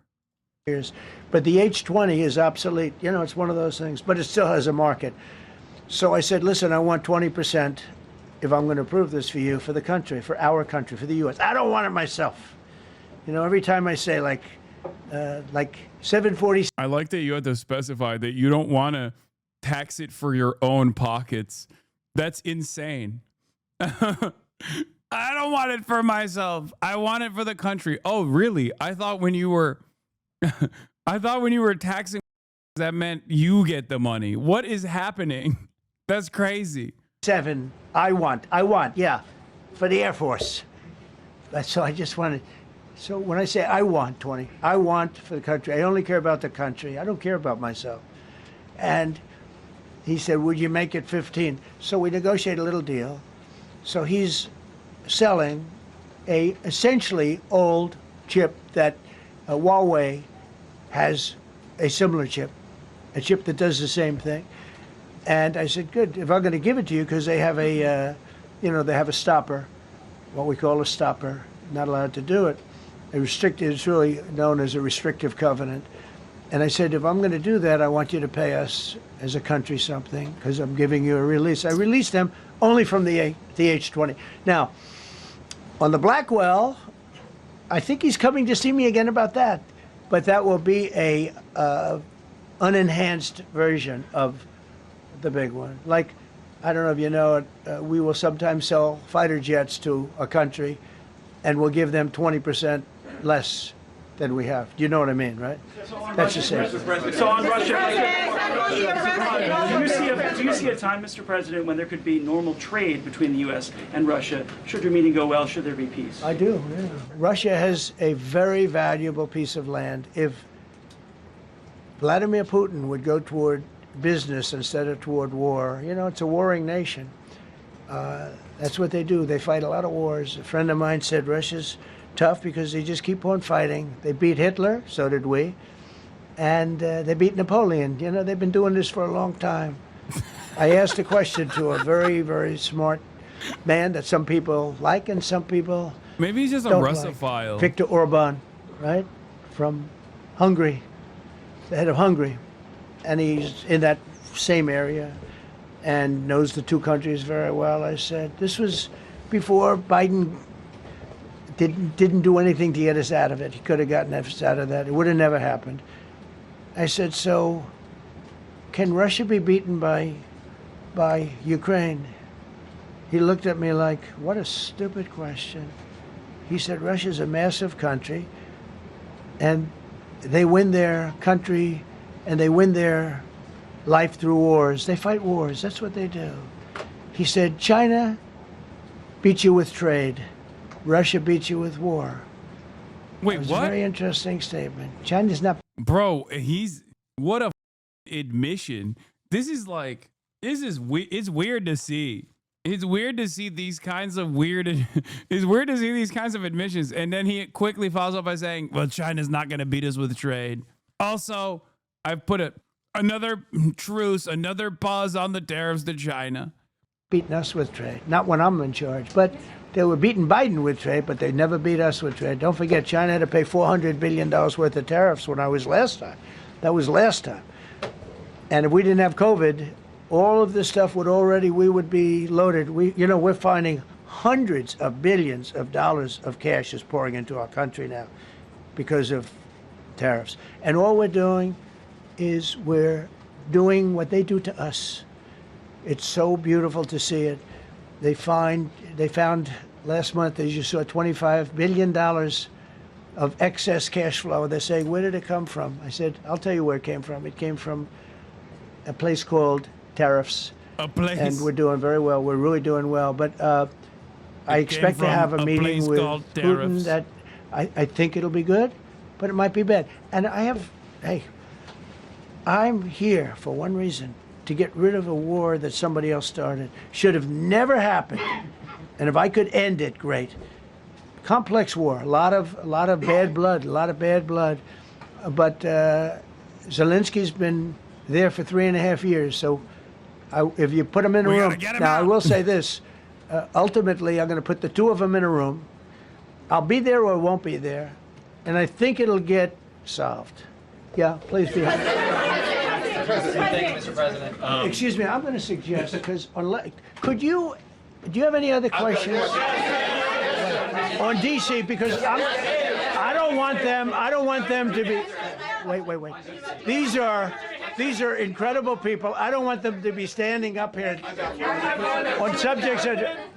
years. But the H-20 is obsolete. You know, it's one of those things, but it still has a market. So I said, listen, I want 20% if I'm going to approve this for you, for the country, for our country, for the U.S. I don't want it myself. You know, every time I say like 740. I like that you had to specify that you don't want to tax it for your own pockets. That's insane. I don't want it for myself. I want it for the country. Oh, really? I thought when you were taxing, that meant you get the money. What is happening? That's crazy. I want, yeah, for the Air Force. So I just wanted, so when I say I want 20, I want for the country. I only care about the country. I don't care about myself. And he said, would you make it 15? So we negotiate a little deal. So he's selling a essentially old chip that Huawei has a similar chip, a chip that does the same thing. And I said, good, if I'm going to give it to you, because they have a, they have a stopper, what we call a stopper, not allowed to do it. It's really known as a restrictive covenant. And I said, if I'm going to do that, I want you to pay us as a country something, because I'm giving you a release. I released them only from the H-20. Now, on the Blackwell, I think he's coming to see me again about that. But that will be a unenhanced version of the big one. Like, I don't know if you know it, we will sometimes sell fighter jets to a country and we'll give them 20% less than we have. Do you know what I mean, right? That's the same. So on Russia, do you see a time, Mr. President, when there could be normal trade between the U.S. and Russia? Should your meeting go well, should there be peace? I do, yeah. Russia has a very valuable piece of land. If Vladimir Putin would go toward business instead of toward war, you know, it's a warring nation. That's what they do. They fight a lot of wars. A friend of mine said Russia's tough because they just keep on fighting. They beat Hitler, so did we, and they beat Napoleon. You know, they've been doing this for a long time. I asked a question to a very, very smart man that some people like and some people maybe he's just a Russophile. Like. Viktor Orban, right, from Hungary, the head of Hungary, and he's in that same area and knows the two countries very well. I said, this was before Biden didn't do anything to get us out of it. He could have gotten us out of that. It would have never happened. I said, so can Russia be beaten by Ukraine? He looked at me like, what a stupid question. He said, Russia's a massive country, and they win their country, and they win their life through wars. They fight wars. That's what they do. He said, China beats you with trade. Russia beats you with war. Wait, what? A very interesting statement. China's not. Bro, what a admission. It's weird to see. It's weird to see these kinds of admissions. And then he quickly follows up by saying, well, China's not going to beat us with trade. Also, I've put another truce, another pause on the tariffs to China. Beating us with trade. Not when I'm in charge, but they were beating Biden with trade, but they never beat us with trade. Don't forget, China had to pay $400 billion worth of tariffs when I was last time. That was last time. And if we didn't have COVID, all of this stuff we would be loaded. We're finding hundreds of billions of dollars of cash is pouring into our country now because of tariffs. And all we're doing is we're doing what they do to us. It's so beautiful to see it. They found last month, as you saw, $25 billion of excess cash flow. They're saying, where did it come from? I said, I'll tell you where it came from. It came from a place called tariffs. A place. And we're doing very well. We're really doing well. But I expect to have a meeting with Putin that I think it'll be good, but it might be bad. And I'm here for one reason, to get rid of a war that somebody else started. Should have never happened. And if I could end it, great. Complex war, a lot of bad blood, But Zelensky's been there for 3.5 years. So if you put him in a room, now I will say this, ultimately I'm going to put the two of them in a room. I'll be there or I won't be there. And I think it'll get solved. Yeah, please be. Thank you, Mr. President. Excuse me, I'm going to suggest, because do you have any other questions on DC? Because I don't want them to be. Wait. These are incredible people. I don't want them to be standing up here on subjects.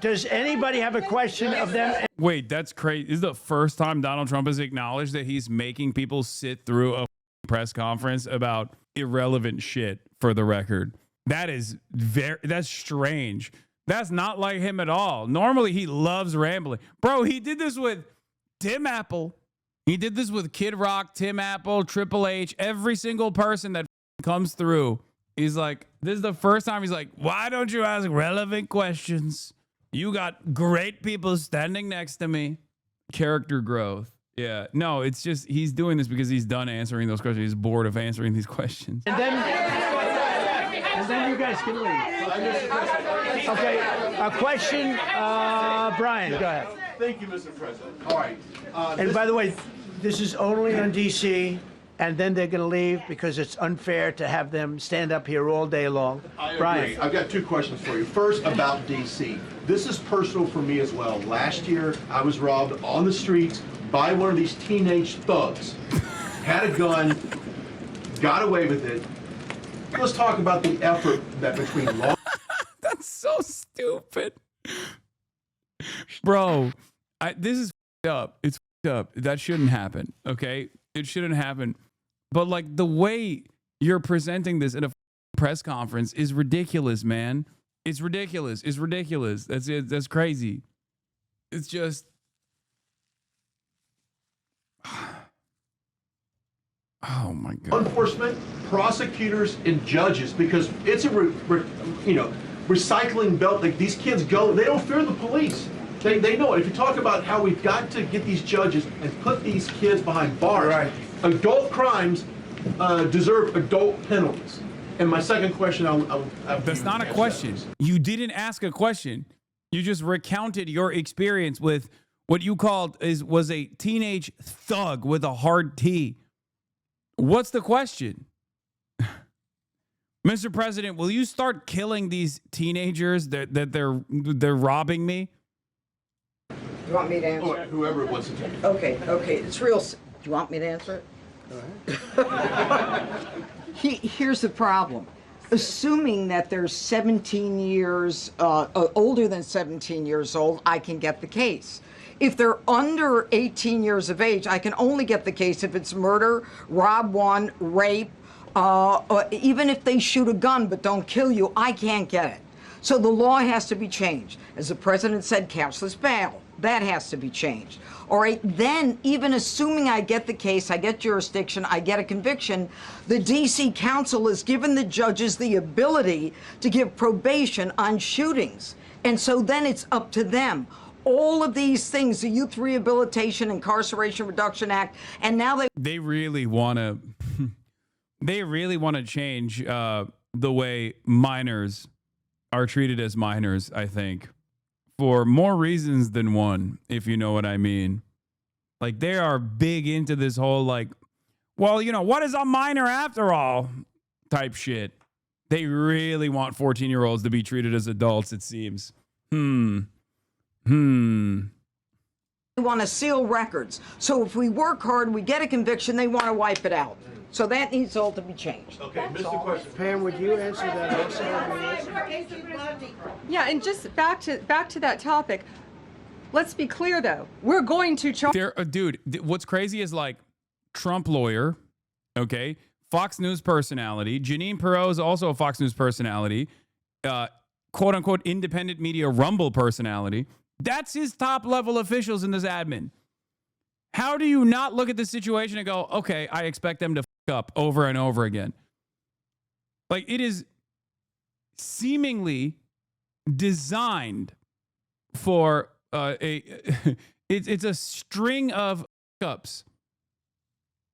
Does anybody have a question of them? Wait, that's crazy. This is the first time Donald Trump has acknowledged that he's making people sit through a press conference about irrelevant shit, for the record. That's strange. That's not like him at all. Normally he loves rambling. Bro, he did this with Tim Apple. He did this with Kid Rock, Tim Apple, Triple H, every single person that comes through. He's like, this is the first time he's like, why don't you ask relevant questions? You got great people standing next to me. Character growth. Yeah. No, it's just he's doing this because he's done answering those questions. He's bored of answering these questions. And then you guys can leave. Okay, a question, Brian, go ahead. Thank you, Mr. President. All right. And by the way, this is only on DC, and then they're going to leave because it's unfair to have them stand up here all day long. I Brian. agree. I've got two questions for you. First, about DC. This is personal for me as well. Last year, I was robbed on the streets by one of these teenage thugs. Had a gun, got away with it. Let's talk about the effort that between law. That's so stupid. Bro, this is up. It's up. That shouldn't happen, okay? It shouldn't happen. But like the way you're presenting this in a press conference is ridiculous, man. It's ridiculous. It's ridiculous. That's it. That's crazy. It's just oh my God. Enforcement, prosecutors, and judges, because it's a recycling belt. Like these kids go, they don't fear the police. They know it. If you talk about how we've got to get these judges and put these kids behind bars, right. Adult crimes deserve adult penalties. And my second question, that's not a question. You didn't ask a question. You just recounted your experience with what you called was a teenage thug with a hard T. What's the question? Mr. President, will you start killing these teenagers that they're robbing me? You want me to answer it? Whoever wants to take it. Okay. It's real. Do you want me to answer it? Go ahead. Here's the problem. Assuming that they're 17 years, older than 17 years old, I can get the case. If they're under 18 years of age, I can only get the case if it's murder, rob one, rape, or even if they shoot a gun but don't kill you, I can't get it. So the law has to be changed. As the president said, cashless bail. That has to be changed. All right, then even assuming I get the case, I get jurisdiction, I get a conviction, the DC Council has given the judges the ability to give probation on shootings. And so then it's up to them. All of these things, the Youth Rehabilitation Incarceration Reduction Act, and now they really want to change the way minors are treated as minors, I think, for more reasons than one, if you know what I mean. Like, they are big into this whole, like, well, you know, what is a minor after all type shit. They really want 14-year-olds to be treated as adults, it seems. They want to seal records. So if we work hard, we get a conviction, they want to wipe it out. So that needs all to be changed. Okay, Mr. Question. Pam, would you answer that also? Yeah, and just back to that topic. Let's be clear, though. We're going to charge. Dude, what's crazy is like Trump lawyer, okay, Fox News personality. Jeanine Pirro is also a Fox News personality, quote unquote independent media Rumble personality. That's his top level officials in this admin. How do you not look at the situation and go, okay, I expect them to fuck up over and over again? Like, it is seemingly designed for it's a string of ups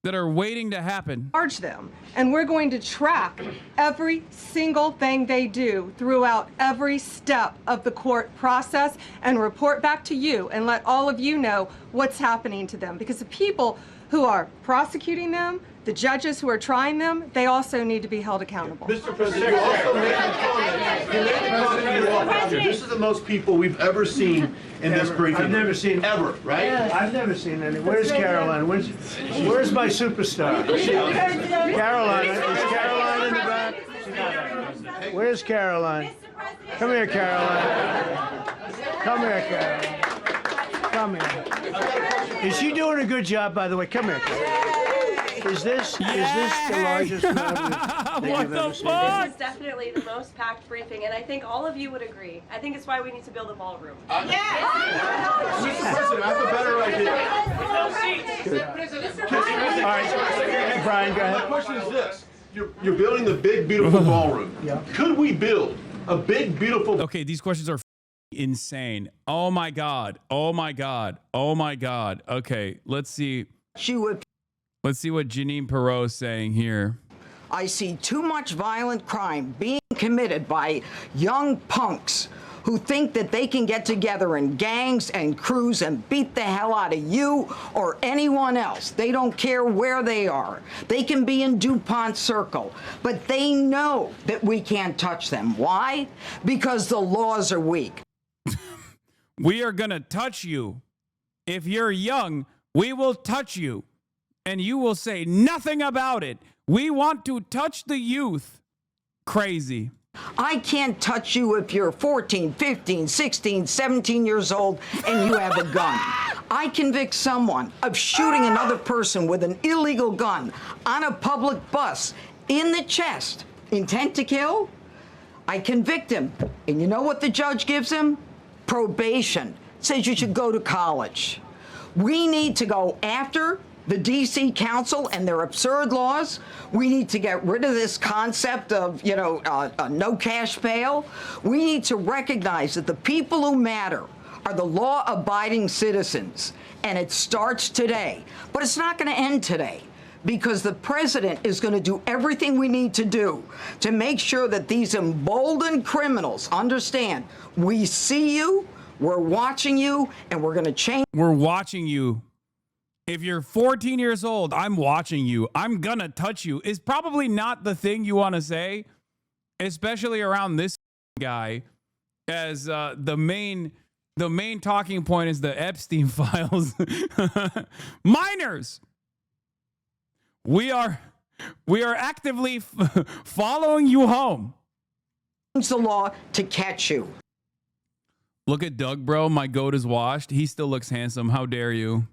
that are waiting to happen. Charge them, and we're going to track every single thing they do throughout every step of the court process and report back to you and let all of you know what's happening to them, because the people who are prosecuting them, The judges who are trying them, they also need to be held accountable. Mr. President, you also made the comment. You made the comment you walked out here. This is the most people we've ever seen in this briefing. I've never seen ever, right? I've never seen any. Where's Caroline? Where's my superstar? Caroline. Is Caroline in the back? Where's Caroline? Come here, Caroline. Come here, Caroline. Come here. Is she doing a good job, by the way? Come here, Caroline. Is this the largest that you've ever seen? This is definitely the most packed briefing, and I think all of you would agree. I think it's why we need to build a ballroom. Mr. President, I have a better idea. All right, Brian, go ahead. My question is this. You're building the big, beautiful ballroom. Yeah. Could we build a big, beautiful... Okay, these questions are insane. Oh, my God. Oh, my God. Oh, my God. Okay, let's see. Let's see what Janine Perot's saying here. I see too much violent crime being committed by young punks who think that they can get together in gangs and crews and beat the hell out of you or anyone else. They don't care where they are. They can be in DuPont Circle, but they know that we can't touch them. Why? Because the laws are weak. We are going to touch you. If you're young, we will touch you. And you will say nothing about it. We want to touch the youth. Crazy. I can't touch you if you're 14, 15, 16, 17 years old and you have a gun. I convict someone of shooting another person with an illegal gun on a public bus in the chest. Intent to kill? I convict him. And you know what the judge gives him? Probation. Says you should go to college. We need to go after the D.C. Council and their absurd laws. We need to get rid of this concept of, no cash bail. We need to recognize that the people who matter are the law-abiding citizens, and it starts today. But it's not going to end today, because the president is going to do everything we need to do to make sure that these emboldened criminals understand we see you, we're watching you, and we're going to change. We're watching you. If you're 14 years old, I'm watching you. I'm gonna touch you is probably not the thing you want to say, especially around this guy, as the main talking point is the Epstein files. Minors. We are actively following you home. The law to catch you. Look at Doug, bro. My goat is washed. He still looks handsome. How dare you?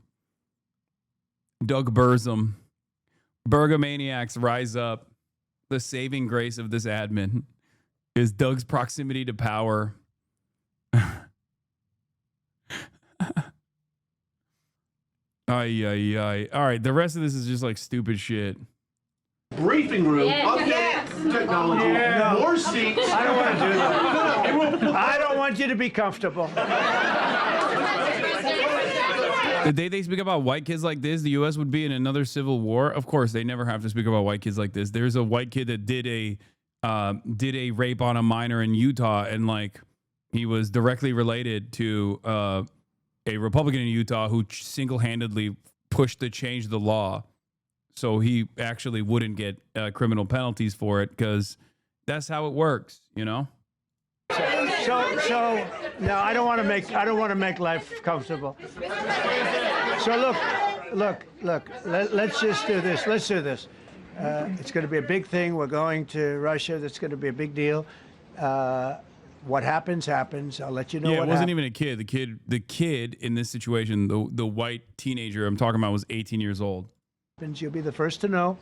Doug Burzum. Bergamaniacs rise up. The saving grace of this admin is Doug's proximity to power. Ay, ay, ay. All right, the rest of this is just like stupid shit. Briefing room, updated technology, more seats. I don't want to do that. I don't want you to be comfortable. The day they speak about white kids like this, the U.S. would be in another civil war. Of course, they never have to speak about white kids like this. There's a white kid that did a rape on a minor in Utah, and like he was directly related to a Republican in Utah who single-handedly pushed to change the law, so he actually wouldn't get criminal penalties for it, because that's how it works, you know. So no, I don't want to make life comfortable. So look. Let's just do this. Let's do this. It's going to be a big thing. We're going to Russia. That's going to be a big deal. What happens, happens. I'll let you know. Yeah, what it wasn't even a kid. The kid in this situation, the white teenager I'm talking about, was 18 years old. You'll be the first to know.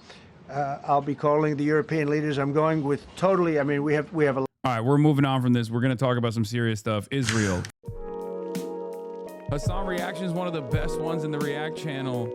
I'll be calling the European leaders. I'm going with totally. I mean, we have a. All right, we're moving on from this. We're going to talk about some serious stuff. Israel. Hasan Reactions, one of the best ones in the React channel.